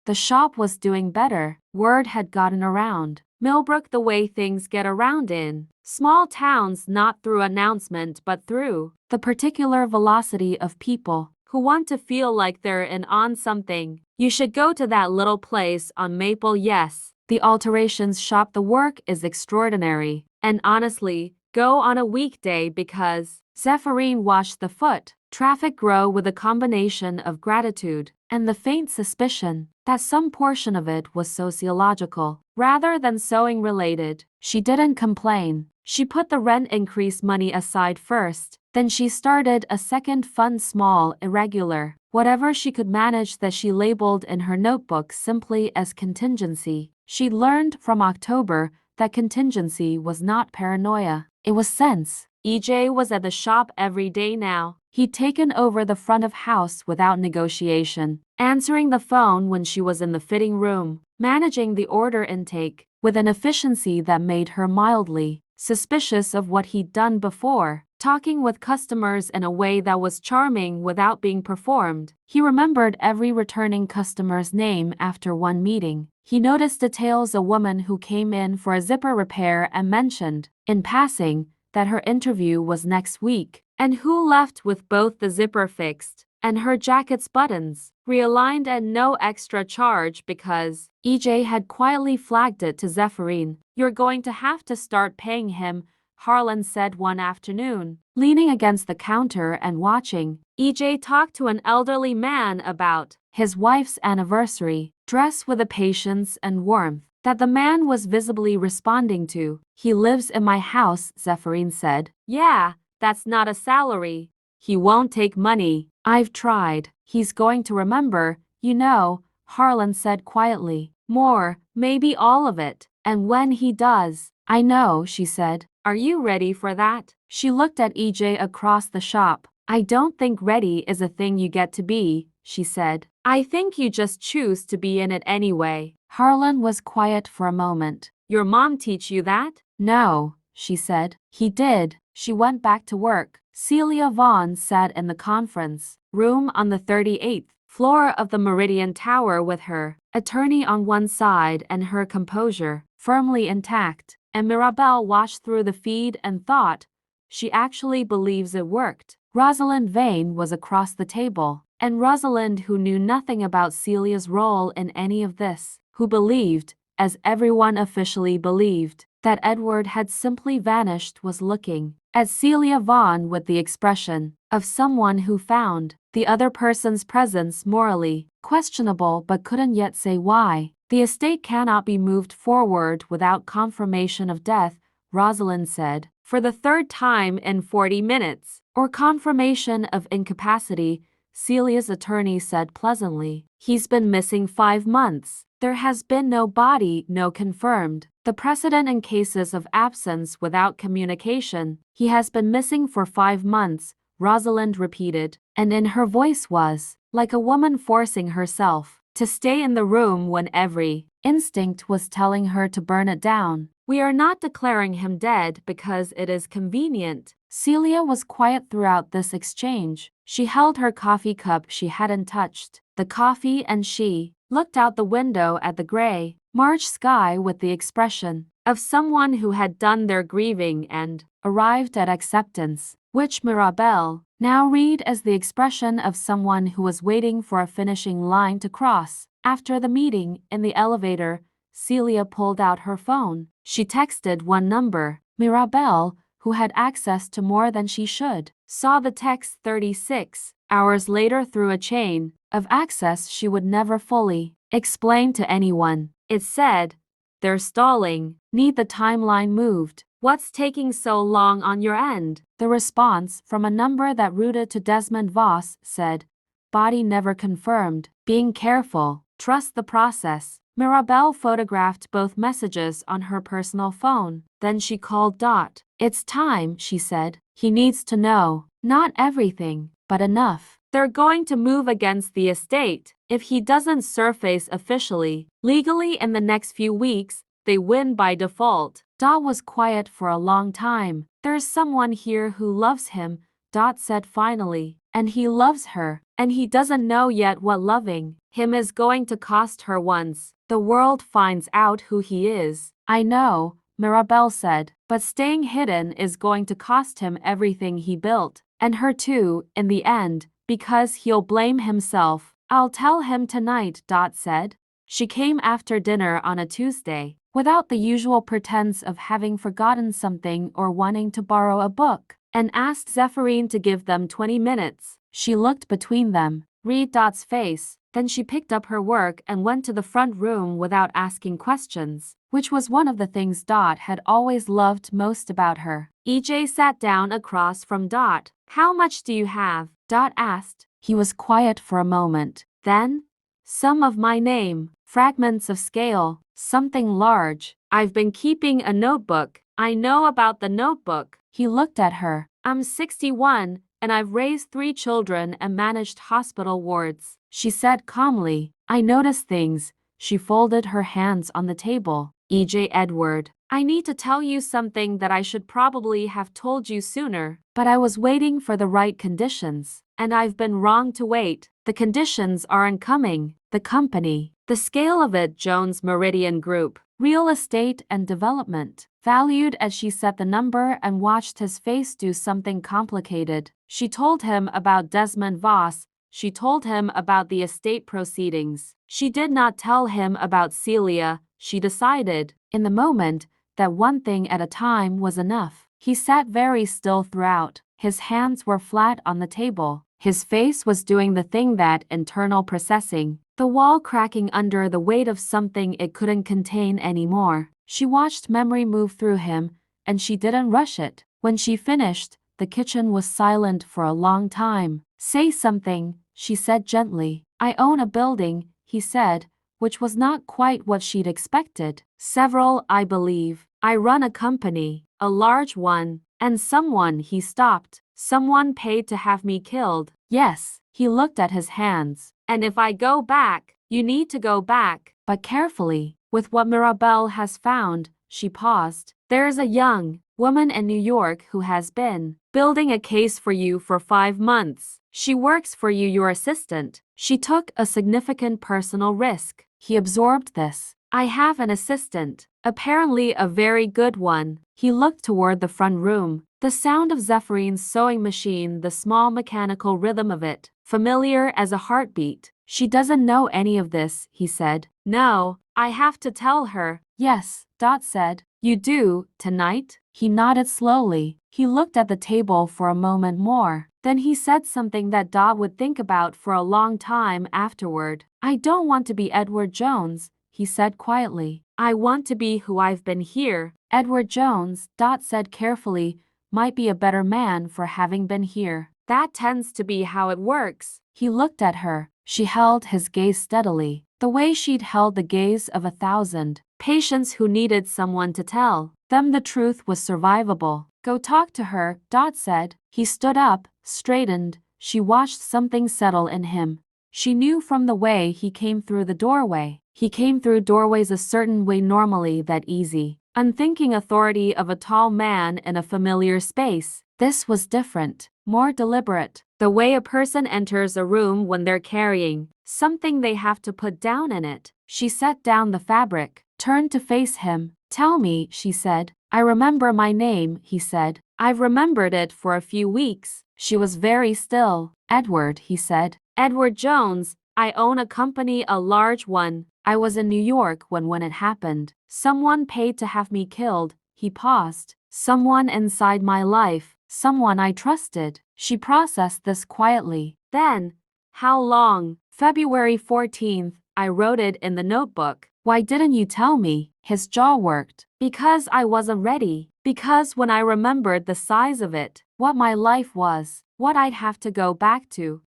The shop was doing better. Word had gotten around Millbrook the way things get around in small towns, not through announcement but through the particular velocity of people who want to feel like they're in on something. You should go to that little place on Maple. Yes, the alterations shop. The work is extraordinary. And honestly, go on a weekday because Zephyrine watched the foot traffic grow with a combination of gratitude and the faint suspicion that some portion of it was sociological rather than sewing related. She didn't complain. She put the rent increase money aside first. Then she started a second fund, small, irregular, whatever she could manage, that she labeled in her notebook simply as contingency. She'd learned from October that contingency was not paranoia. It was sense. EJ was at the shop every day now. He'd taken over the front of house without negotiation, answering the phone when she was in the fitting room, managing the order intake with an efficiency that made her mildly suspicious of what he'd done before, talking with customers in a way that was charming without being performed. He remembered every returning customer's name after one meeting. He noticed details: a woman who came in for a zipper repair and mentioned, in passing, that her interview was next week, and who left with both the zipper fixed and her jacket's buttons realigned at no extra charge because EJ had quietly flagged it to Zephyrine. You're going to have to start paying him, Harlan said one afternoon, leaning against the counter and watching EJ talk to an elderly man about his wife's anniversary, dressed with a patience and warmth that the man was visibly responding to. He lives in my house, Zephyrine said. Yeah, that's not a salary. He won't take money. I've tried. He's going to remember, you know, Harlan said quietly. More, maybe all of it. And when he does, I know, she said, Are you ready for that? She looked at EJ across the shop. I don't think ready is a thing you get to be, she said. I think you just choose to be in it anyway. Harlan was quiet for a moment. Your mom teach you that? No, she said. He did. She went back to work. Celia Vaughn sat in the conference room on the 38th floor of the Meridian Tower with her attorney on one side and her composure firmly intact. And Mirabelle watched through the feed and thought, she actually believes it worked. Rosalind Vane was across the table, and Rosalind, who knew nothing about Celia's role in any of this, who believed, as everyone officially believed, that Edward had simply vanished, was looking at Celia Vaughn with the expression of someone who found the other person's presence morally questionable but couldn't yet say why. The estate cannot be moved forward without confirmation of death, Rosalind said, for the third time in 40 minutes. Or confirmation of incapacity, Celia's attorney said pleasantly. He's been missing 5 months. There has been no body, no confirmed. The precedent in cases of absence without communication. He has been missing for 5 months, Rosalind repeated, and in her voice was like a woman forcing herself to stay in the room when every instinct was telling her to burn it down. We are not declaring him dead because it is convenient. Celia was quiet throughout this exchange. She held her coffee cup she hadn't touched the coffee, and she looked out the window at the gray March sky with the expression of someone who had done their grieving and arrived at acceptance, which Mirabelle now read as the expression of someone who was waiting for a finishing line to cross. After the meeting in the elevator, Celia pulled out her phone. She texted one number. Mirabelle, who had access to more than she should, saw the text 36 hours later through a chain of access she would never fully explain to anyone. It said, "They're stalling. Need the timeline moved. What's taking so long on your end?" The response from a number that routed to Desmond Voss said, "Body never confirmed. Being careful. Trust the process." Mirabelle photographed both messages on her personal phone. Then she called Dot. "It's time," she said. "He needs to know. Not everything, but enough. They're going to move against the estate. If he doesn't surface officially, legally in the next few weeks, they win by default." Dot was quiet for a long time. "There's someone here who loves him," Dot said finally. "And he loves her. And he doesn't know yet what loving him is going to cost her once the world finds out who he is." "I know," Mirabelle said, "but staying hidden is going to cost him everything he built. And her too, in the end, because he'll blame himself." "I'll tell him tonight," Dot said. She came after dinner on a Tuesday, without the usual pretense of having forgotten something or wanting to borrow a book, and asked Zephyrine to give them 20 minutes. She looked between them, read Dot's face, then she picked up her work and went to the front room without asking questions, which was one of the things Dot had always loved most about her. EJ sat down across from Dot. "How much do you have?" Dot asked. He was quiet for a moment. Then, "Some of my name, fragments of scale, something large. I've been keeping a notebook. I know about the notebook." He looked at her. "I'm 61, and I've raised 3 children and managed hospital wards," she said calmly. "I notice things." She folded her hands on the table. "EJ Edward, I need to tell you something that I should probably have told you sooner, but I was waiting for the right conditions, and I've been wrong to wait. The conditions aren't coming. The company, the scale of it, Jones Meridian Group, real estate and development, valued," as she said the number and watched his face do something complicated. She told him about Desmond Voss. She told him about the estate proceedings. She did not tell him about Celia. She decided, in the moment, that one thing at a time was enough. He sat very still throughout. His hands were flat on the table. His face was doing the thing that internal processing, the wall cracking under the weight of something it couldn't contain anymore. She watched memory move through him, and she didn't rush it. When she finished, the kitchen was silent for a long time. "Say something," she said gently. "I own a building," he said, which was not quite what she'd expected. "Several, I believe. I run a company. a large one. And someone, he stopped. Someone paid to have me killed. Yes, he looked at his hands. And if I go back, you need to go back. But carefully. With what Mirabelle has found, she paused. There is a young woman in New York who has been building a case for you for 5 months. She works for you, your assistant. She took a significant personal risk. He absorbed this. I have an assistant, apparently a very good one. He looked toward the front room. The sound of Zephyrine sewing machine, the small mechanical rhythm of it, familiar as a heartbeat. She doesn't know any of this, he said. No, I have to tell her. Yes, Dot said. You do, tonight? He nodded slowly. He looked at the table for a moment more. Then he said something that Dot would think about for a long time afterward. I don't want to be Edward Jones, he said quietly. I want to be who I've been here. Edward Jones, Dot said carefully, might be a better man for having been here. That tends to be how it works. He looked at her. She held his gaze steadily, the way she'd held the gaze of 1,000 patients who needed someone to tell them the truth was survivable. Go talk to her, Dot said. He stood up, straightened. She watched something settle in him. She knew from the way he came through the doorway. He came through doorways a certain way, normally that easy, unthinking authority of a tall man in a familiar space. This was different, more deliberate. The way a person enters a room when they're carrying something they have to put down in it. She set down the fabric, turned to face him. Tell me, she said. I remember my name, he said. I've remembered it for a few weeks. She was very still. Edward, he said. Edward Jones. I own a company, a large one. I was in New York when it happened. Someone paid to have me killed. He paused. Someone inside my life. Someone I trusted. She processed this quietly. Then, how long? February 14th. I wrote it in the notebook. Why didn't you tell me? His jaw worked. Because I wasn't ready. Because when I remembered the size of it, what my life was, what I'd have to go back to,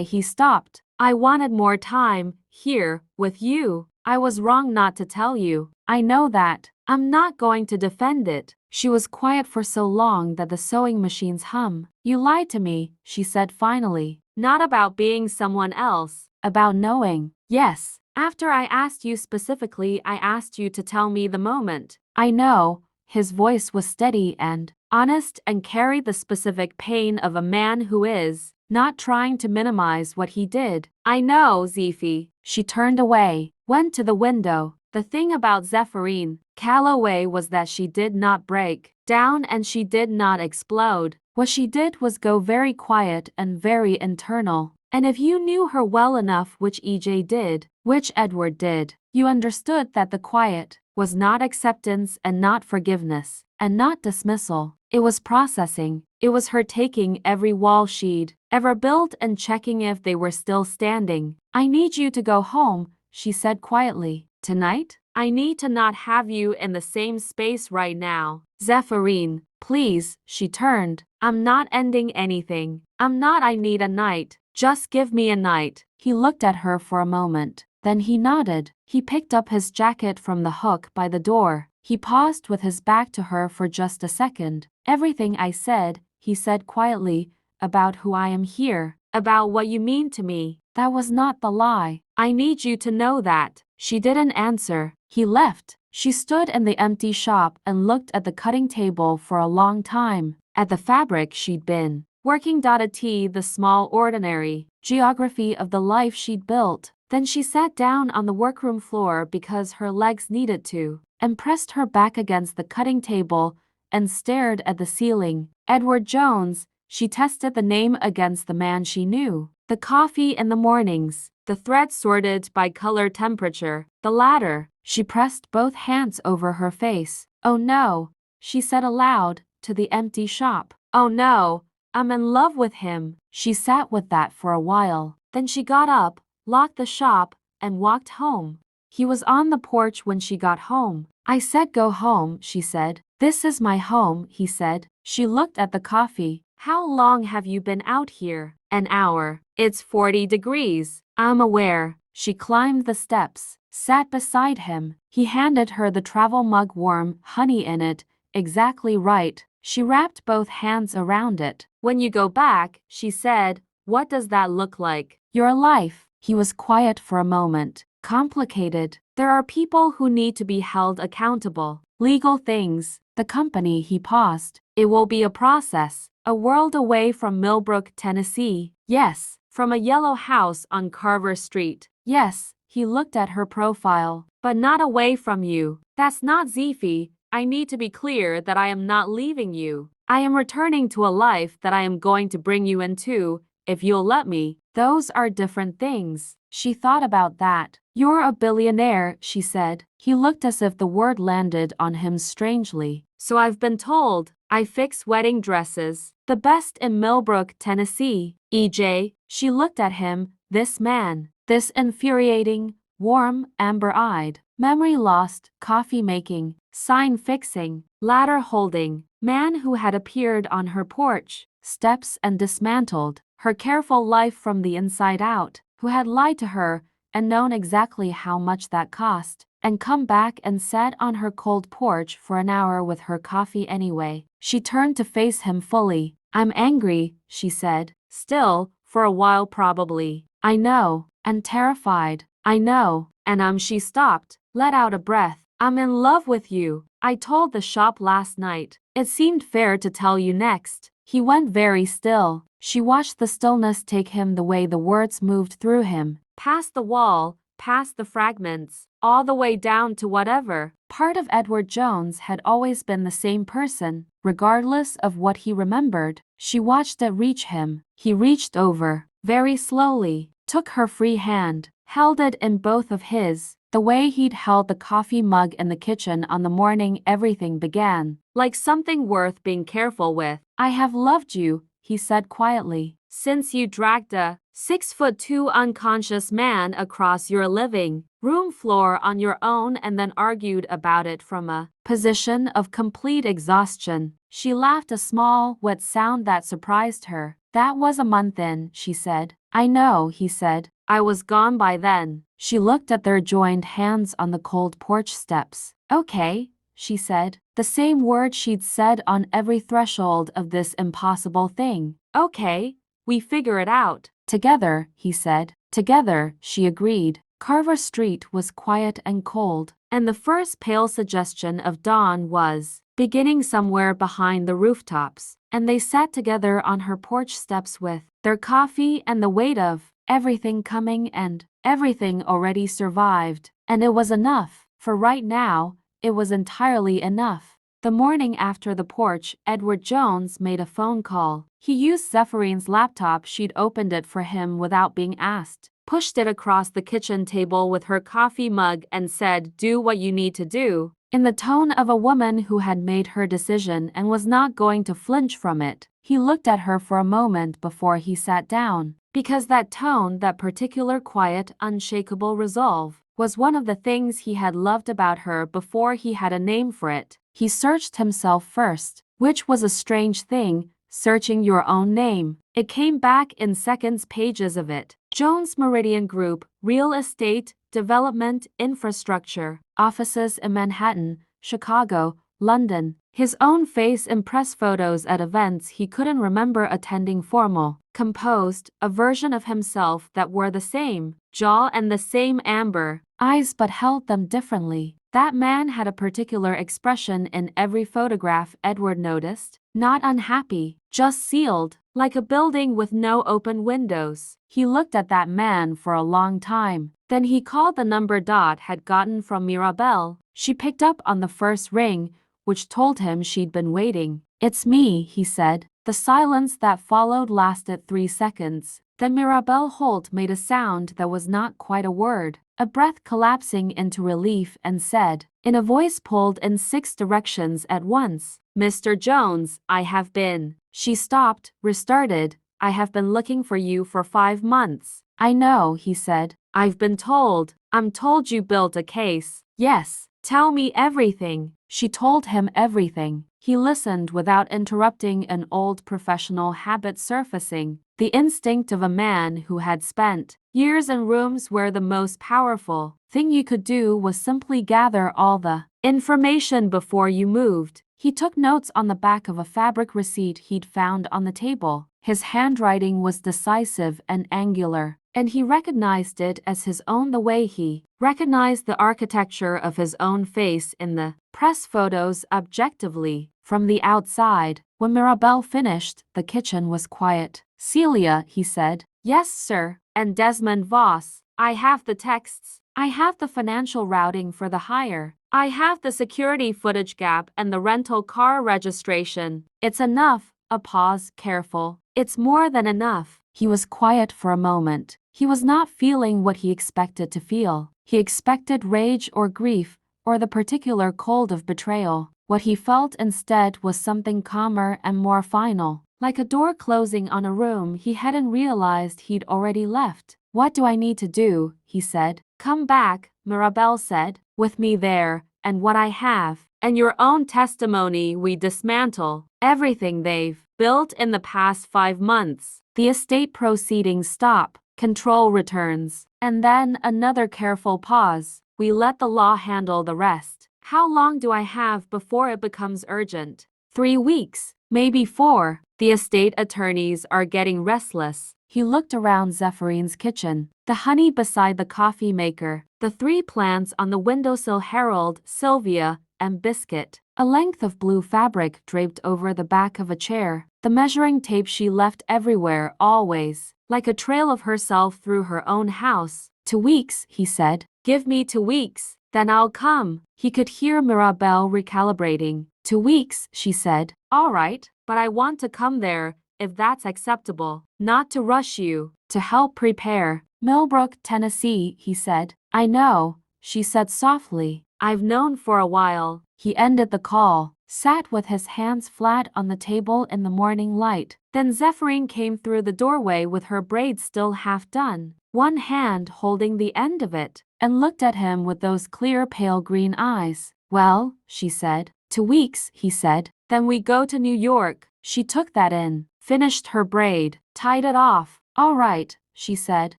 he stopped. I wanted more time, here, with you. I was wrong not to tell you. I know that. I'm not going to defend it. She was quiet for so long that the sewing machines hum. You lied to me, she said finally. Not about being someone else. About knowing. Yes. After I asked you specifically, I asked you to tell me the moment. I know. His voice was steady and honest and carried the specific pain of a man who is not trying to minimize what he did. I know, Zephy. She turned away, went to the window. The thing about Zephyrine, Calloway, was that she did not break down and she did not explode. What she did was go very quiet and very internal. And if you knew her well enough, which EJ did, which Edward did, you understood that the quiet was not acceptance and not forgiveness and not dismissal. It was processing. It was her taking every wall she'd ever built and checking if they were still standing. I need you to go home, she said quietly. Tonight? I need to not have you in the same space right now. Zephyrine, please, she turned. I'm not ending anything. I need a night. Just give me a night. He looked at her for a moment. Then he nodded. He picked up his jacket from the hook by the door. He paused with his back to her for just a second. Everything I said, he said quietly, about who I am here, about what you mean to me, that was not the lie. I need you to know that. She didn't answer. He left. She stood in the empty shop and looked at the cutting table for a long time, at the fabric she'd been working. The small ordinary geography of the life she'd built. Then she sat down on the workroom floor because her legs needed to, and pressed her back against the cutting table and stared at the ceiling. Edward Jones. She tested the name against the man she knew. The coffee in the mornings. The threads sorted by color, temperature. The latter. She pressed both hands over her face. Oh no, she said aloud, to the empty shop. Oh no, I'm in love with him. She sat with that for a while. Then she got up, locked the shop, and walked home. He was on the porch when she got home. I said go home, she said. This is my home, he said. She looked at the coffee. How long have you been out here? An hour. It's 40 degrees. I'm aware. She climbed the steps, sat beside him. He handed her the travel mug, warm honey in it, exactly right. She wrapped both hands around it. When you go back, she said, what does that look like? Your life. He was quiet for a moment. Complicated. There are people who need to be held accountable. Legal things. The company, he paused. It will be a process. A world away from Millbrook, Tennessee. Yes. From a yellow house on Carver Street. Yes. He looked at her profile. But not away from you. That's not Zephyrine. I need to be clear that I am not leaving you. I am returning to a life that I am going to bring you into, if you'll let me. Those are different things. She thought about that. You're a billionaire, she said. He looked as if the word landed on him strangely. So I've been told. I fix wedding dresses. The best in Millbrook, Tennessee. EJ, she looked at him, this man. This infuriating, warm, amber-eyed, memory lost, coffee making, sign fixing, ladder holding, man who had appeared on her porch steps and dismantled her careful life from the inside out, who had lied to her and known exactly how much that cost, and come back and sat on her cold porch for an hour with her coffee anyway. She turned to face him fully. I'm angry, she said. Still, for a while probably. I know. And terrified. I know. And she stopped, let out a breath. I'm in love with you. I told the shop last night. It seemed fair to tell you next. He went very still. She watched the stillness take him the way the words moved through him. Past the wall, past the fragments, all the way down to whatever. Part of Edward Jones had always been the same person, regardless of what he remembered. She watched it reach him. He reached over, very slowly. Took her free hand, held it in both of his, the way he'd held the coffee mug in the kitchen on the morning everything began. Like something worth being careful with. I have loved you, he said quietly, since you dragged a 6'2" unconscious man across your living room floor on your own and then argued about it from a position of complete exhaustion. She laughed, a small, wet sound that surprised her. That was a month in, she said. I know, he said. I was gone by then. She looked at their joined hands on the cold porch steps. Okay, she said. The same word she'd said on every threshold of this impossible thing. Okay, we figure it out. Together, he said. Together, she agreed. Carver Street was quiet and cold, and the first pale suggestion of dawn was beginning somewhere behind the rooftops, and they sat together on her porch steps with their coffee and the weight of everything coming and everything already survived. And it was enough. For right now, it was entirely enough. The morning after the porch, Edward Jones made a phone call. He used Zephyrines' laptop. She'd opened it for him without being asked, pushed it across the kitchen table with her coffee mug and said, do what you need to do, in the tone of a woman who had made her decision and was not going to flinch from it. He looked at her for a moment before he sat down, because that tone, that particular quiet, unshakable resolve, was one of the things he had loved about her before he had a name for it. He searched himself first, which was a strange thing, searching your own name. It came back in seconds, pages of it. Jones Meridian Group, real estate, development, infrastructure, offices in Manhattan, Chicago, London. His own face in press photos at events he couldn't remember attending, formal, composed, a version of himself that wore the same jaw and the same amber eyes but held them differently. That man had a particular expression in every photograph, Edward noticed. Not unhappy, just sealed, like a building with no open windows. He looked at that man for a long time. Then he called the number Dot had gotten from Mirabelle. She picked up on the first ring, which told him she'd been waiting. It's me, he said. The silence that followed lasted 3 seconds. Then Mirabelle Holt made a sound that was not quite a word, a breath collapsing into relief, and said, in a voice pulled in 6 directions at once, Mr. Jones, I have been. She stopped, restarted. I have been looking for you for 5 months. I know, he said. I've been told. I'm told you built a case. Yes. Tell me everything. She told him everything. He listened without interrupting, an old professional habit surfacing, the instinct of a man who had spent years in rooms where the most powerful thing you could do was simply gather all the information before you moved. He took notes on the back of a fabric receipt he'd found on the table. His handwriting was decisive and angular, and he recognized it as his own the way he recognized the architecture of his own face in the press photos objectively. From the outside, when Mirabelle finished, the kitchen was quiet. "Celia," he said. "Yes, sir." "And Desmond Voss, I have the texts. I have the financial routing for the hire. I have the security footage gap and the rental car registration. It's enough." A pause, careful. "It's more than enough." He was quiet for a moment. He was not feeling what he expected to feel. He expected rage or grief, or the particular cold of betrayal. What he felt instead was something calmer and more final, like a door closing on a room he hadn't realized he'd already left. "What do I need to do?" he said. "Come back," Mirabelle said. "With me there, and what I have, and your own testimony, we dismantle everything they've built in the past 5 months. The estate proceedings stop, control returns." And then another careful pause. "We let the law handle the rest." "How long do I have before it becomes urgent?" 3 weeks, maybe 4. The estate attorneys are getting restless. He looked around Zephyrines' kitchen. The honey beside the coffee maker, the 3 plants on the windowsill Harold, Sylvia, and Biscuit. A length of blue fabric draped over the back of a chair. The measuring tape she left everywhere, always, like a trail of herself through her own house. 2 weeks, he said. "Give me 2 weeks, then I'll come." He could hear Mirabelle recalibrating. 2 weeks, she said. "All right, but I want to come there, if that's acceptable. Not to rush you, to help prepare." "Millbrook, Tennessee," he said. "I know," she said softly. "I've known for a while." He ended the call, sat with his hands flat on the table in the morning light. Then Zephyrine came through the doorway with her braids still half done, one hand holding the end of it, and looked at him with those clear pale green eyes. "Well," she said. 2 weeks, he said. "Then we go to New York." She took that in, finished her braid, tied it off. "All right," she said.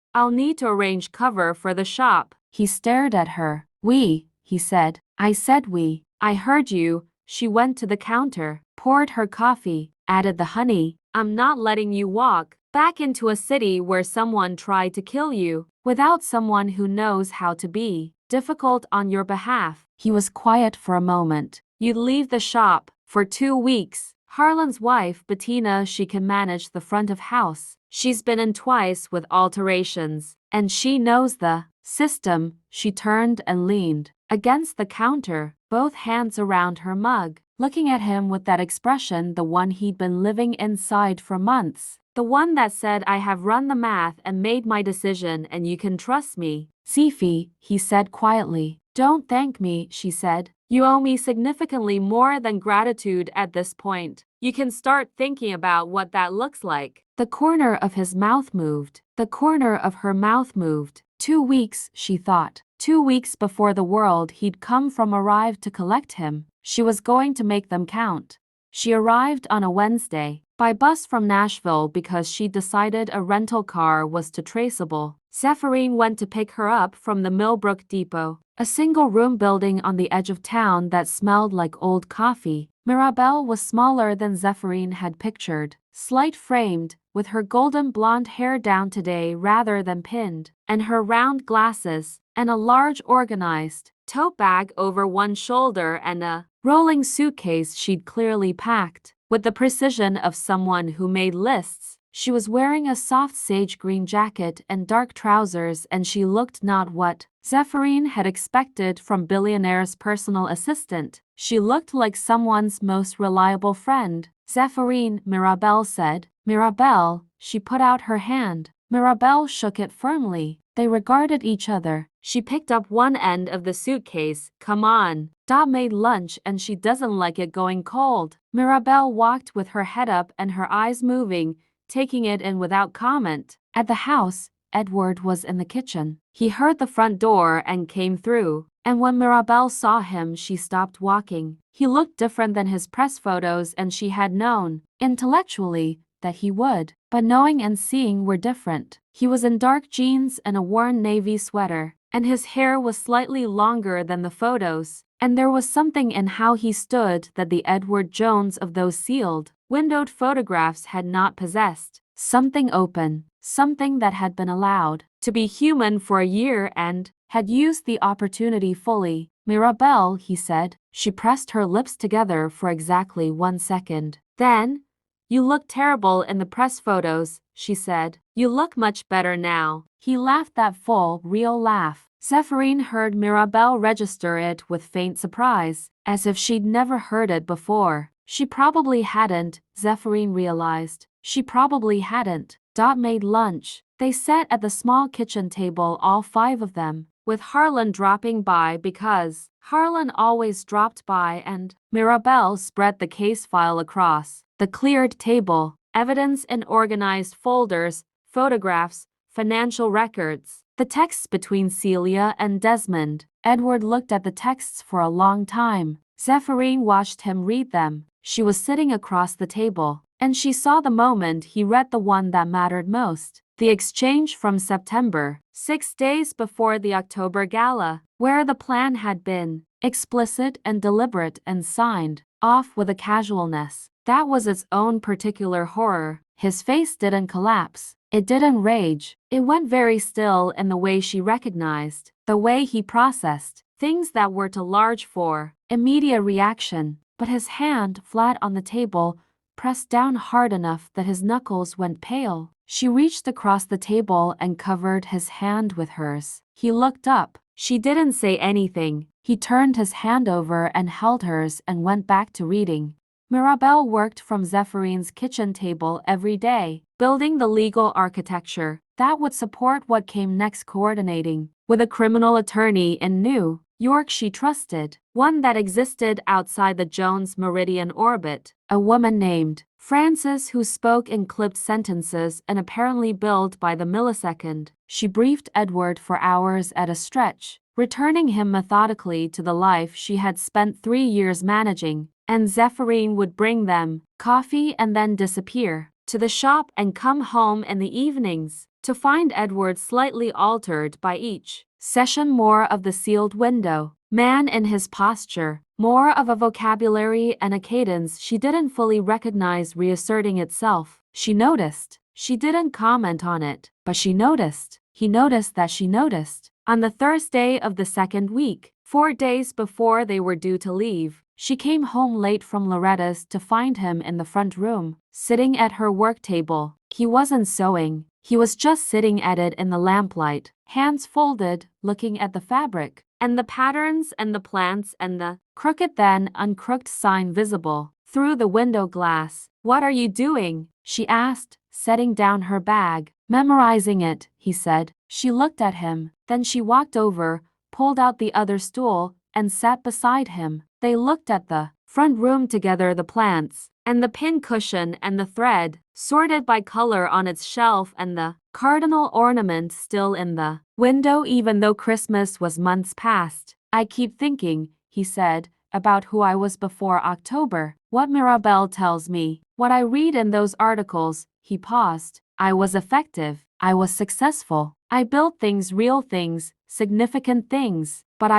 "I'll need to arrange cover for the shop." He stared at her. "We," he said. "I said we." "I heard you." She went to the counter, poured her coffee, added the honey. "I'm not letting you walk back into a city where someone tried to kill you, without someone who knows how to be difficult on your behalf." He was quiet for a moment. "You'd leave the shop for 2 weeks. Harlan's wife, Bettina, she can manage the front of house. She's been in twice with alterations, and she knows the system." She turned and leaned against the counter, both hands around her mug, looking at him with that expression, the one he'd been living inside for months. The one that said, "I have run the math and made my decision, and you can trust me." "Zephy," he said quietly. "Don't thank me," she said. "You owe me significantly more than gratitude at this point. You can start thinking about what that looks like." The corner of his mouth moved. The corner of her mouth moved. 2 weeks, she thought. 2 weeks before the world he'd come from arrived to collect him. She was going to make them count. She arrived on a Wednesday, by bus from Nashville because she decided a rental car was too traceable. Zephyrine went to pick her up from the Millbrook Depot, a single-room building on the edge of town that smelled like old coffee. Mirabelle was smaller than Zephyrine had pictured, slight-framed, with her golden blonde hair down today rather than pinned, and her round glasses, and a large organized tote bag over one shoulder and a rolling suitcase she'd clearly packed. With the precision of someone who made lists, she was wearing a soft sage green jacket and dark trousers, and she looked not what Zephyrine had expected from Billionaire's personal assistant. She looked like someone's most reliable friend. "Zephyrine," Mirabelle said. "Mirabelle." She put out her hand. Mirabelle shook it firmly. They regarded each other. She picked up one end of the suitcase. "Come on. Dot made lunch and she doesn't like it going cold." Mirabelle walked with her head up and her eyes moving, taking it in without comment. At the house, Edward was in the kitchen. He heard the front door and came through, and when Mirabelle saw him, she stopped walking. He looked different than his press photos, and she had known, intellectually, that he would. But knowing and seeing were different. He was in dark jeans and a worn navy sweater, and his hair was slightly longer than the photos. And there was something in how he stood that the Edward Jones of those sealed, windowed photographs had not possessed. Something open, something that had been allowed to be human for a year and had used the opportunity fully. Mirabelle, he said. She pressed her lips together for exactly 1 second. Then, you look terrible in the press photos, she said. You look much better now. He laughed that full, real laugh. Zephyrine heard Mirabelle register it with faint surprise, as if she'd never heard it before. She probably hadn't, Zephyrine realized. She probably hadn't. Dot made lunch. They sat at the small kitchen table, all 5 of them, with Harlan dropping by because Harlan always dropped by, and Mirabelle spread the case file across the cleared table, evidence in organized folders, photographs, financial records, the texts between Celia and Desmond. Edward looked at the texts for a long time. Zephyrine watched him read them. She was sitting across the table, and she saw the moment he read the one that mattered most. The exchange from September, 6 days before the October gala, where the plan had been explicit and deliberate and signed off with a casualness that was its own particular horror. His face didn't collapse. It didn't rage. It went very still in the way she recognized, the way he processed things that were too large for immediate reaction. But his hand, flat on the table, pressed down hard enough that his knuckles went pale. She reached across the table and covered his hand with hers. He looked up. She didn't say anything. He turned his hand over and held hers and went back to reading. Mirabelle worked from Zephyrines' kitchen table every day, building the legal architecture that would support what came next, coordinating with a criminal attorney in New York she trusted, one that existed outside the Jones Meridian orbit, a woman named Frances who spoke in clipped sentences and apparently billed by the millisecond. She briefed Edward for hours at a stretch, returning him methodically to the life she had spent 3 years managing, and Zephyrine would bring them coffee and then disappear to the shop and come home in the evenings to find Edward slightly altered by each session, more of the sealed window man in his posture, more of a vocabulary and a cadence she didn't fully recognize reasserting itself. She noticed. She didn't comment on it, but she noticed. He noticed that she noticed. On the Thursday of the second week, 4 days before they were due to leave, she came home late from Loretta's to find him in the front room, sitting at her work table. He wasn't sewing. He was just sitting at it in the lamplight, hands folded, looking at the fabric, and the patterns and the plants and the crooked then uncrooked sign visible through the window glass. "What are you doing?" she asked, setting down her bag. "Memorizing it," he said. She looked at him, then she walked over, pulled out the other stool, and sat beside him. They looked at the front room together, the plants, and the pin cushion and the thread, sorted by color on its shelf, and the cardinal ornament still in the window even though Christmas was months past. "I keep thinking," he said, "about who I was before October, what Mirabelle tells me, what I read in those articles." He paused. "I was effective. I was successful. I built things, real things, significant things. But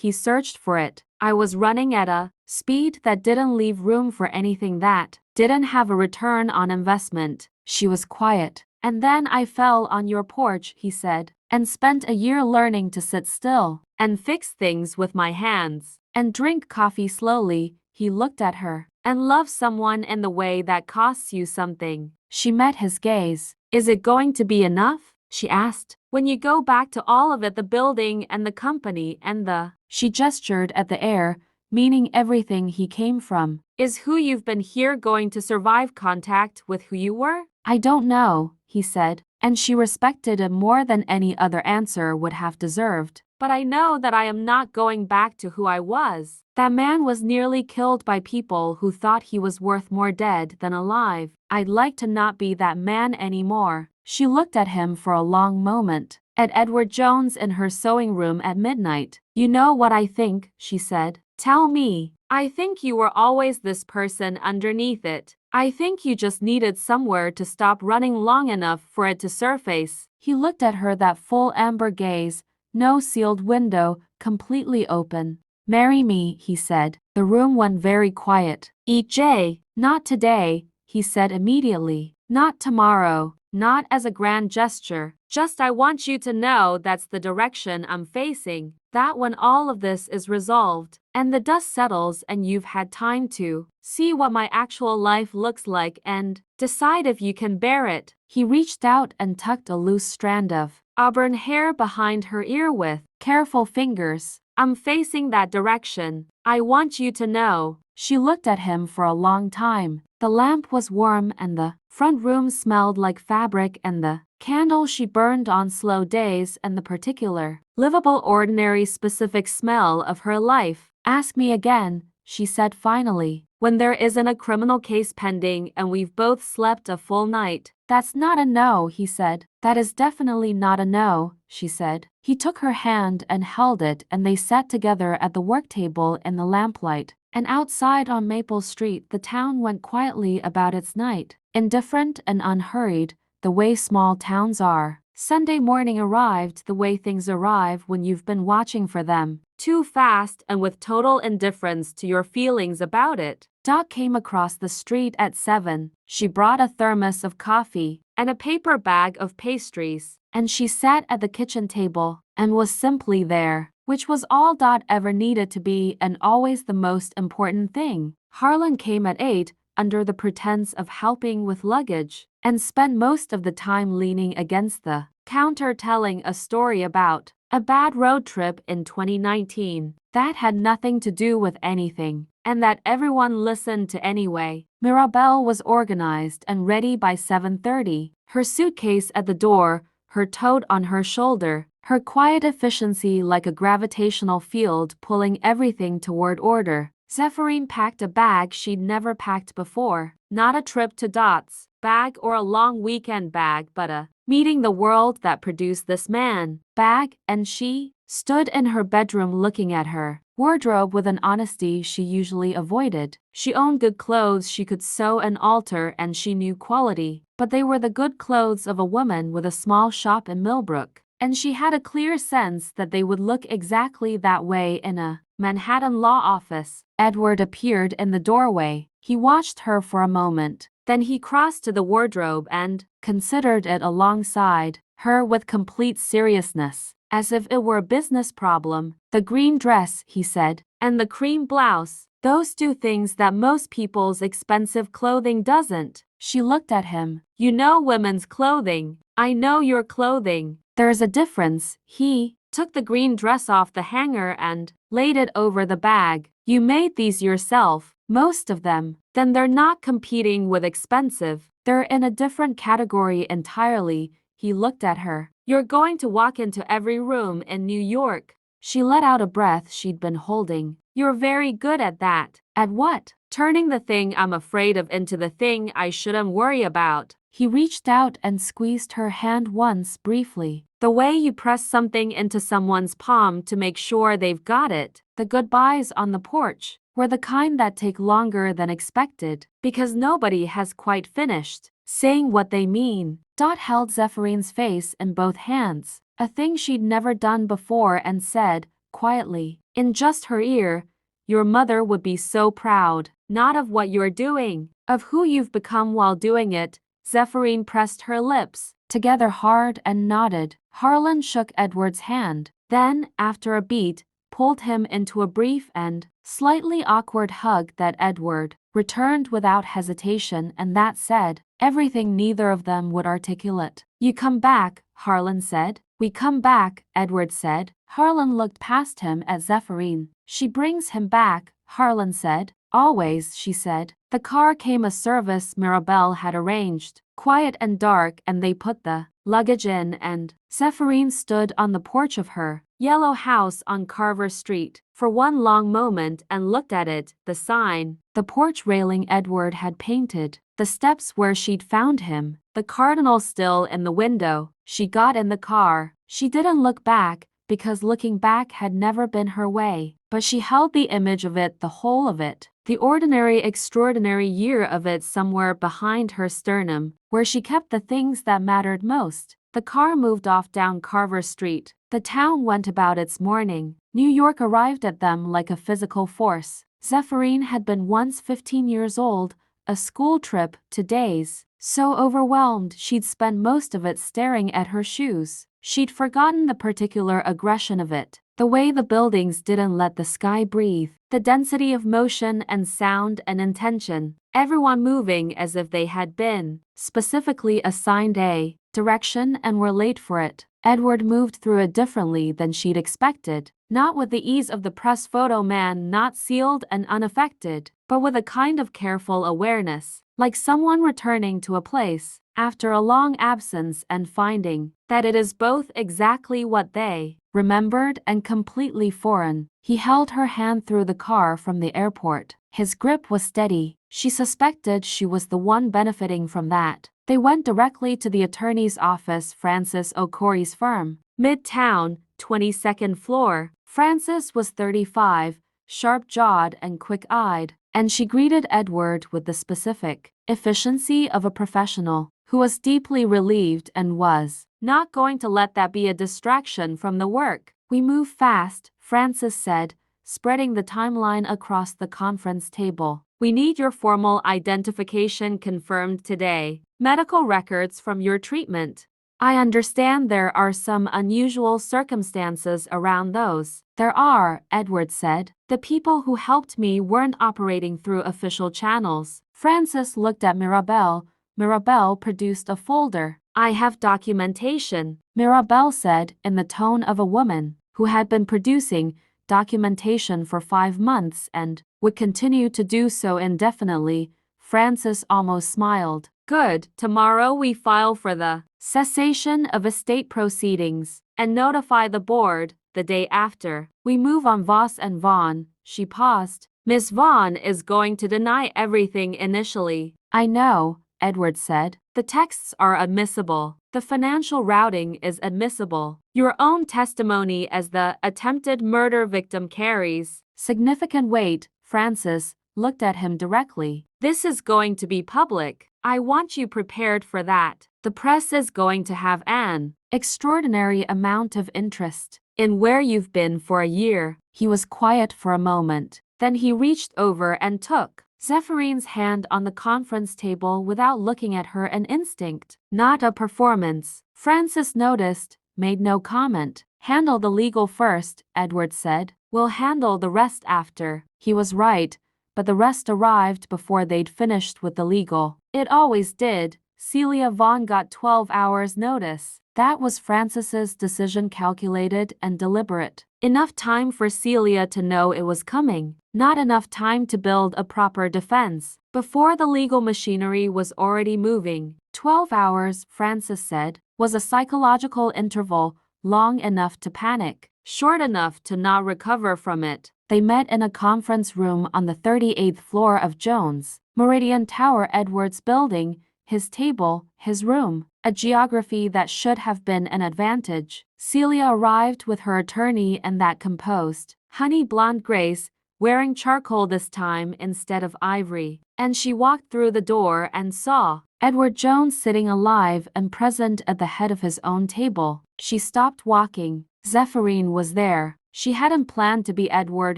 he searched for it. I was running at a speed that didn't leave room for anything that didn't have a return on investment." She was quiet. "And then I fell on your porch," he said, "and spent a year learning to sit still, and fix things with my hands, and drink coffee slowly." He looked at her. "And love someone in the way that costs you something." She met his gaze. "Is it going to be enough?" she asked. "When you go back to all of it, the building and the company and the..." She gestured at the air, meaning everything he came from. "Is who you've been here going to survive contact with who you were?" "I don't know," he said, and she respected it more than any other answer would have deserved. "But I know that I am not going back to who I was." That man was nearly killed by people who thought he was worth more dead than alive. "I'd like to not be that man anymore." She looked at him for a long moment. At Edward Jones in her sewing room at midnight. "You know what I think," she said. "Tell me." "I think you were always this person underneath it. I think you just needed somewhere to stop running long enough for it to surface." He looked at her, that full amber gaze, no sealed window, completely open. "Marry me," he said. The room went very quiet. EJ, not today, he said immediately. Not tomorrow. Not as a grand gesture. Just I want you to know that's the direction I'm facing. That when all of this is resolved, and the dust settles and you've had time to see what my actual life looks like and decide if you can bear it. He reached out and tucked a loose strand of auburn hair behind her ear with careful fingers. I'm facing that direction. I want you to know. She looked at him for a long time. The lamp was warm and the front room smelled like fabric and the candle she burned on slow days and the particular, livable ordinary specific smell of her life. Ask me again, she said finally, when there isn't a criminal case pending and we've both slept a full night. That's not a no, he said. That is definitely not a no, she said. He took her hand and held it and they sat together at the work table in the lamplight. And outside on Maple Street the town went quietly about its night, indifferent and unhurried, the way small towns are. Sunday morning arrived the way things arrive when you've been watching for them, too fast and with total indifference to your feelings about it. Doc came across the street at 7. She brought a thermos of coffee and a paper bag of pastries, and she sat at the kitchen table and was simply there, which was all Dot ever needed to be and always the most important thing. Harlan came at 8, under the pretense of helping with luggage, and spent most of the time leaning against the counter telling a story about a bad road trip in 2019 that had nothing to do with anything, and that everyone listened to anyway. Mirabelle was organized and ready by 7:30, her suitcase at the door, her tote on her shoulder, her quiet efficiency like a gravitational field pulling everything toward order. Zephyrine packed a bag she'd never packed before, not a trip to Dot's bag or a long weekend bag, but a meeting the world that produced this man bag, and she stood in her bedroom looking at her wardrobe with an honesty she usually avoided. She owned good clothes she could sew and alter and she knew quality, but they were the good clothes of a woman with a small shop in Millbrook, and she had a clear sense that they would look exactly that way in a Manhattan law office. Edward appeared in the doorway. He watched her for a moment. Then he crossed to the wardrobe and considered it alongside her with complete seriousness, as if it were a business problem. The green dress, he said, and the cream blouse. Those do things that most people's expensive clothing doesn't. She looked at him. You know women's clothing. I know your clothing. There's a difference. He took the green dress off the hanger and laid it over the bag. You made these yourself, most of them. Then they're not competing with expensive. They're in a different category entirely. He looked at her. You're going to walk into every room in New York. She let out a breath she'd been holding. You're very good at that. At what? Turning the thing I'm afraid of into the thing I shouldn't worry about. He reached out and squeezed her hand once briefly. The way you press something into someone's palm to make sure they've got it. The goodbyes on the porch were the kind that take longer than expected, because nobody has quite finished saying what they mean. Dot held Zephyrine face in both hands, a thing she'd never done before, and said, quietly, in just her ear, your mother would be so proud, not of what you're doing, of who you've become while doing it. Zephyrine pressed her lips together hard and nodded. Harlan shook Edward's hand, then, after a beat, pulled him into a brief and slightly awkward hug that Edward returned without hesitation, and that said everything neither of them would articulate. You come back, Harlan said. We come back, Edward said. Harlan looked past him at Zephyrine. She brings him back, Harlan said. Always, she said. The car came a service Mirabelle had arranged, quiet and dark, and they put the luggage in, and Zephyrine stood on the porch of her yellow house on Carver Street for one long moment and looked at it, the sign, the porch railing Edward had painted, the steps where she'd found him, the cardinal still in the window. She got in the car. She didn't look back, because looking back had never been her way, but she held the image of it, the whole of it, the ordinary extraordinary year of it somewhere behind her sternum, where she kept the things that mattered most. The car moved off down Carver Street. The town went about its morning. New York arrived at them like a physical force. Zephyrine had been once 15 years old, a school trip to days. So overwhelmed she'd spent most of it staring at her shoes. She'd forgotten the particular aggression of it. The way the buildings didn't let the sky breathe. The density of motion and sound and intention. Everyone moving as if they had been specifically assigned a direction and were late for it. Edward moved through it differently than she'd expected. Not with the ease of the press photo man, not sealed and unaffected, but with a kind of careful awareness, like someone returning to a place after a long absence and finding that it is both exactly what they remembered and completely foreign. He held her hand through the car from the airport. His grip was steady. She suspected she was the one benefiting from that. They went directly to the attorney's office, Francis O'Corey's firm. Midtown, 22nd floor. Francis was 35, sharp-jawed and quick-eyed, and she greeted Edward with the specific efficiency of a professional who was deeply relieved and was not going to let that be a distraction from the work. "We move fast," Francis said, spreading the timeline across the conference table. "We need your formal identification confirmed today. Medical records from your treatment. I understand there are some unusual circumstances around those." "There are," Edward said. "The people who helped me weren't operating through official channels." Francis looked at Mirabelle. Mirabelle produced a folder. "I have documentation," Mirabelle said in the tone of a woman who had been producing documentation for 5 months and would continue to do so indefinitely. Francis almost smiled. "Good. Tomorrow we file for the cessation of estate proceedings and notify the board the day after. We move on Voss and Vaughn." She paused. "Miss Vaughn is going to deny everything initially." "I know," Edward said. "The texts are admissible. The financial routing is admissible. Your own testimony as the attempted murder victim carries significant weight." Francis looked at him directly. "This is going to be public. I want you prepared for that. The press is going to have an extraordinary amount of interest in where you've been for a year." He was quiet for a moment. Then he reached over and took Zephyrines' hand on the conference table without looking at her, an instinct, not a performance. Francis noticed, made no comment. "Handle the legal first," Edward said. "We'll handle the rest after." He was right, but the rest arrived before they'd finished with the legal. It always did. Celia Vaughn got 12 hours' notice. That was Francis's decision, calculated and deliberate. Enough time for Celia to know it was coming. Not enough time to build a proper defense before the legal machinery was already moving. 12 hours, Francis said, was a psychological interval, long enough to panic, short enough to not recover from it. They met in a conference room on the 38th floor of Jones Meridian Tower, Edward's building. His table, his room, a geography that should have been an advantage. Celia arrived with her attorney and that composed, honey blonde grace, wearing charcoal this time instead of ivory, and she walked through the door and saw Edward Jones sitting alive and present at the head of his own table. She stopped walking. Zephyrine was there. She hadn't planned to be. Edward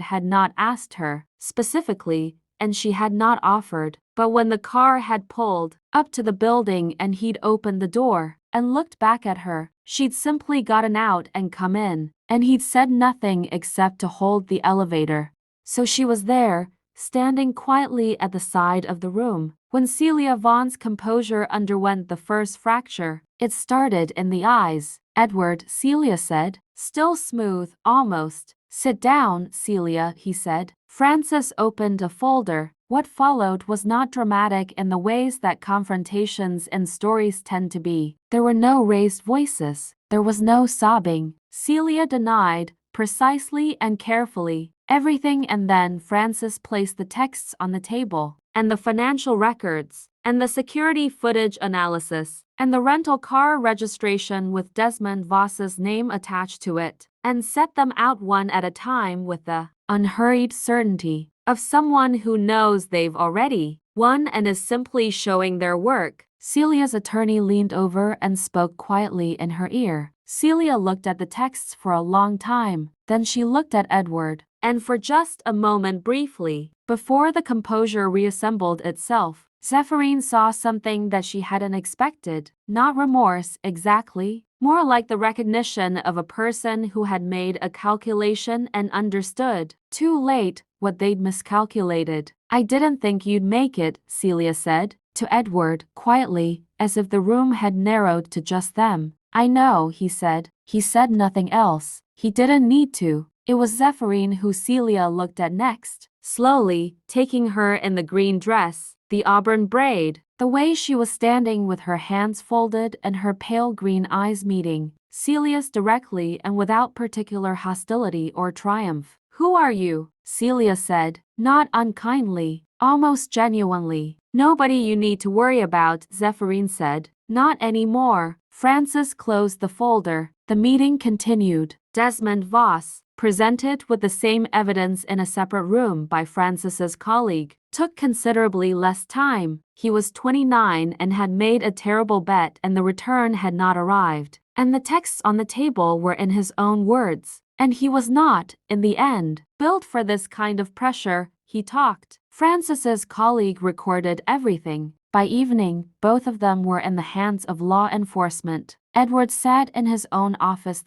had not asked her specifically, and she had not offered. But when the car had pulled up to the building and he'd opened the door and looked back at her, she'd simply gotten out and come in, and he'd said nothing except to hold the elevator. So she was there, standing quietly at the side of the room. When Celia Vaughn's composure underwent the first fracture, it started in the eyes. "Edward," Celia said, still smooth, almost. "Sit down, Celia," he said. Francis opened a folder. What followed was not dramatic in the ways that confrontations in stories tend to be. There were no raised voices. There was no sobbing. Celia denied, precisely and carefully, everything, and then Francis placed the texts on the table, and the financial records, and the security footage analysis, and the rental car registration with Desmond Voss's name attached to it, and set them out one at a time with the unhurried certainty of someone who knows they've already won and is simply showing their work. Celia's attorney leaned over and spoke quietly in her ear. Celia looked at the texts for a long time. Then she looked at Edward, and for just a moment briefly, before the composure reassembled itself, Zephyrine saw something that she hadn't expected. Not remorse, exactly. More like the recognition of a person who had made a calculation and understood, too late, what they'd miscalculated. I didn't think you'd make it, Celia said to Edward, quietly, as if the room had narrowed to just them. I know, he said. He said nothing else. He didn't need to. It was Zephyrine who Celia looked at next, slowly, taking her in the green dress, the auburn braid, the way she was standing with her hands folded and her pale green eyes meeting Celia's directly and without particular hostility or triumph. Who are you? Celia said, not unkindly, almost genuinely. Nobody you need to worry about, Zephyrine said. Not anymore. Francis closed the folder. The meeting continued. Desmond Voss, presented with the same evidence in a separate room by Francis's colleague, took considerably less time. He was 29 and had made a terrible bet, and the return had not arrived. And the texts on the table were in his own words. And he was not, in the end, built for this kind of pressure. He talked. Francis's colleague recorded everything. By evening, both of them were in the hands of law enforcement. Edward sat in his own office,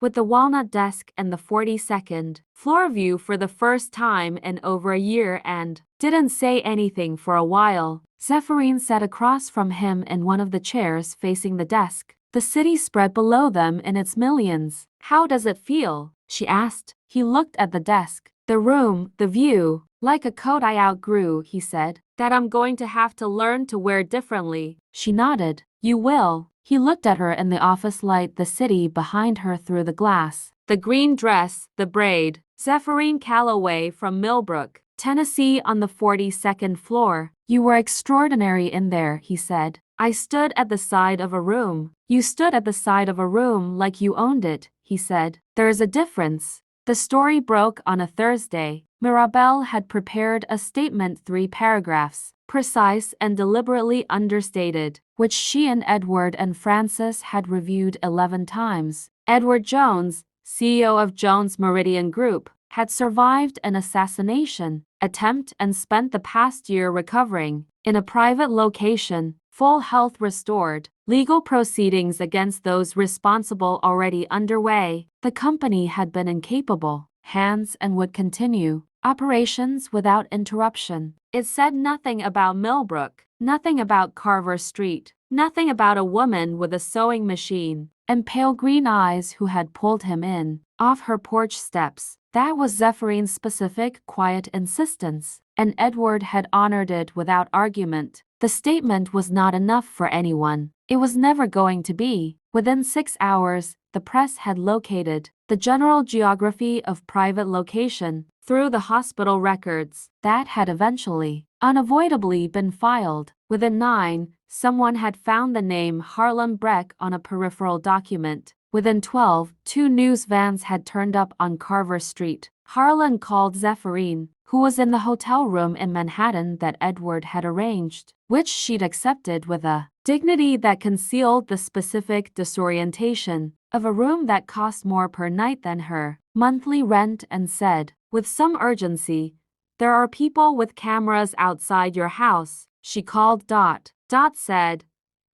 with the walnut desk and the 42nd floor view for the first time in over a year, and didn't say anything for a while. Zephyrine sat across from him in one of the chairs facing the desk. The city spread below them in its millions. How does it feel? She asked. He looked at the desk, the room, the view. Like a coat I outgrew, he said, that I'm going to have to learn to wear differently. She nodded. You will. He looked at her in the office light, the city behind her through the glass. The green dress, the braid. Zephyrine Calloway from Millbrook, Tennessee, on the 42nd floor. You were extraordinary in there, he said. I stood at the side of a room. You stood at the side of a room like you owned it, he said. There is a difference. The story broke on a Thursday. Mirabelle had prepared a statement, 3 paragraphs, precise and deliberately understated, which she and Edward and Francis had reviewed 11 times. Edward Jones, CEO of Jones Meridian Group, had survived an assassination attempt and spent the past year recovering, in a private location, full health restored. Legal proceedings against those responsible already underway. The company had been in capable hands and would continue operations without interruption. It said nothing about Millbrook, nothing about Carver Street, nothing about a woman with a sewing machine and pale green eyes who had pulled him in off her porch steps. That was Zephyrine specific, quiet insistence, and Edward had honored it without argument. The statement was not enough for anyone. It was never going to be. Within 6 hours, the press had located the general geography of private location through the hospital records that had eventually, unavoidably been filed. Within 9, someone had found the name Harlan Breck on a peripheral document. Within 12, 2 news vans had turned up on Carver Street. Harlan called Zephyrine, who was in the hotel room in Manhattan that Edward had arranged, which she'd accepted with a dignity that concealed the specific disorientation of a room that cost more per night than her monthly rent, and said, with some urgency, there are people with cameras outside your house. She called Dot. Dot said,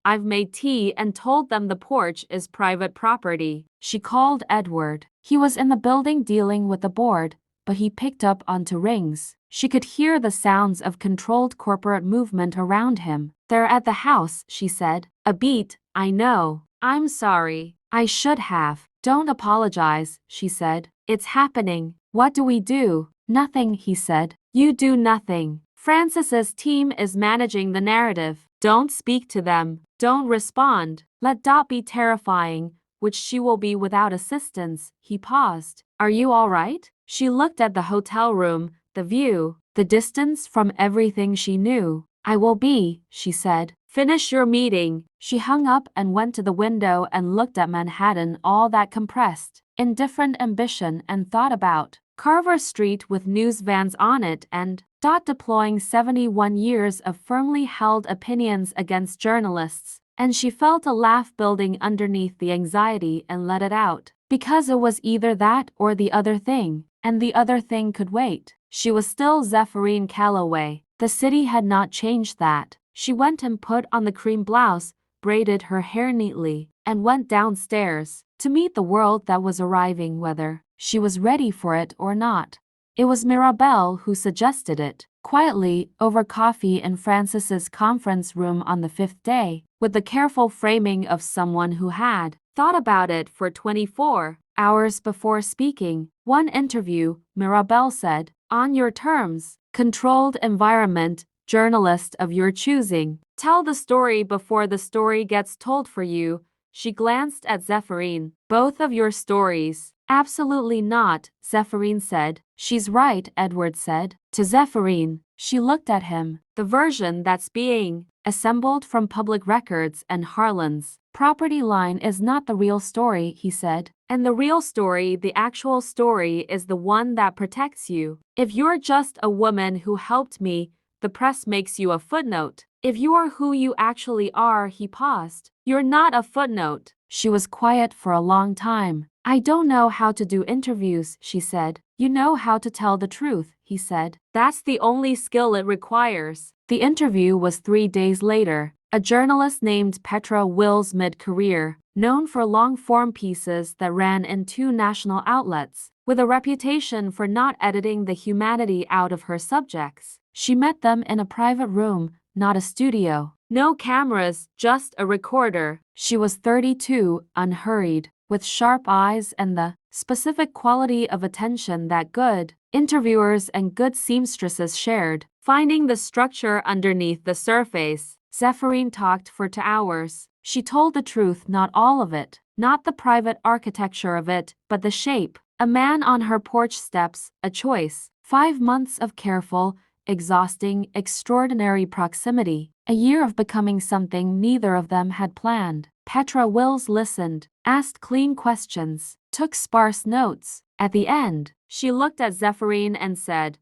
I've made tea and told them the porch is private property. She called Edward. He was in the building dealing with the board, but he picked up onto rings. She could hear the sounds of controlled corporate movement around him. They're at the house, she said. A beat, I know. I'm sorry. I should have. Don't apologize, she said. It's happening. What do we do? Nothing, he said. You do nothing. Francis's team is managing the narrative. Don't speak to them. Don't respond. Let Dot be terrifying, which she will be without assistance. He paused. Are you all right? She looked at the hotel room, the view, the distance from everything she knew. I will be, she said. Finish your meeting. She hung up and went to the window and looked at Manhattan, all that compressed, indifferent ambition, and thought about Carver Street with news vans on it and Dot deploying 71 years of firmly held opinions against journalists and she felt a laugh building underneath the anxiety and let it out. Because it was either that or the other thing, and the other thing could wait. She was still Zephyrine Calloway. The city had not changed that. She went and put on the cream blouse, braided her hair neatly, and went downstairs to meet the world that was arriving, whether she was ready for it or not. It was Mirabelle who suggested it, quietly, over coffee in Francis's conference room on the 5th day, with the careful framing of someone who had thought about it for 24 hours before speaking. One interview, Mirabelle said, "On your terms, controlled environment, journalist of your choosing. Tell the story before the story gets told for you." She glanced at Zephyrine. "Both of your stories." "Absolutely not," Zephyrine said. "She's right," Edward said. To Zephyrine, she looked at him. "The version that's being assembled from public records and Harlan's property line is not the real story," he said. "And the real story, the actual story, is the one that protects you. If you're just a woman who helped me, the press makes you a footnote. If you're who you actually are," he paused, "you're not a footnote." She was quiet for a long time. "I don't know how to do interviews," she said. "You know how to tell the truth," he said. "That's the only skill it requires." The interview was 3 days later. A journalist named Petra Wills, mid-career, known for long-form pieces that ran in 2 national outlets, with a reputation for not editing the humanity out of her subjects. She met them in a private room, not a studio. No cameras, just a recorder. She was 32, unhurried, with sharp eyes and the specific quality of attention that good interviewers and good seamstresses shared. Finding the structure underneath the surface, Zephyrine talked for 2 hours. She told the truth, not all of it, not the private architecture of it, but the shape. A man on her porch steps, a choice. 5 months of careful, exhausting, extraordinary proximity. A year of becoming something neither of them had planned. Petra Wills listened, asked clean questions, took sparse notes. At the end, she looked at Zephyrine and said,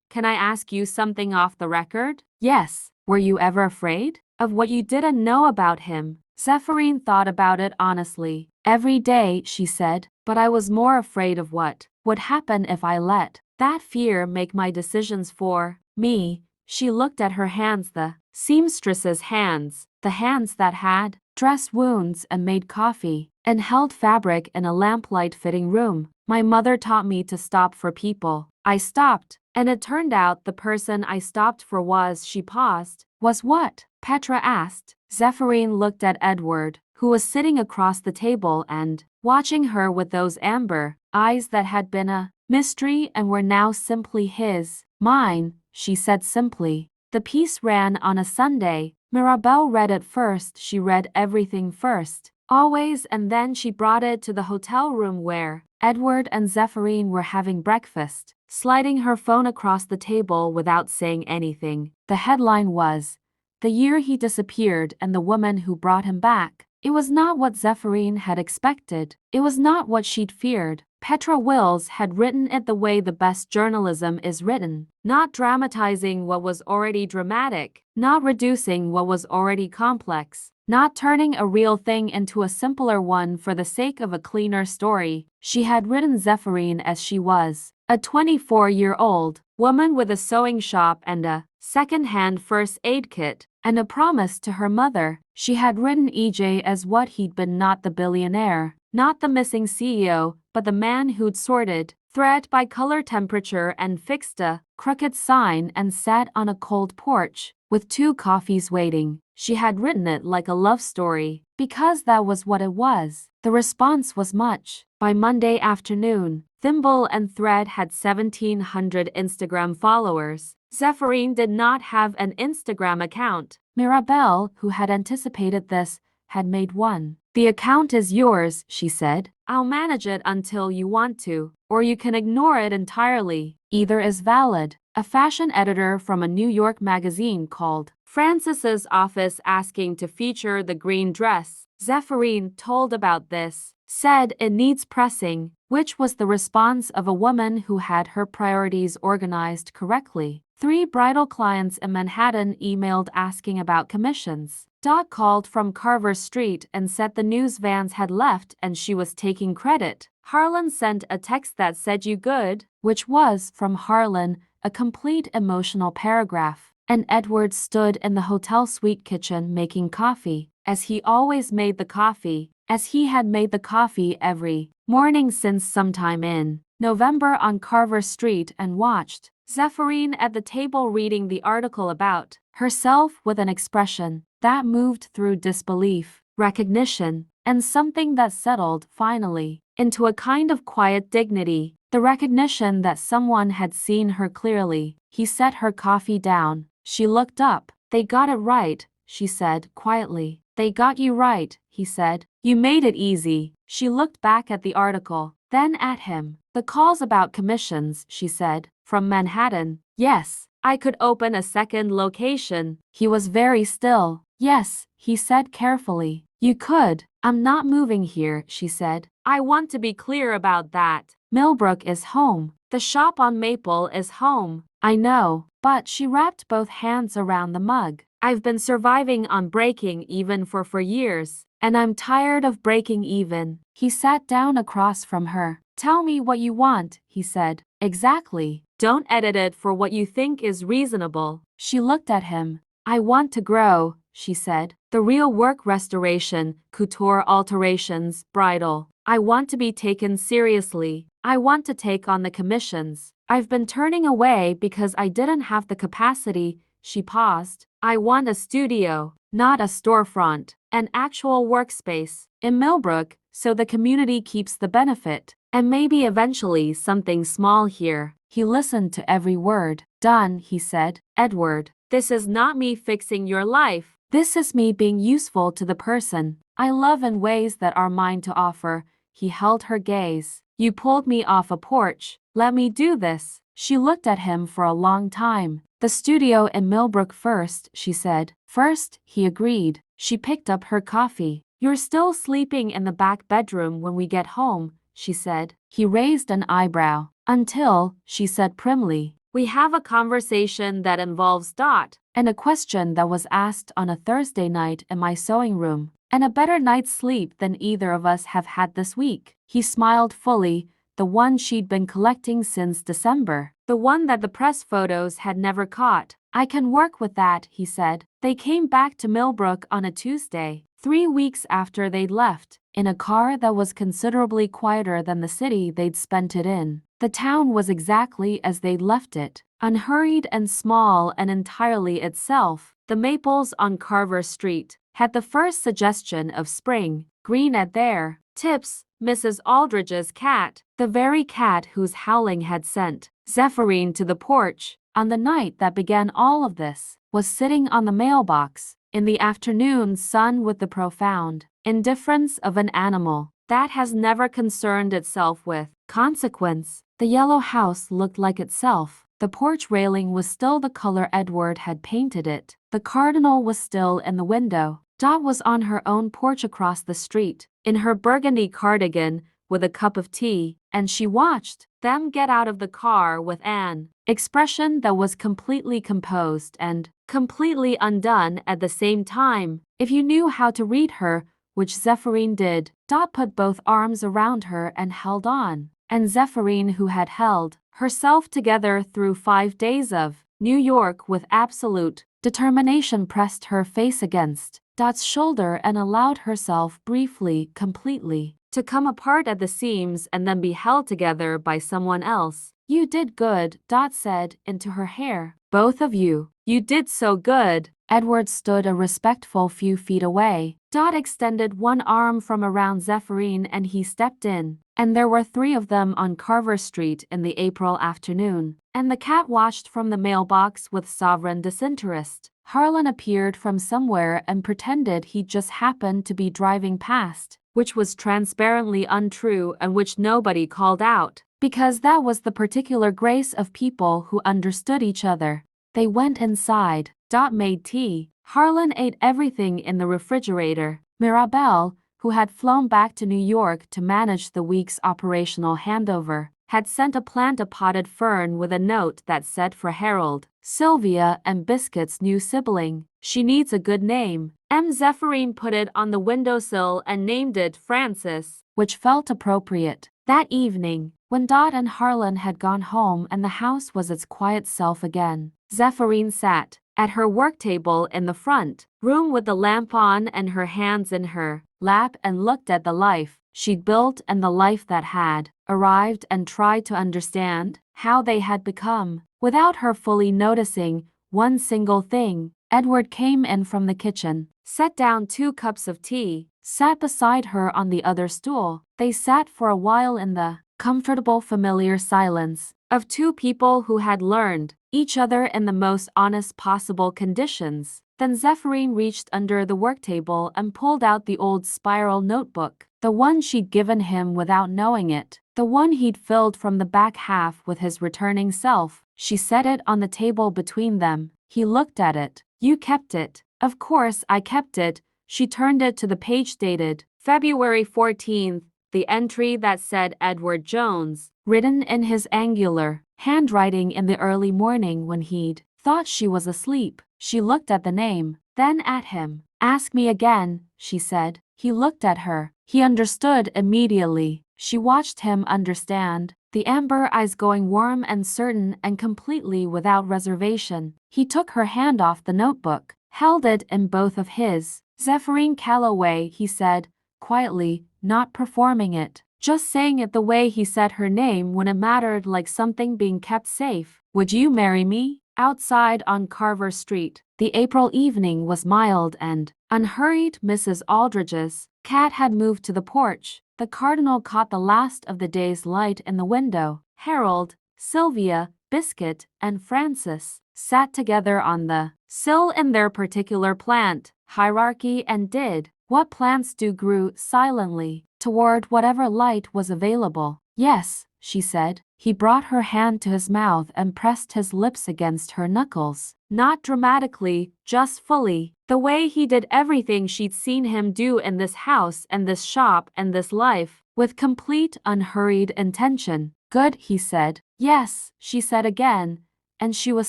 "Can I ask you something off the record?" "Yes." "Were you ever afraid of what you didn't know about him?" Zephyrine thought about it honestly. "Every day," she said, "but I was more afraid of what would happen if I let that fear make my decisions for me." She looked at her hands, the seamstress's hands, the hands that had dressed wounds and made coffee, and held fabric in a lamplight-fitting room. "My mother taught me to stop for people. I stopped, and it turned out the person I stopped for was..." She paused. "Was what?" Petra asked. Zephyrine looked at Edward, who was sitting across the table and watching her with those amber eyes that had been a mystery and were now simply his. "Mine," she said simply. The piece ran on a Sunday. Mirabelle read it first. She read everything first, always, and then she brought it to the hotel room where Edward and Zephyrine were having breakfast, sliding her phone across the table without saying anything. The headline was, "The Year He Disappeared and the Woman Who Brought Him Back." It was not what Zephyrine had expected. It was not what she'd feared. Petra Wills had written it the way the best journalism is written, not dramatizing what was already dramatic, not reducing what was already complex, not turning a real thing into a simpler one for the sake of a cleaner story. She had written Zephyrine as she was, a 24-year-old woman with a sewing shop and a second-hand first aid kit, and a promise to her mother. She had written EJ as what he'd been, not the billionaire, not the missing CEO, but the man who'd sorted thread by color temperature and fixed a crooked sign and sat on a cold porch with 2 coffees waiting. She had written it like a love story, because that was what it was. The response was much. By Monday afternoon, Thimble and Thread had 1,700 Instagram followers. Zephyrine did not have an Instagram account. Mirabelle, who had anticipated this, had made one. "The account is yours," she said. "I'll manage it until you want to, or you can ignore it entirely. Either is valid." A fashion editor from a New York magazine called Francis's office asking to feature the green dress Zephyrine told about this, said it needs pressing, which was the response of a woman who had her priorities organized correctly. 3 bridal clients in Manhattan emailed asking about commissions. Dot called from Carver Street and said the news vans had left and she was taking credit. Harlan sent a text that said "you good," which was, from Harlan, a complete emotional paragraph. And Edward stood in the hotel suite kitchen making coffee, as he always made the coffee, as he had made the coffee every morning since sometime in November on Carver Street, and watched Zephyrine at the table reading the article about herself with an expression that moved through disbelief, recognition, and something that settled, finally, into a kind of quiet dignity, the recognition that someone had seen her clearly. He set her coffee down. She looked up. "They got it right," she said quietly. "They got you right," he said. "You made it easy." She looked back at the article, then at him. "The calls about commissions," she said, "from Manhattan." "Yes, I could open a second location." He was very still. "Yes," he said carefully. "You could." "I'm not moving here," she said. "I want to be clear about that. Millbrook is home. The shop on Maple is home." "I know." But she wrapped both hands around the mug. "I've been surviving on breaking even for years, and I'm tired of breaking even." He sat down across from her. "Tell me what you want," he said. "Exactly. Don't edit it for what you think is reasonable." She looked at him. "I want to grow," she said. "The real work, restoration, couture alterations, bridal. I want to be taken seriously. I want to take on the commissions I've been turning away because I didn't have the capacity." She paused. "I want a studio, not a storefront, an actual workspace in Millbrook, so the community keeps the benefit, and maybe eventually something small here." He listened to every word. "Done," he said. "Edward, this is not me fixing your life. This is me being useful to the person I love in ways that are mine to offer." He held her gaze. "You pulled me off a porch. Let me do this." She looked at him for a long time. "The studio in Millbrook first," she said. "First," he agreed. She picked up her coffee. "You're still sleeping in the back bedroom when we get home," she said. He raised an eyebrow. "Until," she said primly, "we have a conversation that involves Dot." And a question that was asked on a Thursday night in my sewing room. "And a better night's sleep than either of us have had this week." He smiled fully, the one she'd been collecting since December, the one that the press photos had never caught. "I can work with that," he said. They came back to Millbrook on a Tuesday, 3 weeks after they'd left, in a car that was considerably quieter than the city they'd spent it in. The town was exactly as they'd left it, unhurried and small and entirely itself. The maples on Carver Street had the first suggestion of spring, green at their tips. Mrs. Aldridge's cat, the very cat whose howling had sent Zephyrine to the porch on the night that began all of this, was sitting on the mailbox in the afternoon sun with the profound indifference of an animal that has never concerned itself with consequence. The yellow house looked like itself. The porch railing was still the color Edward had painted it. The cardinal was still in the window. Dot was on her own porch across the street, in her burgundy cardigan, with a cup of tea, and she watched them get out of the car with an expression that was completely composed and completely undone at the same time. If you knew how to read her, which Zephyrine did, Dot put both arms around her and held on. And Zephyrine, who had held herself together through 5 days of New York with absolute determination, pressed her face against Dot's shoulder and allowed herself briefly, completely, to come apart at the seams and then be held together by someone else. "You did good," Dot said into her hair. "Both of you. You did so good." Edward stood a respectful few feet away. Dot extended one arm from around Zephyrine and he stepped in. And there were 3 of them on Carver Street in the April afternoon. And the cat watched from the mailbox with sovereign disinterest. Harlan appeared from somewhere and pretended he just happened to be driving past, which was transparently untrue and which nobody called out, because that was the particular grace of people who understood each other. They went inside. Dot made tea. Harlan ate everything in the refrigerator. Mirabelle, who had flown back to New York to manage the week's operational handover, had sent a plant a potted fern with a note that said for Harold, Sylvia and Biscuit's new sibling. She needs a good name. Zephyrine put it on the windowsill and named it Francis, which felt appropriate. That evening, when Dot and Harlan had gone home and the house was its quiet self again, Zephyrine sat at her work table in the front room with the lamp on and her hands in her lap and looked at the life she'd built and the life that had arrived and tried to understand how they had become. Without her fully noticing one single thing, Edward came in from the kitchen, set down 2 cups of tea, sat beside her on the other stool. They sat for a while in the comfortable familiar silence of 2 people who had learned each other in the most honest possible conditions. Then Zephyrine reached under the work table and pulled out the old spiral notebook, the one she'd given him without knowing it, the one he'd filled from the back half with his returning self. She set it on the table between them. He looked at it. You kept it. Of course I kept it. She turned it to the page dated February 14th, the entry that said Edward Jones, written in his angular handwriting in the early morning when he'd thought she was asleep. She looked at the name, then at him. Ask me again, she said. He looked at her. He understood immediately. She watched him understand, the amber eyes going warm and certain and completely without reservation. He took her hand off the notebook, held it in both of his. Zephyrine Calloway, he said, quietly, not performing it, just saying it the way he said her name when it mattered, like something being kept safe. Would you marry me? Outside on Carver Street, the April evening was mild and unhurried. Mrs. Aldridge's cat had moved to the porch. The cardinal caught the last of the day's light in the window. Harold, Sylvia, Biscuit, and Francis sat together on the sill in their particular plant hierarchy and did what plants do, grew silently toward whatever light was available. Yes, she said. He brought her hand to his mouth and pressed his lips against her knuckles. Not dramatically, just fully, the way he did everything she'd seen him do in this house and this shop and this life, with complete unhurried intention. Good, he said. Yes, she said again, and she was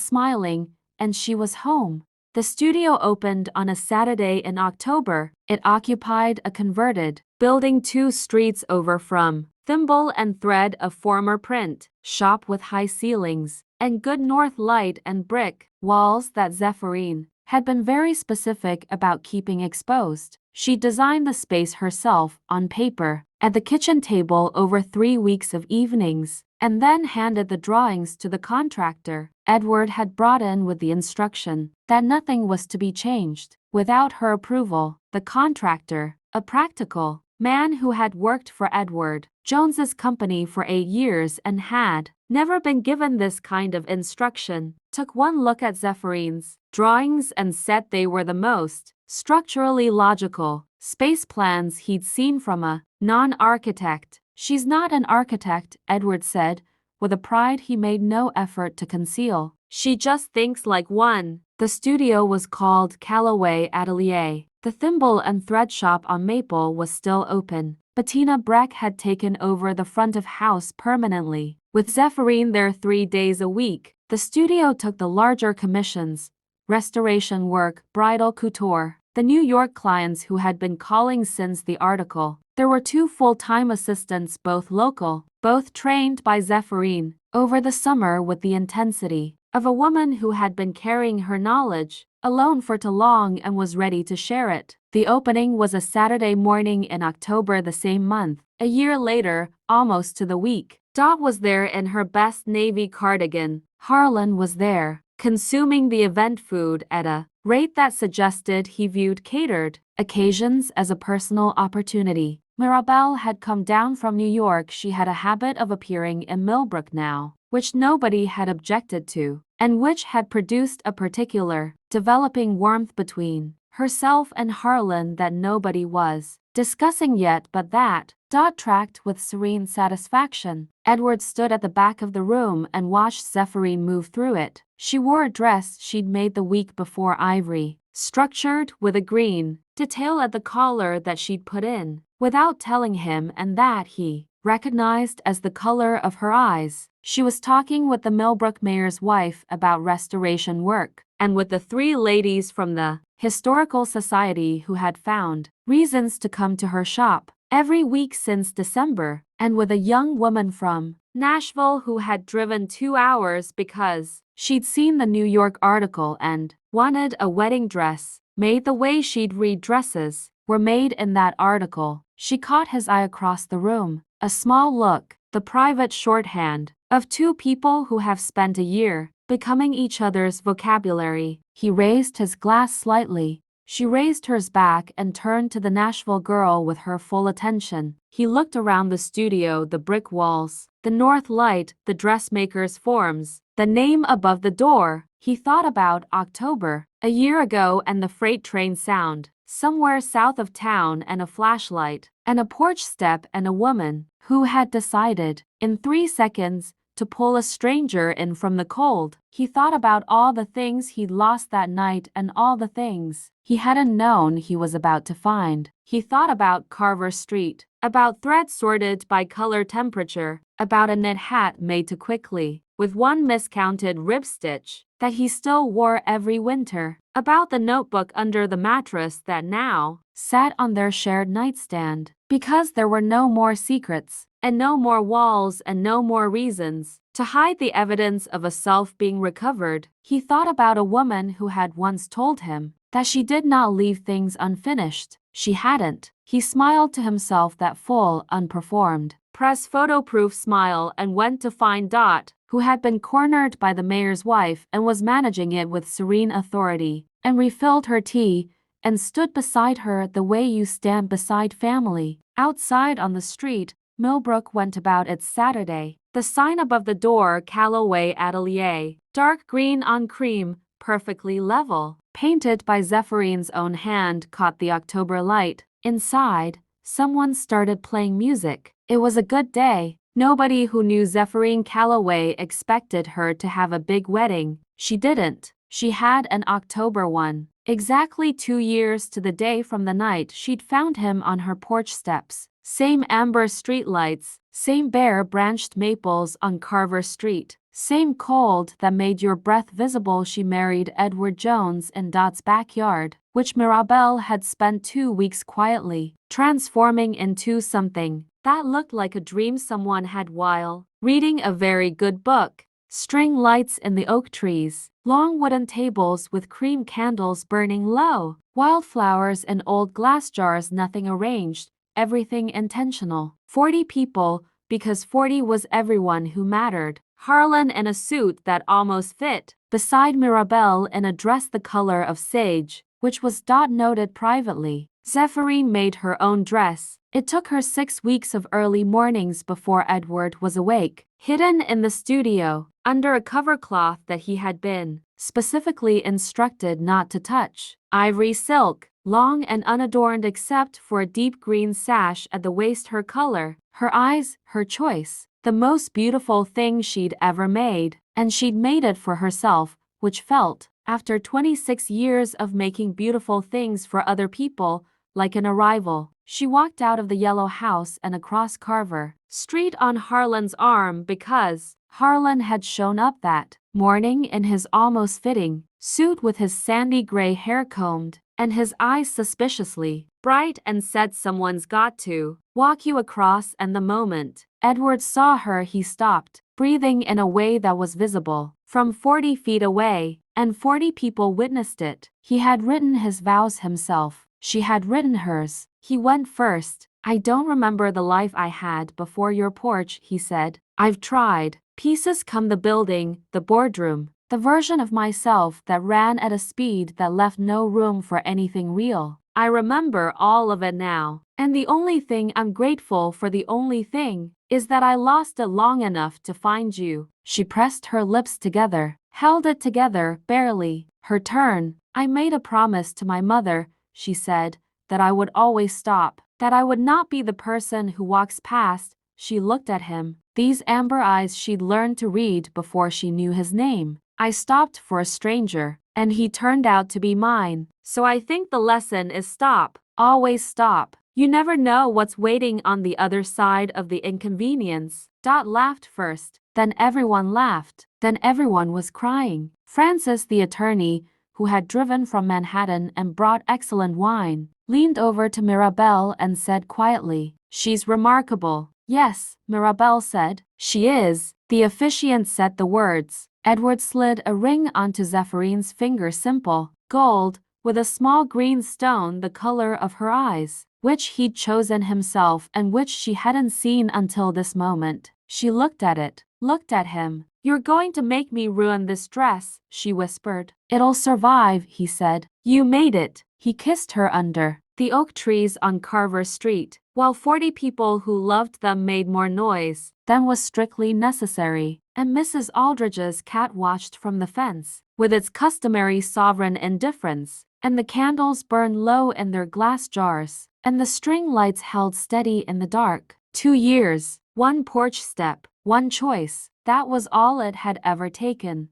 smiling, and she was home. The studio opened on a Saturday in October. It occupied a converted building 2 streets over from Thimble and Thread, a former print shop with high ceilings and good north light and brick walls that Zephyrine had been very specific about keeping exposed. She designed the space herself on paper at the kitchen table over 3 weeks of evenings, and then handed the drawings to the contractor Edward had brought in with the instruction that nothing was to be changed without her approval. The contractor, a practical man who had worked for Edward Jones's company for 8 years and had never been given this kind of instruction, took one look at Zephyrine's drawings and said they were the most structurally logical space plans he'd seen from a non-architect. She's not an architect, Edward said, with a pride he made no effort to conceal. She just thinks like one. The studio was called Calloway Atelier. The Thimble and Thread shop on Maple was still open. Bettina Breck had taken over the front of house permanently. With Zephyrine there 3 days a week, the studio took the larger commissions, restoration work, bridal couture. The New York clients who had been calling since the article. There were 2 full-time assistants, both local, both trained by Zephyrine, over the summer with the intensity of a woman who had been carrying her knowledge alone for too long and was ready to share it. The opening was a Saturday morning in October the same month. A year later, almost to the week, Dot was there in her best navy cardigan. Harlan was there, consuming the event food at a rate that suggested he viewed catered occasions as a personal opportunity. Mirabelle had come down from New York. She had a habit of appearing in Millbrook now, which nobody had objected to, and which had produced a particular, developing warmth between herself and Harlan that nobody was discussing yet, but that Dot tracked with serene satisfaction. Edward stood at the back of the room and watched Zephyrine move through it. She wore a dress she'd made the week before, ivory, structured with a green detail at the collar that she'd put in without telling him, and that he recognized as the color of her eyes. She was talking with the Millbrook mayor's wife about restoration work, and with the 3 ladies from the Historical Society who had found reasons to come to her shop every week since December, and with a young woman from Nashville who had driven 2 hours because she'd seen the New York article and wanted a wedding dress made the way she'd read dresses were made in that article. She caught his eye across the room, a small look, the private shorthand of 2 people who have spent a year becoming each other's vocabulary. He raised his glass slightly. She raised hers back and turned to the Nashville girl with her full attention. He looked around the studio, the brick walls, the north light, the dressmaker's forms, the name above the door. He thought about October, a year ago, and the freight train sound somewhere south of town, and a flashlight, and a porch step, and a woman who had decided, in 3 seconds, to pull a stranger in from the cold. He thought about all the things he'd lost that night and all the things he hadn't known he was about to find. He thought about Carver Street, about thread sorted by color temperature, about a knit hat made too quickly, with one miscounted rib stitch, that he still wore every winter, about the notebook under the mattress that now sat on their shared nightstand, because there were no more secrets, and no more walls, and no more reasons to hide the evidence of a self being recovered. He thought about a woman who had once told him that she did not leave things unfinished. She hadn't. He smiled to himself, that full, unperformed, press photo-proof smile, and went to find Dot, who had been cornered by the mayor's wife and was managing it with serene authority, and refilled her tea, and stood beside her the way you stand beside family. Outside on the street, Millbrook went about its Saturday. The sign above the door, Calloway Atelier, dark green on cream, perfectly level, painted by Zephyrines' own hand, caught the October light. Inside, someone started playing music. It was a good day. Nobody who knew Zephyrine Calloway expected her to have a big wedding. She didn't. She had an October one. Exactly 2 years to the day from the night she'd found him on her porch steps. Same amber streetlights, same bare branched maples on Carver Street, same cold that made your breath visible. She married Edward Jones in Dot's backyard, which Mirabelle had spent 2 weeks quietly transforming into something that looked like a dream someone had while reading a very good book. String lights in the oak trees, long wooden tables with cream candles burning low, wildflowers in old glass jars, nothing arranged, everything intentional. 40 people, because 40 was everyone who mattered. Harlan in a suit that almost fit, beside Mirabelle in a dress the color of sage, which was Dot noted privately. Zephyrine made her own dress. It took her 6 weeks of early mornings before Edward was awake, hidden in the studio, under a cover cloth that he had been specifically instructed not to touch. Ivory silk, long and unadorned except for a deep green sash at the waist, her color, her eyes, her choice, the most beautiful thing she'd ever made, and she'd made it for herself, which felt, after 26 years of making beautiful things for other people, like an arrival. She walked out of the yellow house and across Carver Street on Harlan's arm because Harlan had shown up that morning in his almost fitting suit with his sandy gray hair combed and his eyes suspiciously bright, and said, "Someone's got to walk you across." And the moment Edward saw her, he stopped, breathing in a way that was visible from 40 feet away, and 40 people witnessed it. He had written his vows himself. She had written hers. He went first. "I don't remember the life I had before your porch," he said. "I've tried. Pieces come the building, the boardroom, the version of myself that ran at a speed that left no room for anything real. I remember all of it now. And the only thing I'm grateful for, the only thing, is that I lost it long enough to find you." She pressed her lips together, held it together, barely. Her turn. "I made a promise to my mother," she said, "that I would always stop, that I would not be the person who walks past." She looked at him, these amber eyes she'd learned to read before she knew his name. "I stopped for a stranger, and he turned out to be mine. So I think the lesson is stop, always stop." You never know what's waiting on the other side of the inconvenience. Dot laughed first, then everyone laughed, then everyone was crying. Francis, the attorney, who had driven from Manhattan and brought excellent wine, leaned over to Mirabelle and said quietly, "She's remarkable." "Yes," Mirabelle said. "She is." The officiant said the words. Edward slid a ring onto Zephyrine finger, simple, gold, with a small green stone the color of her eyes, which he'd chosen himself and which she hadn't seen until this moment. She looked at it, looked at him. "You're going to make me ruin this dress," she whispered. "It'll survive," he said. "You made it." He kissed her under the oak trees on Carver Street, while 40 people who loved them made more noise than was strictly necessary, and Mrs. Aldridge's cat watched from the fence, with its customary sovereign indifference, and the candles burned low in their glass jars, and the string lights held steady in the dark. 2 years, one porch step, one choice, that was all it had ever taken.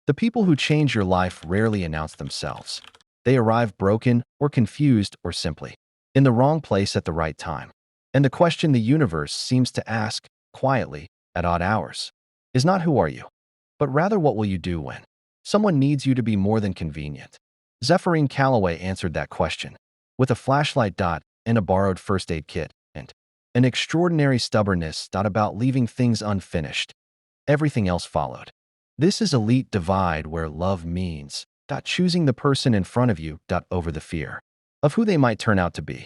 The people who change your life rarely announce themselves. They arrive broken or confused or simply in the wrong place at the right time. And the question the universe seems to ask, quietly, at odd hours, is not "who are you?" but rather "what will you do when someone needs you to be more than convenient?" Zephyrine Calloway answered that question with a flashlight dot and a borrowed first aid kit and an extraordinary stubbornness dot about leaving things unfinished. Everything else followed. This is elite divide where love means choosing the person in front of you over the fear of who they might turn out to be.